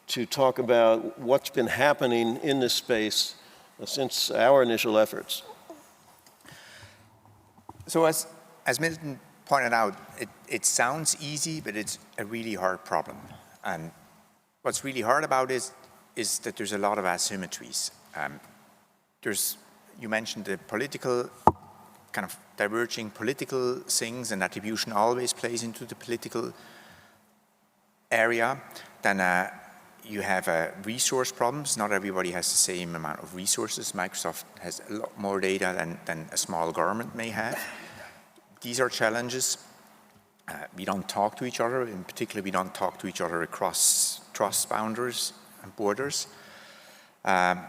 to talk about what's been happening in this space since our initial efforts. So as Milton pointed out, it sounds easy, but it's a really hard problem. And what's really hard about it is that there's a lot of asymmetries. You mentioned the political, kind of diverging political things, and attribution always plays into the political area. Then you have resource problems. Not everybody has the same amount of resources. Microsoft has a lot more data than a small government may have. These are challenges. We don't talk to each other. In particular, we don't talk to each other across trust boundaries and borders. And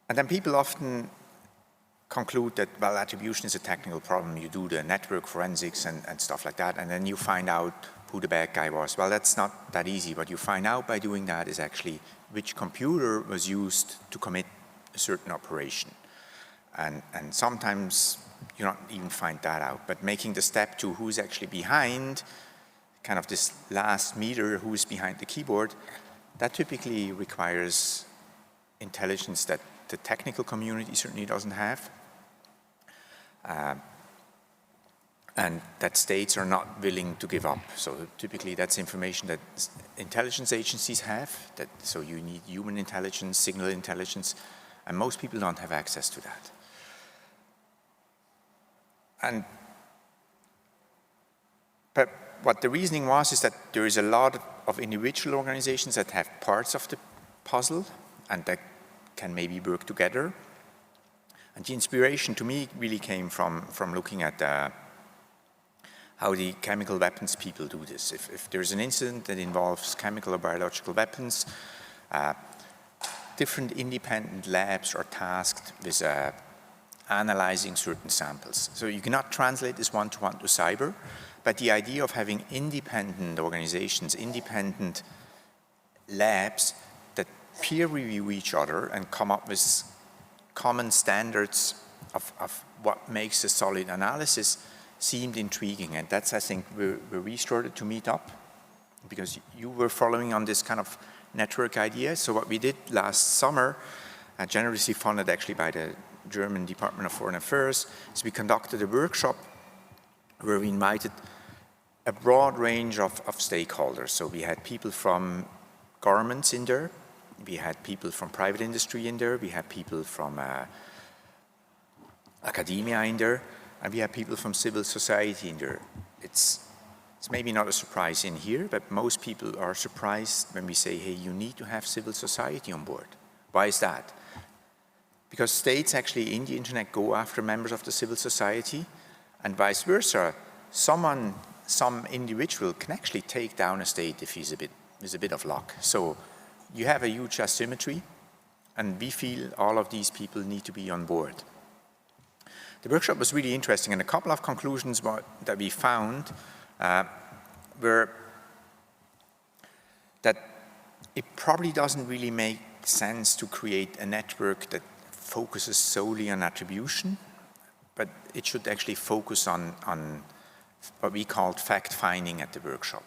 then people often conclude that, well, attribution is a technical problem. You do the network forensics and stuff like that, and then you find out who the bad guy was. Well, that's not that easy. What you find out by doing that is actually which computer was used to commit a certain operation. And sometimes you don't even find that out. But making the step to who's actually behind, kind of this last meter, who's behind the keyboard, that typically requires intelligence that the technical community certainly doesn't have, and that states are not willing to give up. So typically that's information that intelligence agencies have, so you need human intelligence, signal intelligence, and most people don't have access to that. But what the reasoning was is that there is a lot of individual organizations that have parts of the puzzle and that can maybe work together. And the inspiration to me really came from looking at how the chemical weapons people do this. If there's an incident that involves chemical or biological weapons, different independent labs are tasked with analyzing certain samples. So you cannot translate this one-to-one to cyber, but the idea of having independent organizations, independent labs that peer review each other and come up with common standards of what makes a solid analysis seemed intriguing. And that's, I think, where we started to meet up, because you were following on this kind of network idea. So what we did last summer, generously funded actually by the German Department of Foreign Affairs, is we conducted a workshop where we invited a broad range of stakeholders. So we had people from governments in there, we had people from private industry in there, we had people from academia in there, and we had people from civil society in there. It's maybe not a surprise in here, but most people are surprised when we say, hey, you need to have civil society on board. Why is that? Because states actually in the internet go after members of the civil society, and vice versa. Some individual can actually take down a state if he's a bit of luck. So you have a huge asymmetry, and we feel all of these people need to be on board. The workshop was really interesting, and a couple of conclusions that we found were that it probably doesn't really make sense to create a network that focuses solely on attribution, but it should actually focus on what we called fact-finding at the workshop.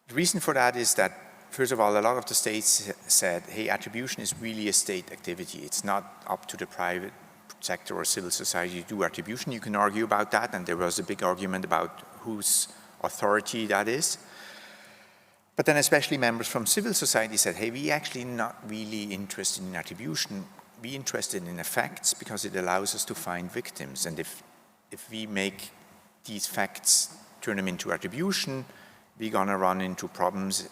The reason for that is that, first of all, a lot of the states said, hey, attribution is really a state activity. It's not up to the private sector or civil society to do attribution. You can argue about that, and there was a big argument about whose authority that is. But then especially members from civil society said, hey, we actually not really interested in attribution. We're interested in effects because it allows us to find victims. And if we make these facts, turn them into attribution, we're going to run into problems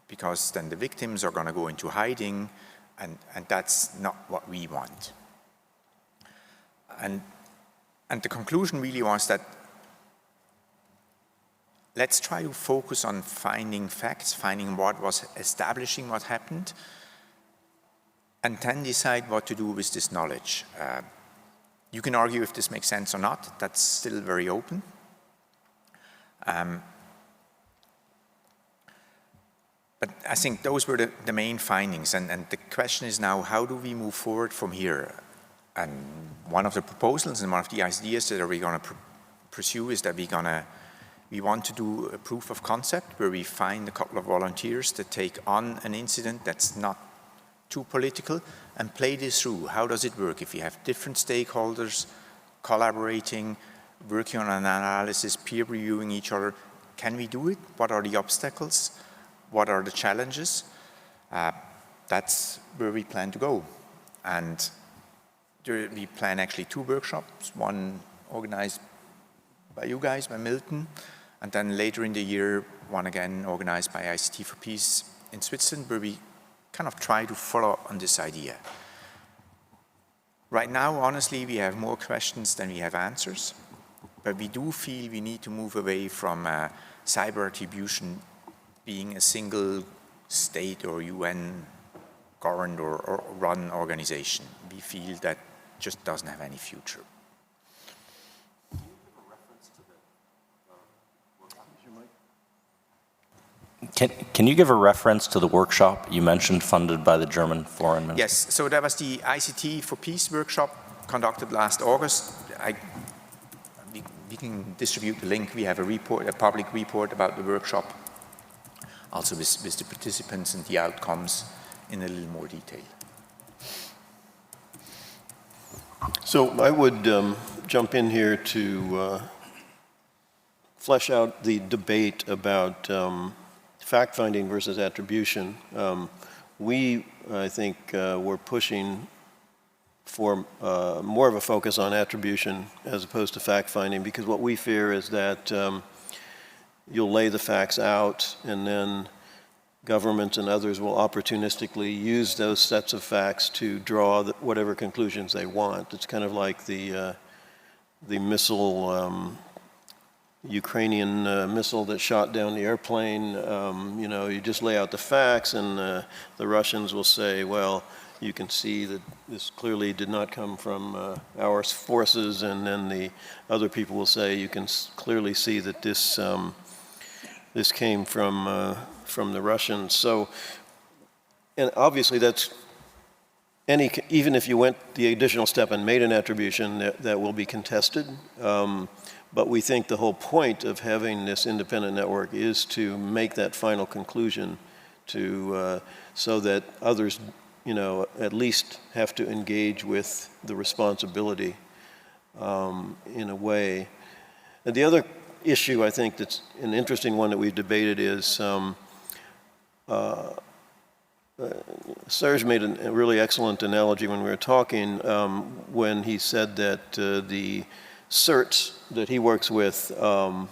because then the victims are going to go into hiding, and that's not what we want. And the conclusion really was that let's try to focus on finding facts, finding what was establishing what happened, and then decide what to do with this knowledge. You can argue if this makes sense or not. That's still very open. But I think those were the main findings, and the question is now, how do we move forward from here? And one of the proposals and one of the ideas that we're going to pursue is that we want to do a proof of concept where we find a couple of volunteers that take on an incident that's not too political and play this through. How does it work if you have different stakeholders collaborating, working on an analysis, peer reviewing each other? Can we do it? What are the obstacles? What are the challenges? That's where we plan to go. And we plan actually 2 workshops, one organized by you guys, by Milton, and then later in the year, one again organized by ICT for Peace in Switzerland, where we kind of try to follow up on this idea. Right now, honestly, we have more questions than we have answers, but we do feel we need to move away from cyber attribution being a single state or UN governed or run organization. We feel that just doesn't have any future. Can you give a reference to the workshop you mentioned funded by the German Foreign Ministry? Yes, so that was the ICT for Peace workshop conducted last August. We can distribute the link. We have a report, a public report about the workshop, also with the participants and the outcomes in a little more detail. So I would jump in here to flesh out the debate about fact-finding versus attribution. I think, we're pushing for more of a focus on attribution as opposed to fact-finding, because what we fear is that you'll lay the facts out and then governments and others will opportunistically use those sets of facts to draw whatever conclusions they want. It's kind of like the missile, Ukrainian missile that shot down the airplane. You know, you just lay out the facts, and the Russians will say, well, you can see that this clearly did not come from our forces, and then the other people will say, you can clearly see that this came from the Russians. So, and obviously that's even if you went the additional step and made an attribution, that will be contested. But we think the whole point of having this independent network is to make that final conclusion so that others, at least have to engage with the responsibility in a way. And the other issue I think that's an interesting one that we've debated is Serge made a really excellent analogy when we were talking when he said that the certs that he works with are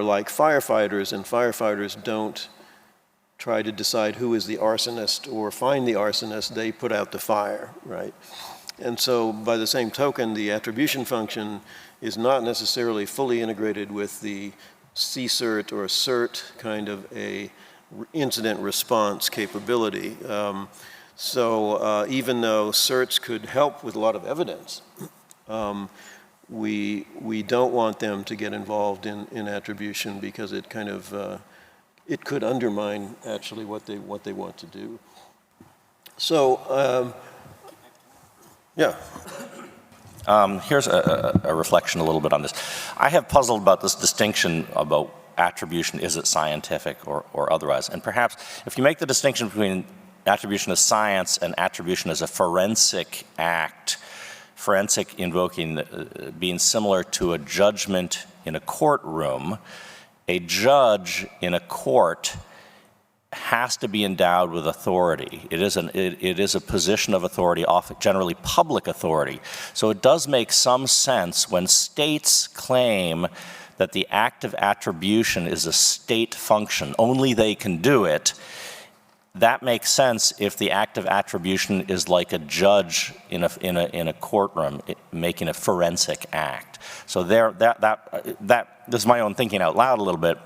like firefighters, and firefighters don't try to decide who is the arsonist or find the arsonist, they put out the fire, right? And so by the same token, the attribution function is not necessarily fully integrated with the CSIRT or CERT kind of a incident response capability. Even though certs could help with a lot of evidence, we don't want them to get involved in attribution because it kind of it could undermine actually what they want to do. So yeah. Here's a reflection a little bit on this. I have puzzled about this distinction about attribution, is it scientific or otherwise? And perhaps if you make the distinction between attribution as science and attribution as a forensic act, forensic invoking being similar to a judgment in a courtroom, a judge in a court has to be endowed with authority. It is a position of authority, often generally public authority. So it does make some sense when states claim that the act of attribution is a state function, only they can do it. That makes sense if the act of attribution is like a judge in a courtroom making a forensic act. So this is my own thinking out loud a little bit.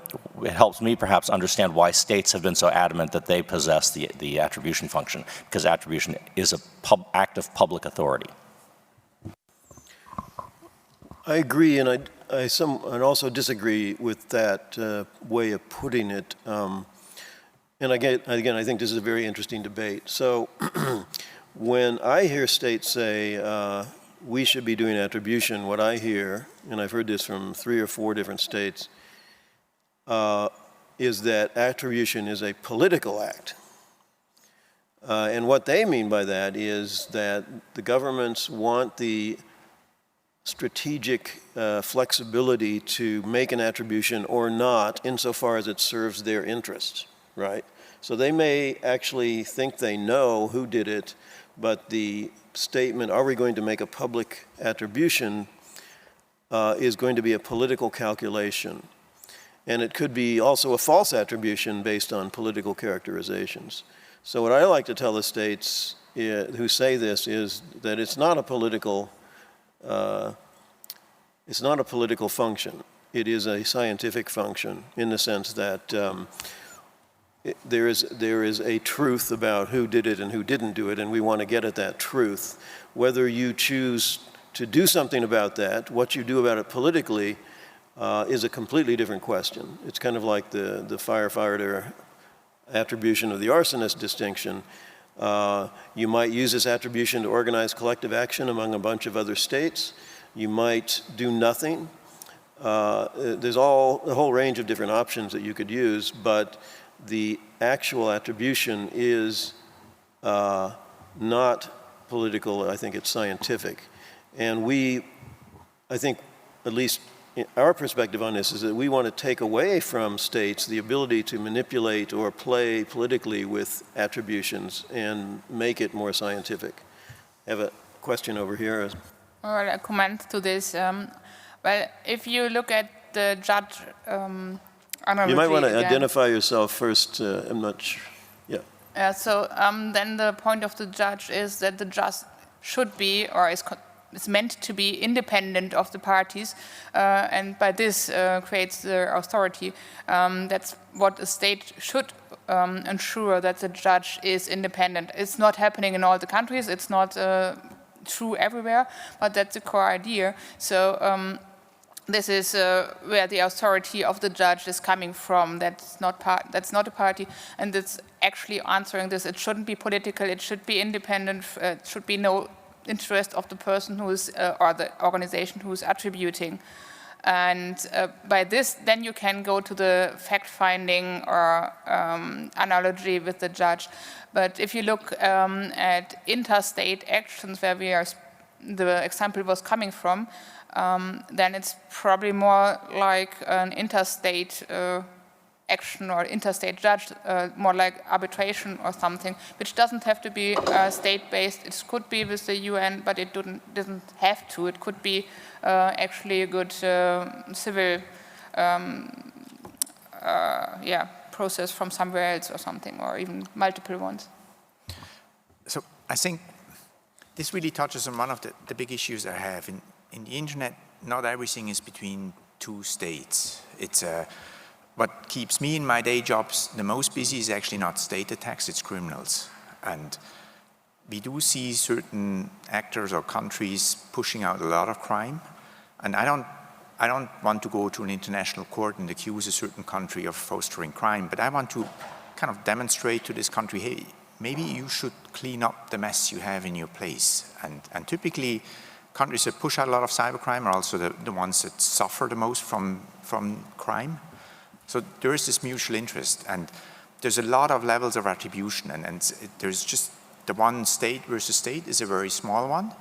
It helps me perhaps understand why states have been so adamant that they possess the attribution function, because attribution is an act of public authority. I agree, and I also disagree with that way of putting it. And again, I think this is a very interesting debate. So when I hear states say we should be doing attribution, what I hear, and I've heard this from 3 or 4 different states, is that attribution is a political act. And what they mean by that is that the governments want the strategic flexibility to make an attribution or not insofar as it serves their interests, right? So they may actually think they know who did it, but the statement, are we going to make a public attribution, is going to be a political calculation. And it could be also a false attribution based on political characterizations. So what I like to tell the states who say this is that it's not a political function. It is a scientific function in the sense that there is a truth about who did it and who didn't do it, and we want to get at that truth. Whether you choose to do something about that, what you do about it politically, is a completely different question. It's kind of like the firefighter attribution of the arsonist distinction. You might use this attribution to organize collective action among a bunch of other states. You might do nothing. There's a whole range of different options that you could use, but the actual attribution is not political. I think it's scientific. And I think, at least our perspective on this is that we want to take away from states the ability to manipulate or play politically with attributions and make it more scientific. I have a question over here. Well, a comment to this. Well, if you look at the judge analogy, you might want to identify yourself first. I'm not sure. Yeah. So then the point of the judge is that the judge should be, or is meant to be, independent of the parties, and by this creates the authority. That's what a state should ensure, that the judge is independent. It's not happening in all the countries. It's not true everywhere, but that's the core idea. So this is where the authority of the judge is coming from. That's not a party, and it's actually answering this. It shouldn't be political. It should be independent. It should be no interest of the person who is or the organization who is attributing. And by this, then you can go to the fact-finding or analogy with the judge. But if you look at interstate actions, where the example was coming from, then it's probably more like an interstate action or interstate judge, more like arbitration or something, which doesn't have to be state-based. It could be with the UN, but it doesn't have to. It could be actually a good civil process from somewhere else or something, or even multiple ones. So I think this really touches on one of the big issues I have. In the internet, not everything is between two states. It's what keeps me in my day jobs the most busy is actually not state attacks, it's criminals. And we do see certain actors or countries pushing out a lot of crime. And I don't want to go to an international court and accuse a certain country of fostering crime, but I want to kind of demonstrate to this country, hey, maybe you should clean up the mess you have in your place. And typically, countries that push out a lot of cybercrime are also the ones that suffer the most from crime. So there is this mutual interest, and there's a lot of levels of attribution, and there's just the one state versus state is a very small one.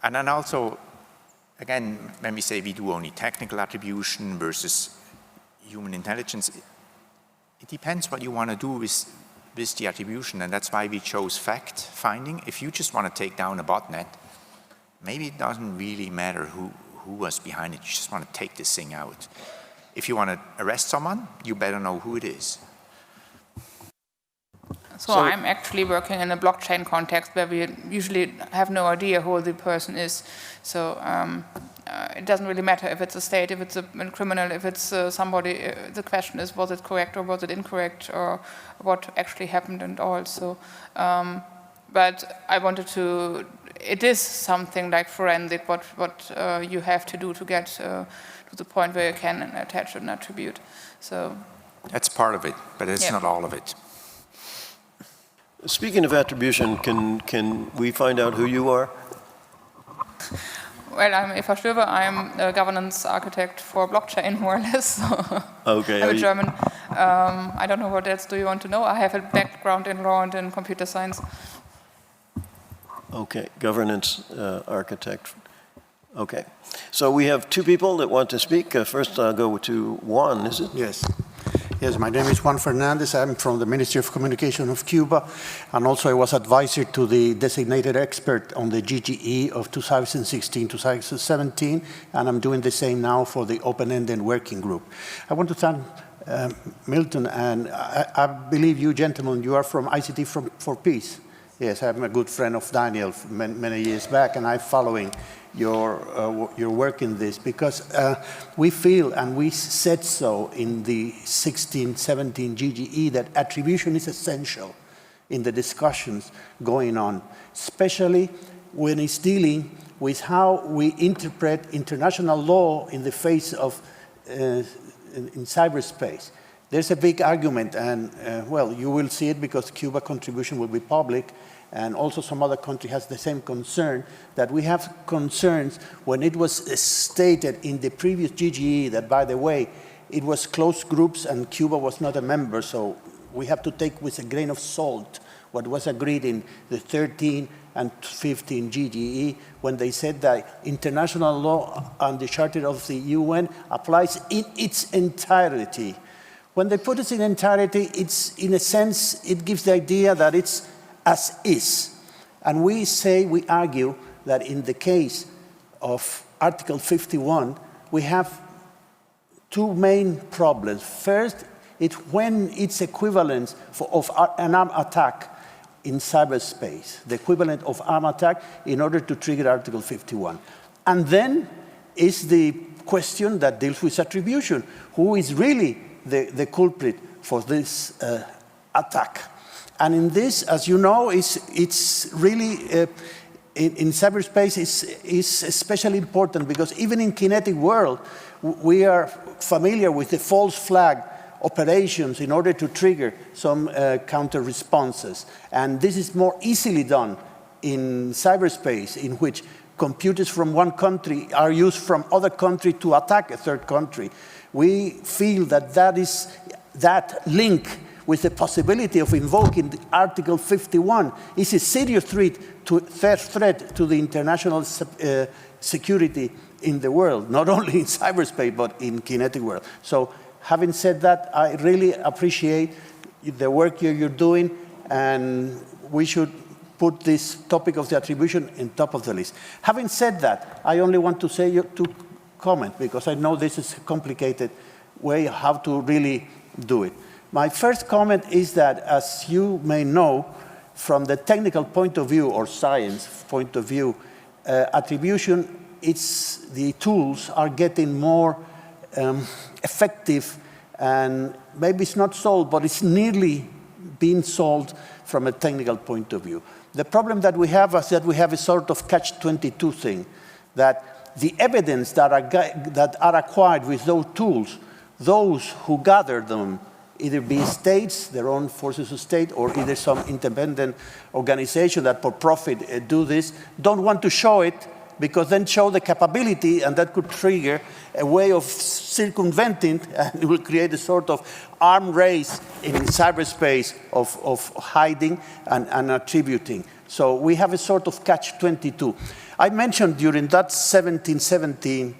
And then also, again, when we say we do only technical attribution versus human intelligence, it depends what you want to do with the attribution, and that's why we chose fact-finding. If you just want to take down a botnet, maybe it doesn't really matter who was behind it. You just want to take this thing out. If you want to arrest someone, you better know who it is. So I'm actually working in a blockchain context where we usually have no idea who the person is. So it doesn't really matter if it's a state, if it's a criminal, if it's somebody. The question is, was it correct or was it incorrect, or what actually happened and all. So, but I wanted to. It is something like forensic, what you have to do to get to the point where you can attach an attribute. So that's part of it, but it's not all of it. Speaking of attribution, can we find out who you are? Well, I'm Eva Stöber. I'm a governance architect for blockchain, more or less. Okay. I'm a German. I don't know what else do you want to know. I have a background in law and in computer science. Okay, governance architect. Okay, so we have two people that want to speak. First, I'll go to Juan, is it? Yes. Yes, my name is Juan Fernandez. I'm from the Ministry of Communication of Cuba, and also I was advisor to the designated expert on the GGE of 2016-2017, and I'm doing the same now for the open-ended working group. I want to thank Milton, and I believe you gentlemen, you are from ICT for Peace. Yes, I'm a good friend of Daniel many years back, and I'm following your work in this, because we feel, and we said so in the 16-17 GGE, that attribution is essential in the discussions going on, especially when it's dealing with how we interpret international law in the face of in cyberspace. There's a big argument, and well, you will see it because Cuba contribution will be public, and also some other country has the same concern, that we have concerns when it was stated in the previous GGE that, by the way, it was closed groups and Cuba was not a member, so we have to take with a grain of salt what was agreed in the 13 and 15 GGE when they said that international law and the Charter of the UN applies in its entirety. When they put it in entirety, it's, in a sense, it gives the idea that it's as is. And we argue that in the case of Article 51, we have two main problems. First, it's when it's equivalent of an armed attack in cyberspace, the equivalent of armed attack in order to trigger Article 51. And then is the question that deals with attribution. Who is really the culprit for this attack? And in this, as you know, it's really in cyberspace is especially important because even in kinetic world, we are familiar with the false flag operations in order to trigger some counter responses. And this is more easily done in cyberspace, in which computers from one country are used from other country to attack a third country. We feel that that link with the possibility of invoking Article 51 is a serious threat to the international security in the world, not only in cyberspace, but in kinetic world. So having said that, I really appreciate the work you're doing, and we should put this topic of the attribution in top of the list. Having said that, I only want to say to comment, because I know this is a complicated way how to really do it. My first comment is that, as you may know, from the technical point of view or science point of view, attribution, the tools are getting more effective, and maybe it's not solved, but it's nearly being solved from a technical point of view. The problem that we have is that we have a sort of catch-22 thing, that the evidence that are acquired with those tools, those who gather them, either be states, their own forces of state, or either some independent organization that for profit do this, don't want to show it, because then show the capability, and that could trigger a way of circumventing, and it will create a sort of arms race in cyberspace of hiding and attributing. So we have a sort of catch-22. I mentioned during that 1717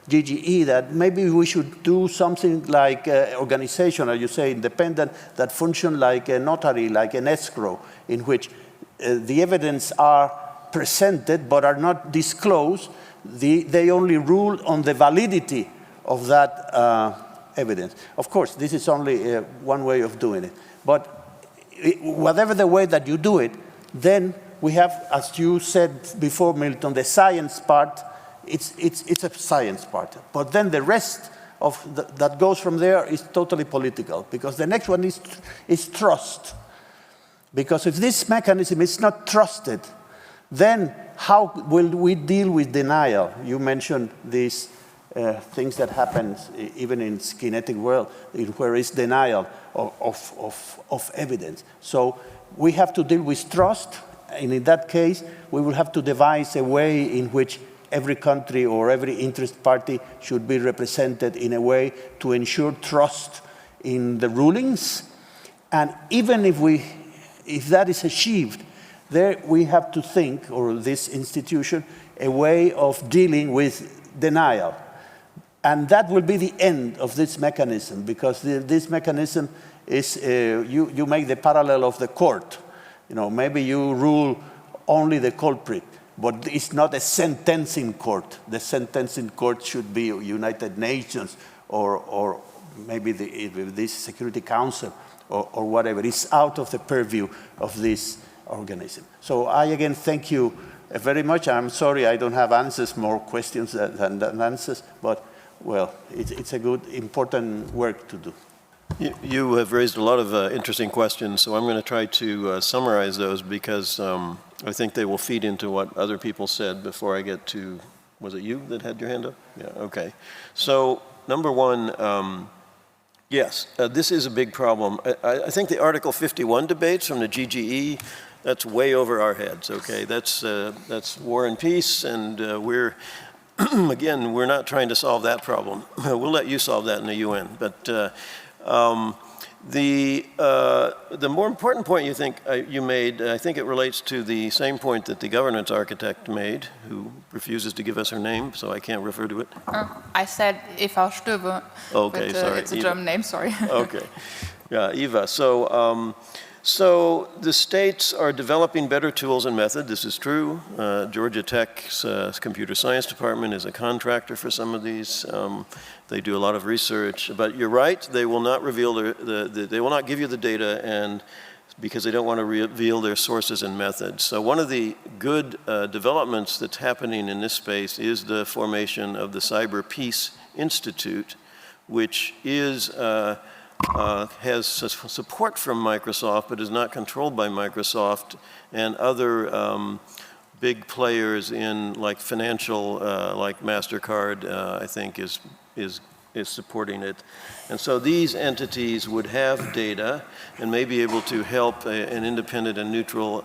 GGE that maybe we should do something like an organization, as you say, independent, that function like a notary, like an escrow, in which the evidence are presented but are not disclosed. They only rule on the validity of that evidence. Of course, this is only one way of doing it. But whatever the way that you do it, then we have, as you said before, Milton, the science part. It's a science part. But then the rest of that goes from there is totally political, because the next one is trust. Because if this mechanism is not trusted, then how will we deal with denial? You mentioned these things that happen even in kinetic world, where is denial of evidence. So we have to deal with trust, and in that case, we will have to devise a way in which every country or every interest party should be represented in a way to ensure trust in the rulings. And even if that is achieved, there we have to think, or this institution, a way of dealing with denial. And that will be the end of this mechanism, because this mechanism is, you make the parallel of the court. You know, maybe you rule only the culprit, but it's not a sentencing court. The sentencing court should be United Nations or maybe this Security Council or whatever. It's out of the purview of this organism. So I again thank you very much. I'm sorry I don't have answers, more questions than answers, but well, it's a good, important work to do. You have raised a lot of interesting questions, so I'm going to try to summarize those, because I think they will feed into what other people said before I get to, was it you that had your hand up? Yeah, okay. So number one, yes, this is a big problem. I think the Article 51 debates from the GGE, that's way over our heads, okay? That's war and peace, and we're, again, we're not trying to solve that problem. We'll let you solve that in the UN, but the more important point you made, I think it relates to the same point that the governance architect made, who refuses to give us her name, so I can't refer to it. I said Eva Stöve. Okay, but, sorry. it's a Eva. German name, sorry. Okay. Yeah, Eva. So the states are developing better tools and methods. This is true. Georgia Tech's computer science department is a contractor for some of these. They do a lot of research, but you're right. They will not reveal they will not give you the data, and because they don't want to reveal their sources and methods. So one of the good developments that's happening in this space is the formation of the Cyber Peace Institute, which is has support from Microsoft, but is not controlled by Microsoft and other big players in like financial, like MasterCard, I think is supporting it. And so these entities would have data and may be able to help an independent and neutral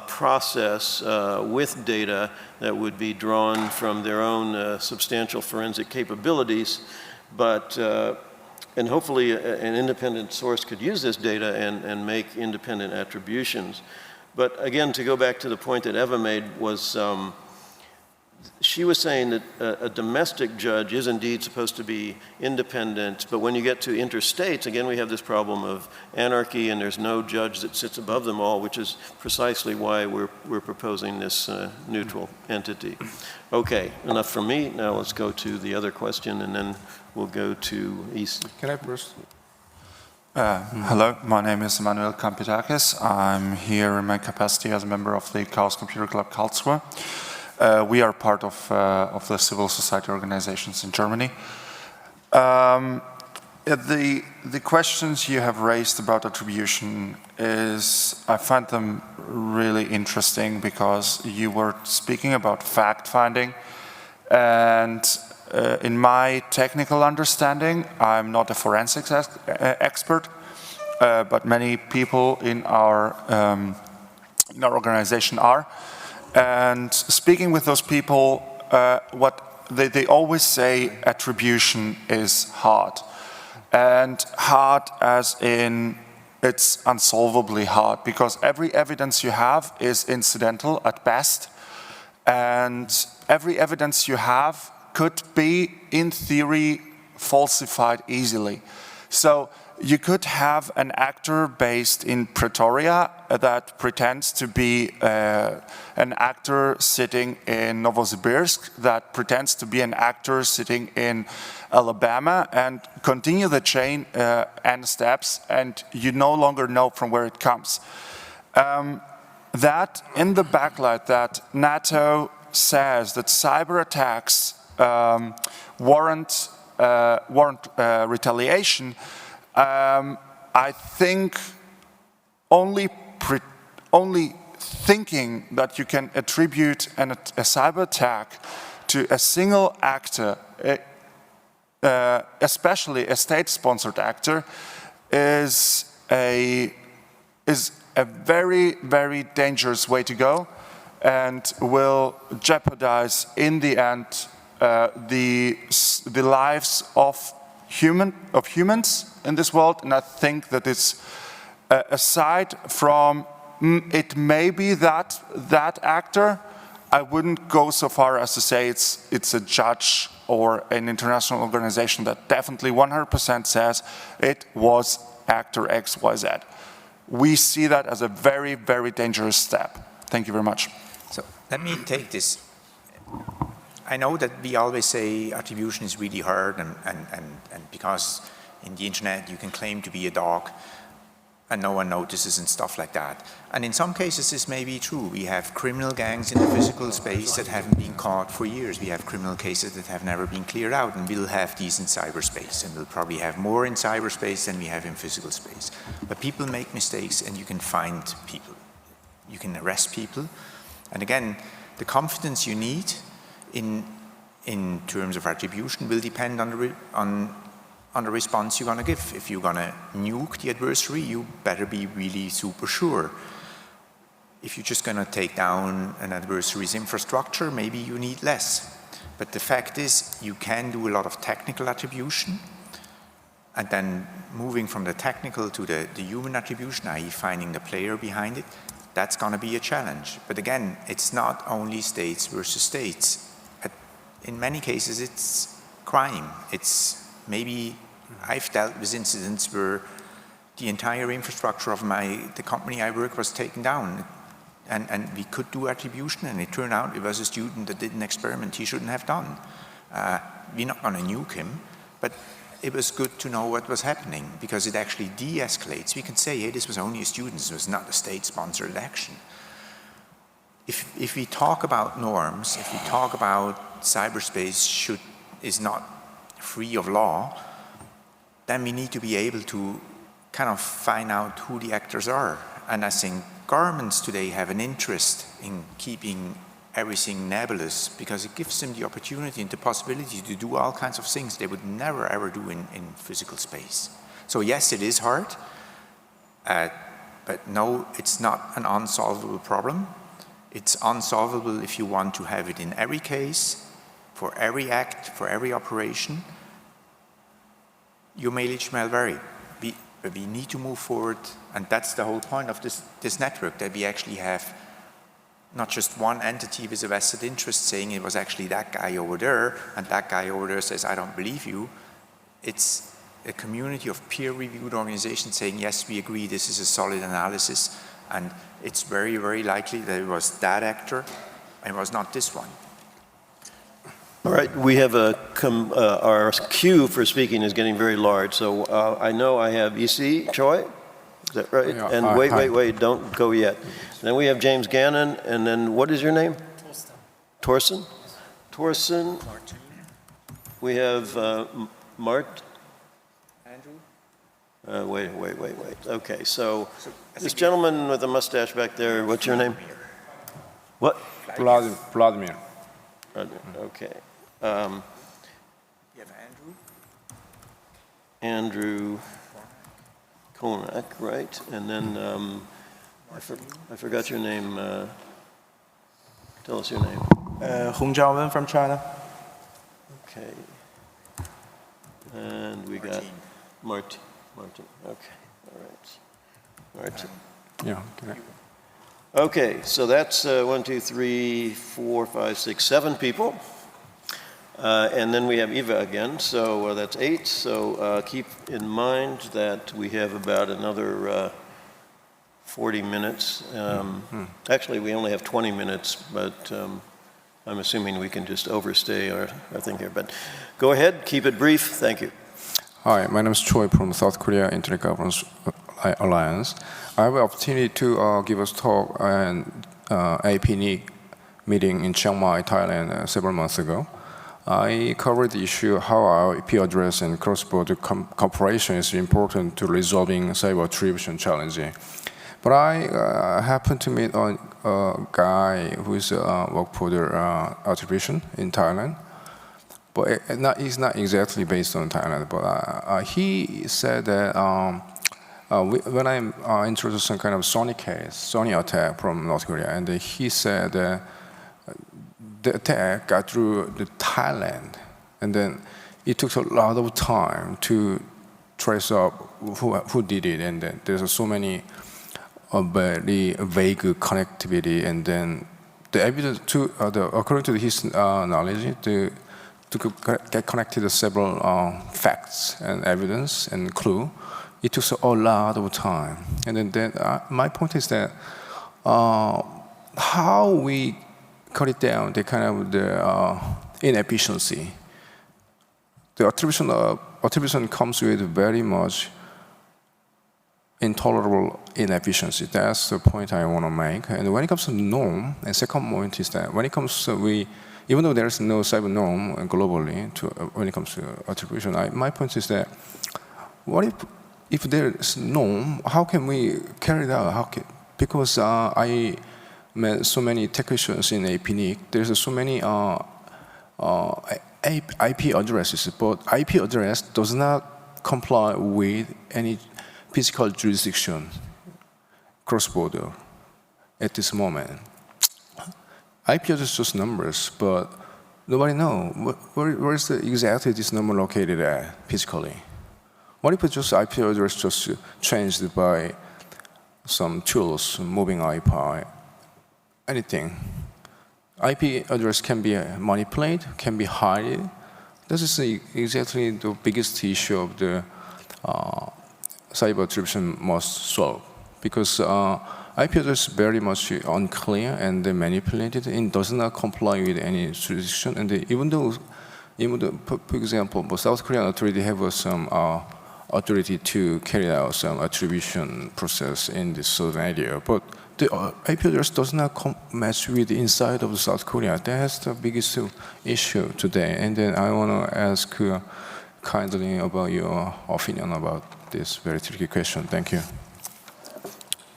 process with data that would be drawn from their own substantial forensic capabilities, but and hopefully an independent source could use this data and make independent attributions. But again, to go back to the point that Eva made was, she was saying that a domestic judge is indeed supposed to be independent, but when you get to interstates, again, we have this problem of anarchy and there's no judge that sits above them all, which is precisely why we're proposing this neutral entity. Okay, enough from me. Now let's go to the other question and then we'll go to East. Can I first? Hello, my name is Emanuel Kampitakis. I'm here in my capacity as a member of the Chaos Computer Club Karlsruhe. We are part of the civil society organizations in Germany. The questions you have raised about attribution I find them really interesting because you were speaking about fact-finding, and in my technical understanding, I'm not a forensics expert, but many people in our organization are. And speaking with those people, what they always say, attribution is hard. And hard as in it's unsolvably hard, because every evidence you have is incidental at best, and every evidence you have could be, in theory, falsified easily. So you could have an actor based in Pretoria that pretends to be an actor sitting in Novosibirsk, that pretends to be an actor sitting in Alabama, and continue the chain and steps, and you no longer know from where it comes. That in the backlight that NATO says that cyber attacks warrant retaliation, I think only thinking that you can attribute a cyber attack to a single actor, especially a state-sponsored actor, is a very, very dangerous way to go, and will jeopardize in the end the lives of humans in this world. And I think that it's aside from it may be that actor, I wouldn't go so far as to say it's a judge or an international organization that definitely 100% says it was actor XYZ. We see that as a very, very dangerous step. Thank you very much. So let me take this. I know that we always say attribution is really hard, and because in the internet you can claim to be a dog and no one notices and stuff like that. And in some cases this may be true. We have criminal gangs in the physical space that haven't been caught for years. We have criminal cases that have never been cleared out, and we'll have these in cyberspace, and we'll probably have more in cyberspace than we have in physical space. But people make mistakes, and you can find people. You can arrest people. And again, the confidence you need in terms of attribution will depend on the response you're going to give. If you're going to nuke the adversary, you better be really super sure. If you're just going to take down an adversary's infrastructure, maybe you need less. But the fact is, you can do a lot of technical attribution, and then moving from the technical to the human attribution, i.e. finding the player behind it, that's going to be a challenge. But again, it's not only states versus states. In many cases, it's crime. It's maybe I've dealt with incidents where the entire infrastructure of the company I work was taken down, and we could do attribution, and it turned out it was a student that did an experiment he shouldn't have done. We're not going to nuke him, but it was good to know what was happening, because it actually de-escalates. We can say, hey, this was only a student, this was not a state-sponsored action. If we talk about norms, if we talk about cyberspace is not free of law, then we need to be able to kind of find out who the actors are. And I think governments today have an interest in keeping everything nebulous because it gives them the opportunity and the possibility to do all kinds of things they would never ever do in physical space. So yes, it is hard, but no, it's not an unsolvable problem. It's unsolvable if you want to have it in every case, for every act, for every operation. Your mileage may vary. But we need to move forward, and that's the whole point of this network, that we actually have not just one entity with a vested interest saying it was actually that guy over there, and that guy over there says, I don't believe you. It's a community of peer-reviewed organizations saying, yes, we agree, this is a solid analysis, and it's very, very likely that it was that actor, and it was not this one. All right, we have our queue for speaking is getting very large. So I know I have EC Choi, is that right? Yeah, and wait, don't go yet. Then we have James Gannon, and then what is your name? Torsten. Torsten. We have Mart. Andrew. Wait. Okay, so this gentleman with the mustache back there, what's your name? What? Vladimir. Okay. You have Andrew Konak, right? And then I forgot your name. Tell us your name. Hong Jiawen from China. Okay. And we got Martin. Okay. All right. Yeah. Okay. Okay, so that's 1, 2, 3, 4, 5, 6, 7 people. And then we have Eva again, so that's 8. So keep in mind that we have about another 40 minutes. Actually, we only have 20 minutes, but I'm assuming we can just overstay our thing here. But go ahead, keep it brief. Thank you. Hi, my name is Choi from South Korea Internet Governance Alliance. I have the opportunity to give a talk at APNIC meeting in Chiang Mai, Thailand several months ago. I covered the issue how our IP address and cross-border cooperation is important to resolving cyber attribution challenges. But I happened to meet a guy who is work for the attribution in Thailand. But it's not exactly based on Thailand. But he said that when I introduced some kind of Sony attack from North Korea, and he said the attack got through the Thailand, and then it took a lot of time to trace up who did it, and then there's so many very vague connectivity, and then the evidence according to his knowledge, to get connected to several facts and evidence and clue, it took a lot of time. And then my point is that how we cut it down, the kind of the inefficiency. The attribution comes with very much intolerable inefficiency. That's the point I want to make. And when it comes to norm, and second point is that when it comes to even though there is no cyber norm globally when it comes to attribution, my point is that what if there is norm, how can we carry it out? Because I met so many technicians in APNIC. There's so many IP addresses, but IP address does not comply with any physical jurisdiction cross-border at this moment. IP address is just numbers, but nobody knows where is exactly this number located at physically. What if it's just IP address just changed by some tools, moving IP, anything? IP address can be manipulated, can be hidden. This is exactly the biggest issue of the cyber attribution must solve, because IP address is very much unclear and manipulated and does not comply with any jurisdiction. And even though, for example, South Korean authority have some authority to carry out some attribution process in this southern area, but the IP address does not match with the inside of South Korea. That's the biggest issue today. And then I want to ask kindly about your opinion about this very tricky question. Thank you.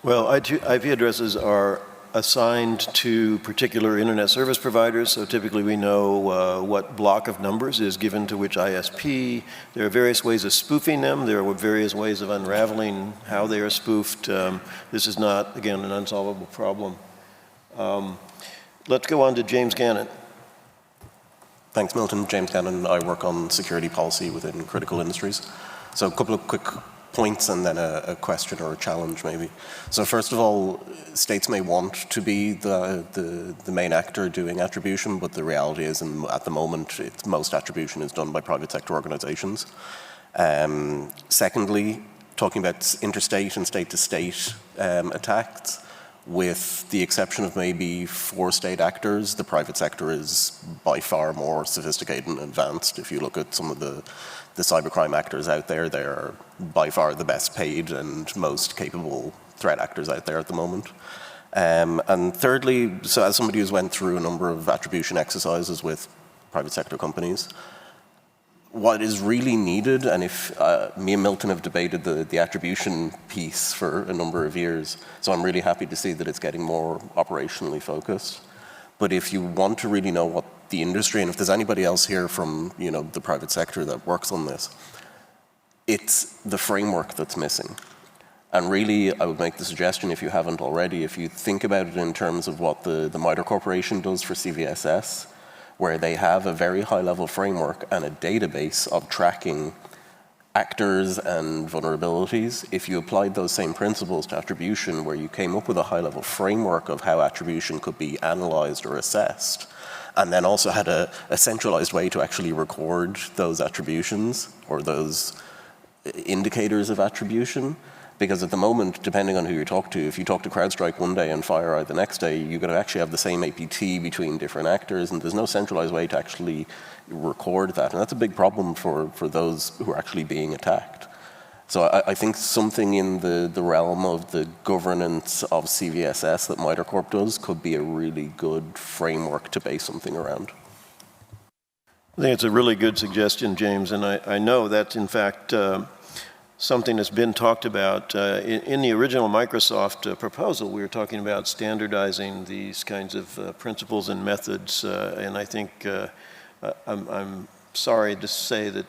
Well, IP addresses are assigned to particular internet service providers, so typically we know what block of numbers is given to which ISP. There are various ways of spoofing them. There are various ways of unraveling how they are spoofed. This is not, again, an unsolvable problem. Let's go on to James Gannon. Thanks, Milton. James Gannon. I work on security policy within critical industries. So a couple of quick points and then a question or a challenge maybe. So first of all, states may want to be the main actor doing attribution, but the reality is at the moment most attribution is done by private sector organizations. Secondly, talking about interstate and state-to-state attacks, with the exception of maybe 4 state actors, the private sector is by far more sophisticated and advanced. If you look at some of the cybercrime actors out there, they're by far the best paid and most capable threat actors out there at the moment. And thirdly, so as somebody who's went through a number of attribution exercises with private sector companies, what is really needed, and if me and Milton have debated the attribution piece for a number of years, so I'm really happy to see that it's getting more operationally focused. But if you want to really know what the industry, and if there's anybody else here from the private sector that works on this, it's the framework that's missing. And really, I would make the suggestion, if you haven't already, if you think about it in terms of what the MITRE Corporation does for CVSS, where they have a very high-level framework and a database of tracking actors and vulnerabilities. If you applied those same principles to attribution, where you came up with a high-level framework of how attribution could be analyzed or assessed, and then also had a centralized way to actually record those attributions or those indicators of attribution. Because at the moment, depending on who you talk to, if you talk to CrowdStrike one day and FireEye the next day, you're going to actually have the same APT between different actors, and there's no centralized way to actually record that. And that's a big problem for those who are actually being attacked. So I think something in the realm of the governance of CVSS that MITRE Corp does could be a really good framework to base something around. I think it's a really good suggestion, James, and I know that's in fact something that's been talked about. In the original Microsoft proposal, we were talking about standardizing these kinds of principles and methods, and I think I'm sorry to say that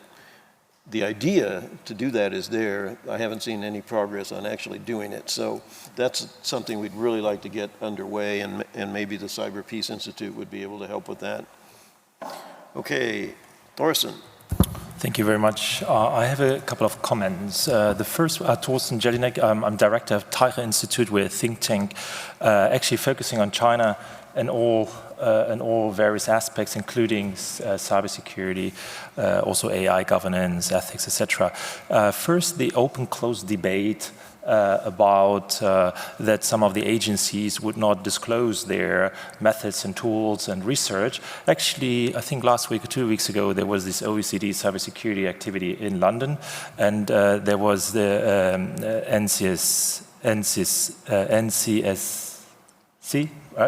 the idea to do that is there. I haven't seen any progress on actually doing it, so that's something we'd really like to get underway, and maybe the Cyber Peace Institute would be able to help with that. Okay, Thorsten. Thank you very much. I have a couple of comments. The first, Thorsten Jelinek, I'm director of Taihe Institute. We're a think tank actually focusing on China and all various aspects, including cybersecurity, also AI governance, ethics, etc. First, the open-close debate about that some of the agencies would not disclose their methods and tools and research. Actually, I think last week or 2 weeks ago, there was this OECD cybersecurity activity in London, and there was the NCSC,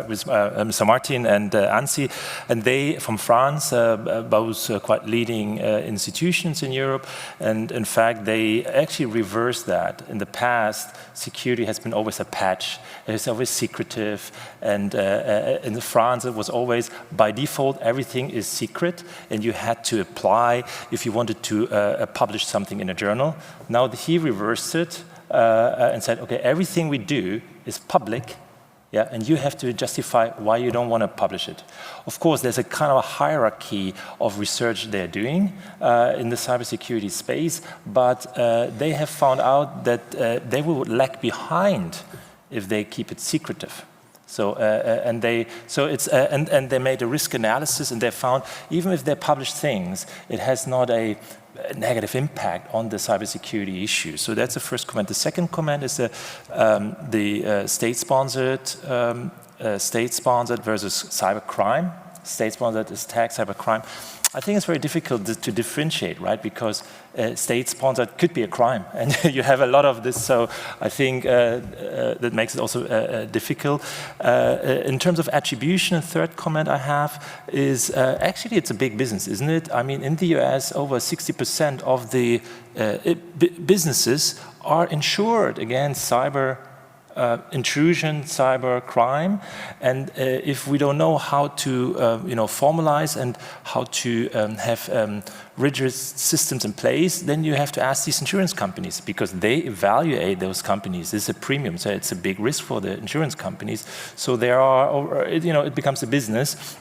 with Mr. Martin and ANSSI, and they, from France, both quite leading institutions in Europe, and in fact, they actually reversed that. In the past, security has been always a patch, it's always secretive, and in France, it was always, by default, everything is secret, and you had to apply if you wanted to publish something in a journal. Now, he reversed it and said, okay, everything we do is public, yeah, and you have to justify why you don't want to publish it. Of course, there's a kind of a hierarchy of research they're doing in the cybersecurity space, but they have found out that they will lag behind if they keep it secretive. So and they made a risk analysis, and they found even if they publish things, it has not a negative impact on the cybersecurity issue. So that's the first comment. The second comment is the state-sponsored versus cybercrime. State-sponsored attack, cybercrime. I think it's very difficult to differentiate, right? Because state-sponsored could be a crime, and you have a lot of this. So I think that makes it also difficult. In terms of attribution, a third comment I have is actually it's a big business, isn't it? I mean, in the US, over 60% of the businesses are insured against cyber intrusion, cyber crime, and if we don't know how to formalize and how to have rigorous systems in place, then you have to ask these insurance companies, because they evaluate those companies. This is a premium, so it's a big risk for the insurance companies. So there are, it becomes a business.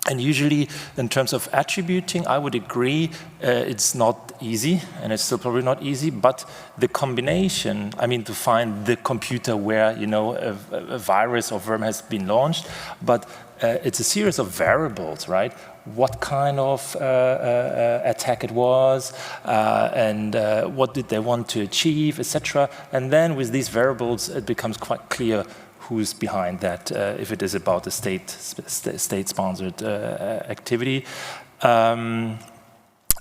And usually, in terms of attributing, I would agree it's not easy, and it's still probably not easy, but the combination, I mean, to find the computer where, a virus or worm has been launched, but it's a series of variables, right? What kind of attack it was, and what did they want to achieve, etc. And then with these variables, it becomes quite clear who's behind that, if it is about a state-sponsored activity.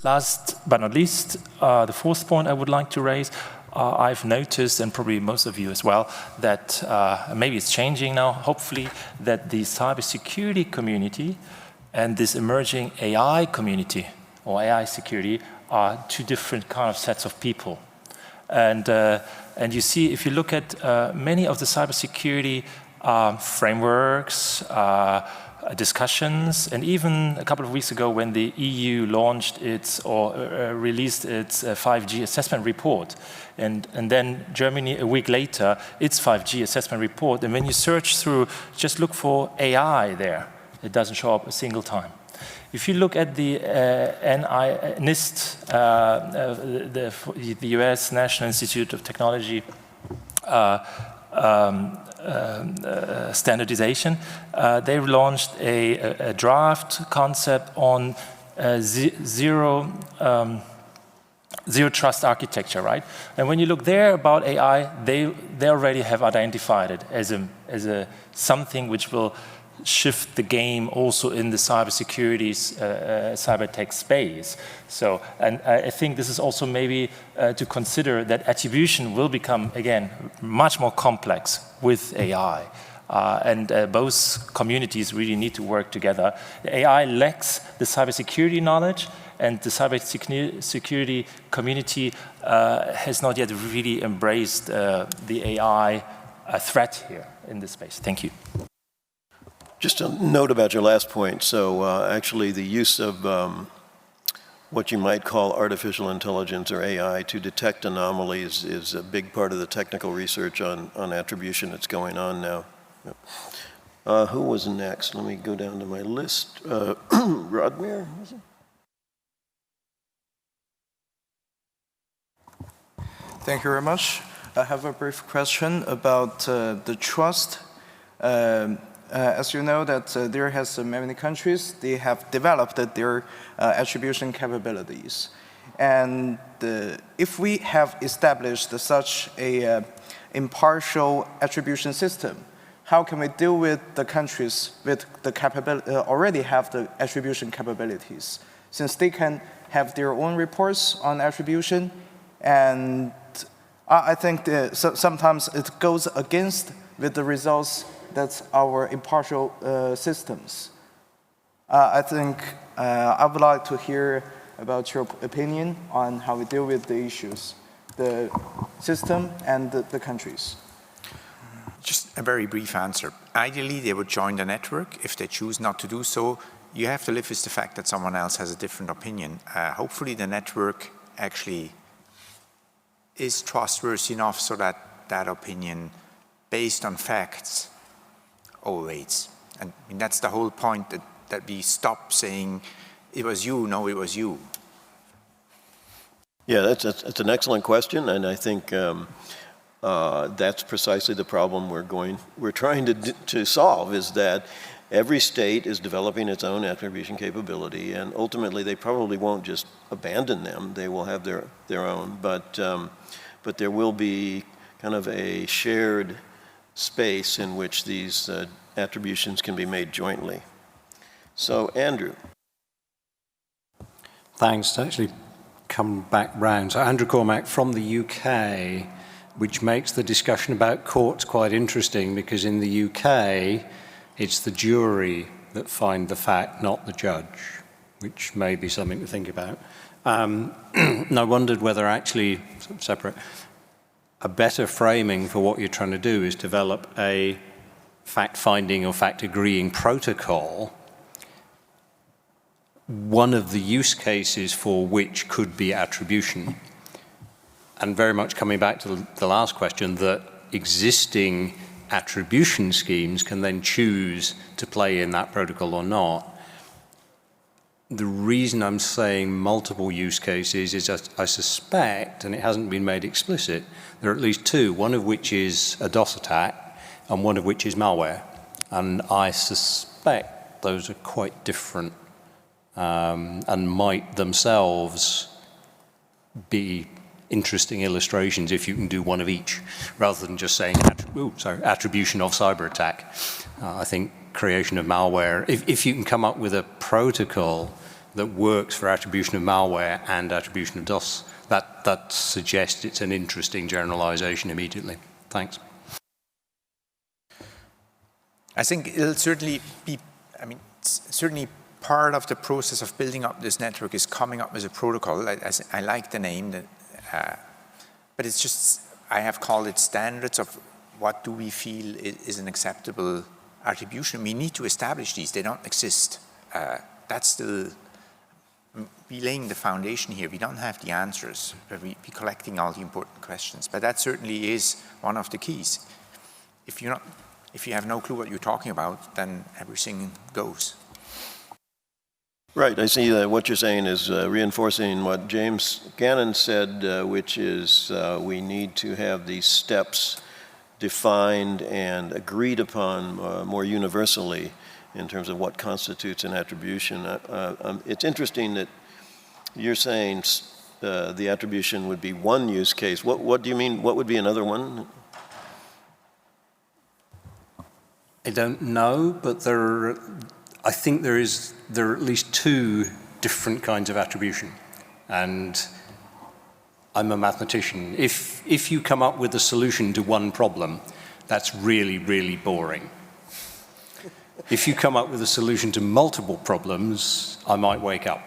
Last but not least, the fourth point I would like to raise, I've noticed, and probably most of you as well, that maybe it's changing now, hopefully, that the cybersecurity community and this emerging AI community, or AI security, are two different kind of sets of people. And you see, if you look at many of the cybersecurity frameworks, discussions, and even a couple of weeks ago when the EU launched its or released its 5G assessment report, and then Germany a week later its 5G assessment report, and when you search through, just look for AI there, it doesn't show up a single time. If you look at the NIST, the US National Institute of Technology standardization, they launched a draft concept on zero trust architecture, right? And when you look there about AI, they already have identified it as a something which will shift the game also in the cybersecurity, cyber tech space. So, and I think this is also maybe to consider that attribution will become, again, much more complex with AI. And both communities really need to work together. The AI lacks the cybersecurity knowledge, and the cybersecurity community has not yet really embraced the AI threat here in this space. Thank you. Just a note about your last point. So actually the use of what you might call artificial intelligence or AI to detect anomalies is a big part of the technical research on attribution that's going on now. Yep. Who was next? Let me go down to my list. Rodmir, was it? Thank you very much. I have a brief question about the trust. As you know that there has many countries, they have developed their attribution capabilities. And if we have established such a impartial attribution system, how can we deal with the countries with the already have the attribution capabilities? Since they can have their own reports on attribution, and I think that sometimes it goes against with the results that's our impartial systems. I think I would like to hear about your opinion on how we deal with the issues, the system and the countries. Just a very brief answer. Ideally, they would join the network. If they choose not to do so, you have to live with the fact that someone else has a different opinion. Hopefully the network actually is trustworthy enough so that that opinion, based on facts, overweights. And I mean, that's the whole point, that we stop saying, it was you, no, it was you. Yeah, that's an excellent question, and I think that's precisely the problem we're trying to solve, is that every state is developing its own attribution capability, and ultimately they probably won't just abandon them, they will have their own, but there will be kind of a shared space in which these attributions can be made jointly. So, Andrew. Thanks. To actually come back round. So, Andrew Cormack from the UK, which makes the discussion about courts quite interesting, because in the UK, it's the jury that find the fact, not the judge, which may be something to think about. And I wondered whether actually, separate, a better framing for what you're trying to do is develop a fact-finding or fact-agreeing protocol, one of the use cases for which could be attribution. And very much coming back to the last question, that existing attribution schemes can then choose to play in that protocol or not. The reason I'm saying multiple use cases is that I suspect, and it hasn't been made explicit, there are at least two, one of which is a DOS attack and one of which is malware. And I suspect those are quite different and might themselves be interesting illustrations if you can do one of each, rather than just saying attribution of cyber attack. I think creation of malware, if you can come up with a protocol that works for attribution of malware and attribution of DOS, that suggests it's an interesting generalization immediately. Thanks. I think it'll certainly be, I mean, certainly part of the process of building up this network is coming up with a protocol. I like the name, but it's just, I have called it standards of what do we feel is an acceptable attribution. We need to establish these, they don't exist. That's still, we're laying the foundation here. We don't have the answers, but we're collecting all the important questions. But that certainly is one of the keys. If you have no clue what you're talking about, then everything goes. Right, I see that what you're saying is reinforcing what James Gannon said, which is we need to have these steps defined and agreed upon more universally in terms of what constitutes an attribution. It's interesting that you're saying the attribution would be one use case. What do you mean, what would be another one? I don't know, but I think there are at least two different kinds of attribution. And I'm a mathematician. If you come up with a solution to one problem, that's really, really boring. If you come up with a solution to multiple problems, I might wake up.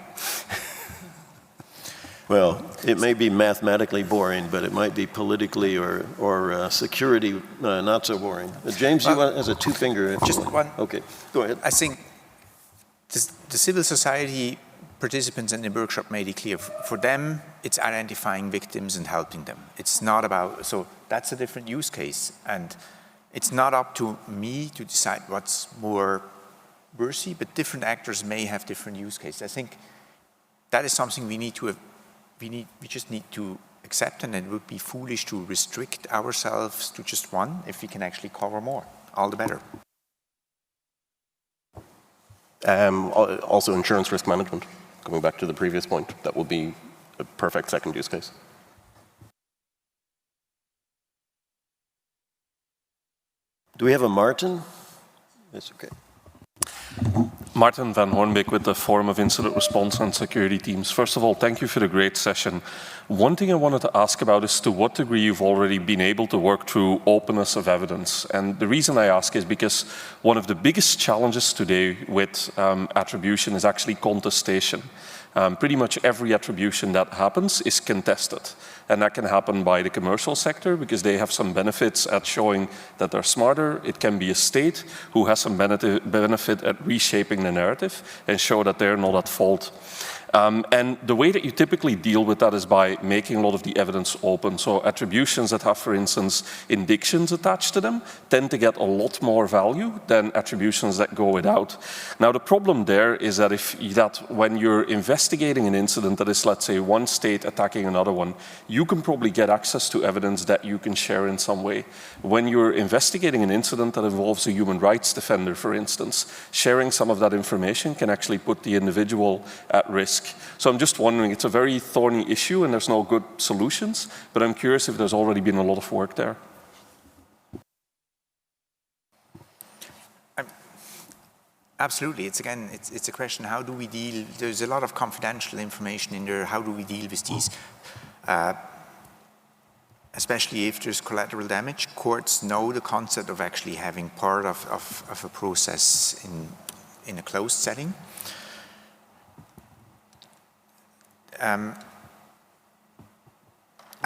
Well, it may be mathematically boring, but it might be politically or security not so boring. James, you want as a two-finger? Just one. Okay, go ahead. I think the civil society participants in the workshop made it clear. For them, it's identifying victims and helping them. It's not about, so that's a different use case. And it's not up to me to decide what's more worthy, but different actors may have different use cases. I think that is something we need to have, we just need to accept, and it would be foolish to restrict ourselves to just one. If we can actually cover more, all the better. Also insurance risk management, going back to the previous point, that will be a perfect second use case. Do we have a Martin? That's okay. Martin van Hoornbeek with the Forum of Incident Response and Security Teams. First of all, thank you for the great session. One thing I wanted to ask about is to what degree you've already been able to work through openness of evidence. And the reason I ask is because one of the biggest challenges today with attribution is actually contestation. Pretty much every attribution that happens is contested. And that can happen by the commercial sector because they have some benefits at showing that they're smarter. It can be a state who has some benefit at reshaping the narrative and show that they're not at fault. And the way that you typically deal with that is by making a lot of the evidence open. So attributions that have, for instance, indictions attached to them tend to get a lot more value than attributions that go without. Now, the problem there is that when you're investigating an incident that is, let's say, one state attacking another one, you can probably get access to evidence that you can share in some way. When you're investigating an incident that involves a human rights defender, for instance, sharing some of that information can actually put the individual at risk. So I'm just wondering, it's a very thorny issue and there's no good solutions, but I'm curious if there's already been a lot of work there. Absolutely. It's again, it's a question, how do we deal, there's a lot of confidential information in there, how do we deal with these? Especially if there's collateral damage, courts know the concept of actually having part of a process in a closed setting.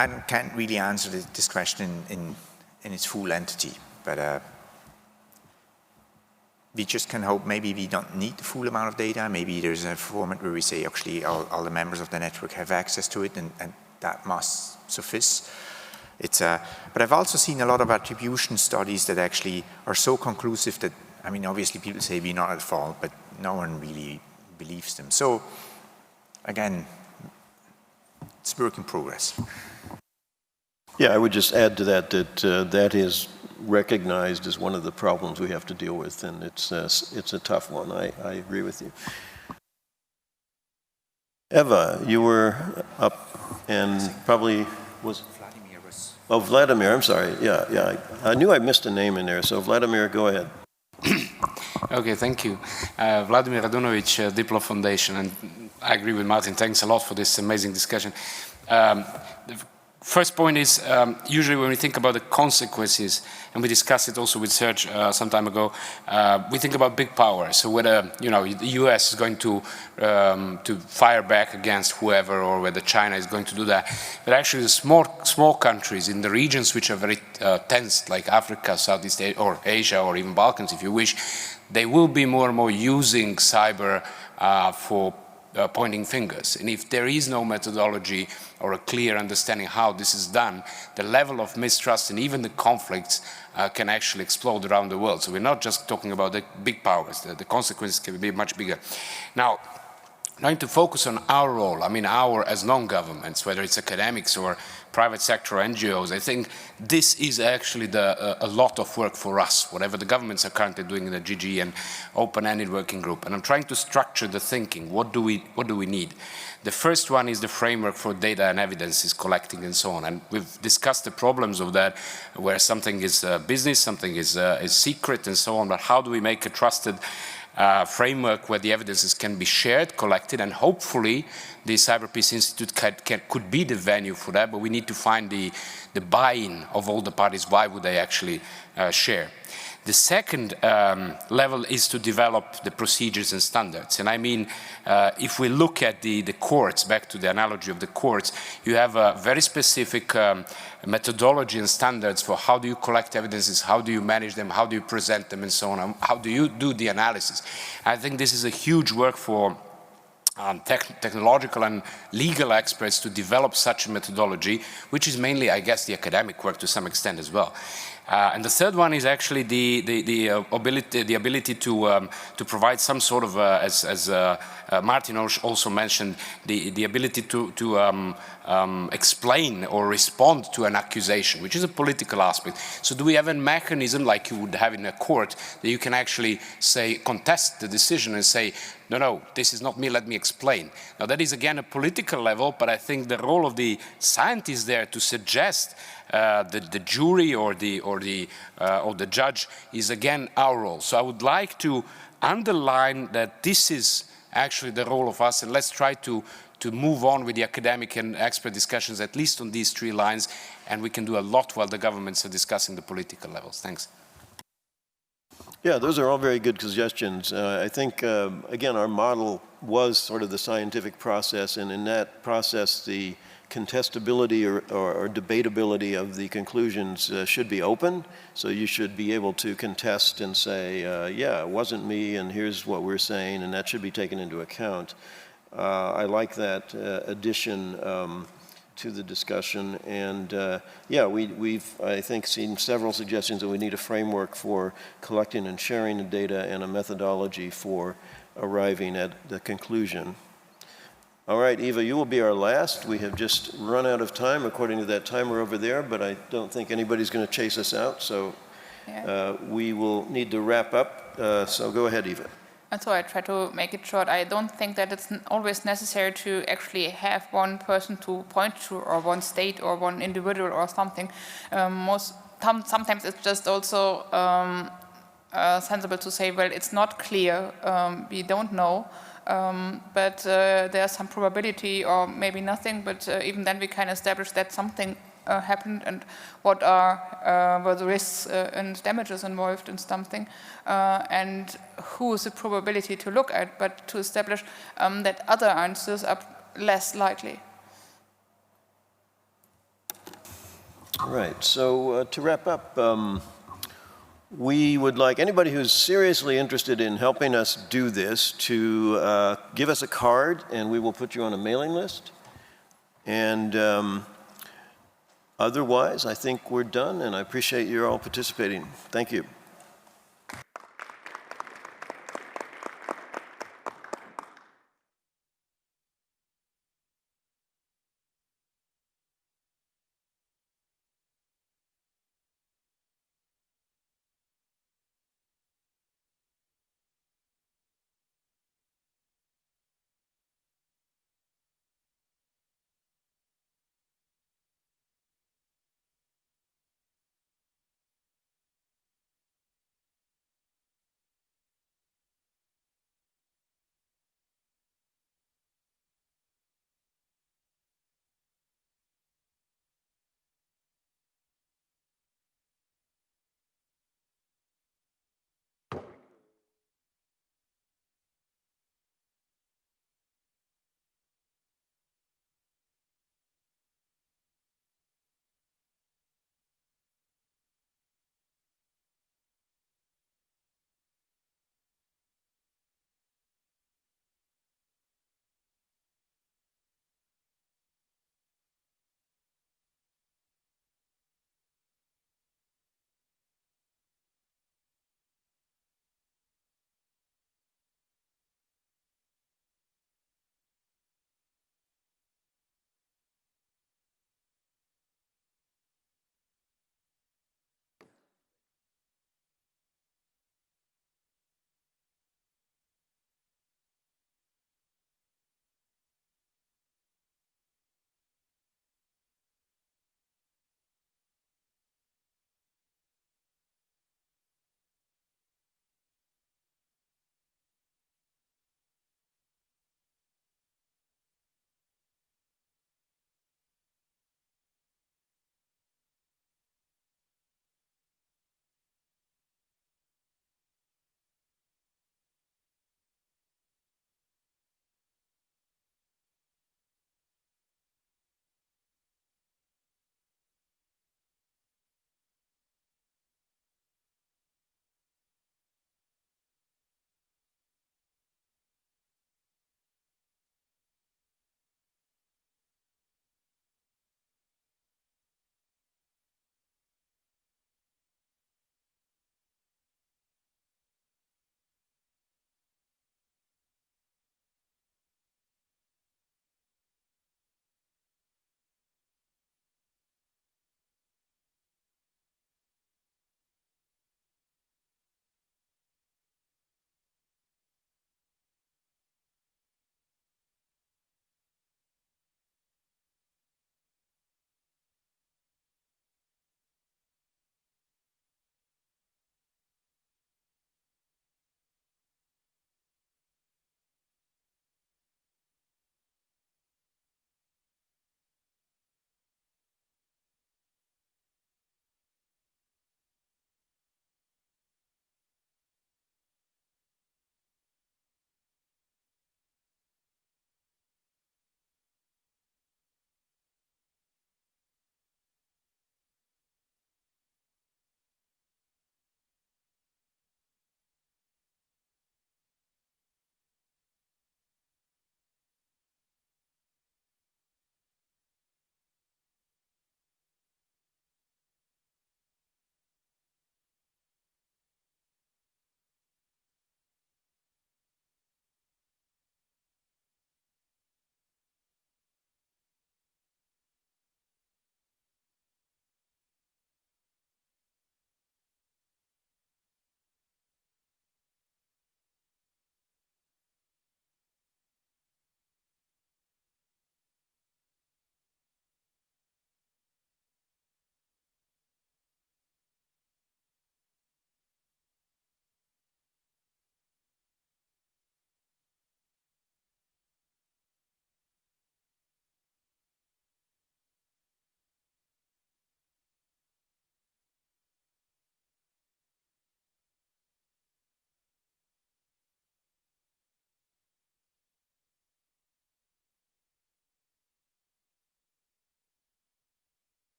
I can't really answer this question in its full entity, but we just can hope maybe we don't need the full amount of data. Maybe there's a format where we say actually all the members of the network have access to it, and that must suffice. But I've also seen a lot of attribution studies that actually are so conclusive that, I mean, obviously people say we're not at fault, but no one really believes them. So again, it's work in progress. Yeah, I would just add to that that is recognized as one of the problems we have to deal with, and it's a tough one. I agree with you. Eva, you were up and probably was... Vladimir was... Oh, Vladimir, I'm sorry. Yeah. I knew I missed a name in there, so Vladimir, go ahead. Okay, thank you. Vladimir Radunovic, Diplo Foundation, and I agree with Martin. Thanks a lot for this amazing discussion. First point is, usually when we think about the consequences, and we discussed it also with Serge some time ago, we think about big power. So whether the US is going to fire back against whoever, or whether China is going to do that. But actually, the small countries in the regions which are very tense, like Africa, Southeast Asia, or Asia, or even Balkans, if you wish, they will be more and more using cyber for pointing fingers. And if there is no methodology or a clear understanding how this is done, the level of mistrust and even the conflicts can actually explode around the world. So we're not just talking about the big powers. The consequences can be much bigger. Now, trying to focus on our role, I mean our as non-governments, whether it's academics or private sector or NGOs, I think this is actually a lot of work for us, whatever the governments are currently doing in the GG and open-ended working group. And I'm trying to structure the thinking. What do we need? The first one is the framework for data and evidences collecting and so on. And we've discussed the problems of that, where something is business, something is secret and so on, but how do we make a trusted framework where the evidences can be shared, collected, and hopefully the Cyber Peace Institute could be the venue for that, but we need to find the buy-in of all the parties. Why would they actually share? The second level is to develop the procedures and standards. And I mean, if we look at the courts, back to the analogy of the courts, you have a very specific methodology and standards for how do you collect evidences, how do you manage them, how do you present them, and so on, how do you do the analysis. I think this is a huge work for technological and legal experts to develop such a methodology, which is mainly, I guess, the academic work to some extent as well. And the third one is actually the ability to provide some sort of, as Martin also mentioned, the ability to explain or respond to an accusation, which is a political aspect. So do we have a mechanism like you would have in a court that you can actually say, contest the decision and say, no, this is not me, let me explain. Now that is again a political level, but I think the role of the scientists there to suggest the jury or the judge is again our role. So I would like to underline that this is actually the role of us, and let's try to move on with the academic and expert discussions, at least on these three lines, and we can do a lot while the governments are discussing the political levels. Thanks. Yeah, those are all very good suggestions. I think, again, our model was sort of the scientific process, and in that process, the contestability or debatability of the conclusions should be open. So you should be able to contest and say, yeah, it wasn't me, and here's what we're saying, and that should be taken into account. I like that addition to the discussion, and yeah, we've, I think, seen several suggestions that we need a framework for collecting and sharing the data and a methodology for arriving at the conclusion. All right, Eva, you will be our last. We have just run out of time according to that timer over there, but I don't think anybody's going to chase us out, so we will need to wrap up. So go ahead, Eva. And so I try to make it short. I don't think that it's always necessary to actually have one person to point to, or one state, or one individual, or something. Sometimes it's just also sensible to say, well, it's not clear, we don't know, but there's some probability, or maybe nothing, but even then we can establish that something happened, and what were the risks and damages involved in something, and who is the probability to look at, but to establish that other answers are less likely. All right, so to wrap up, we would like anybody who's seriously interested in helping us do this to give us a card, and we will put you on a mailing list. And otherwise, I think we're done, and I appreciate you all participating. Thank you.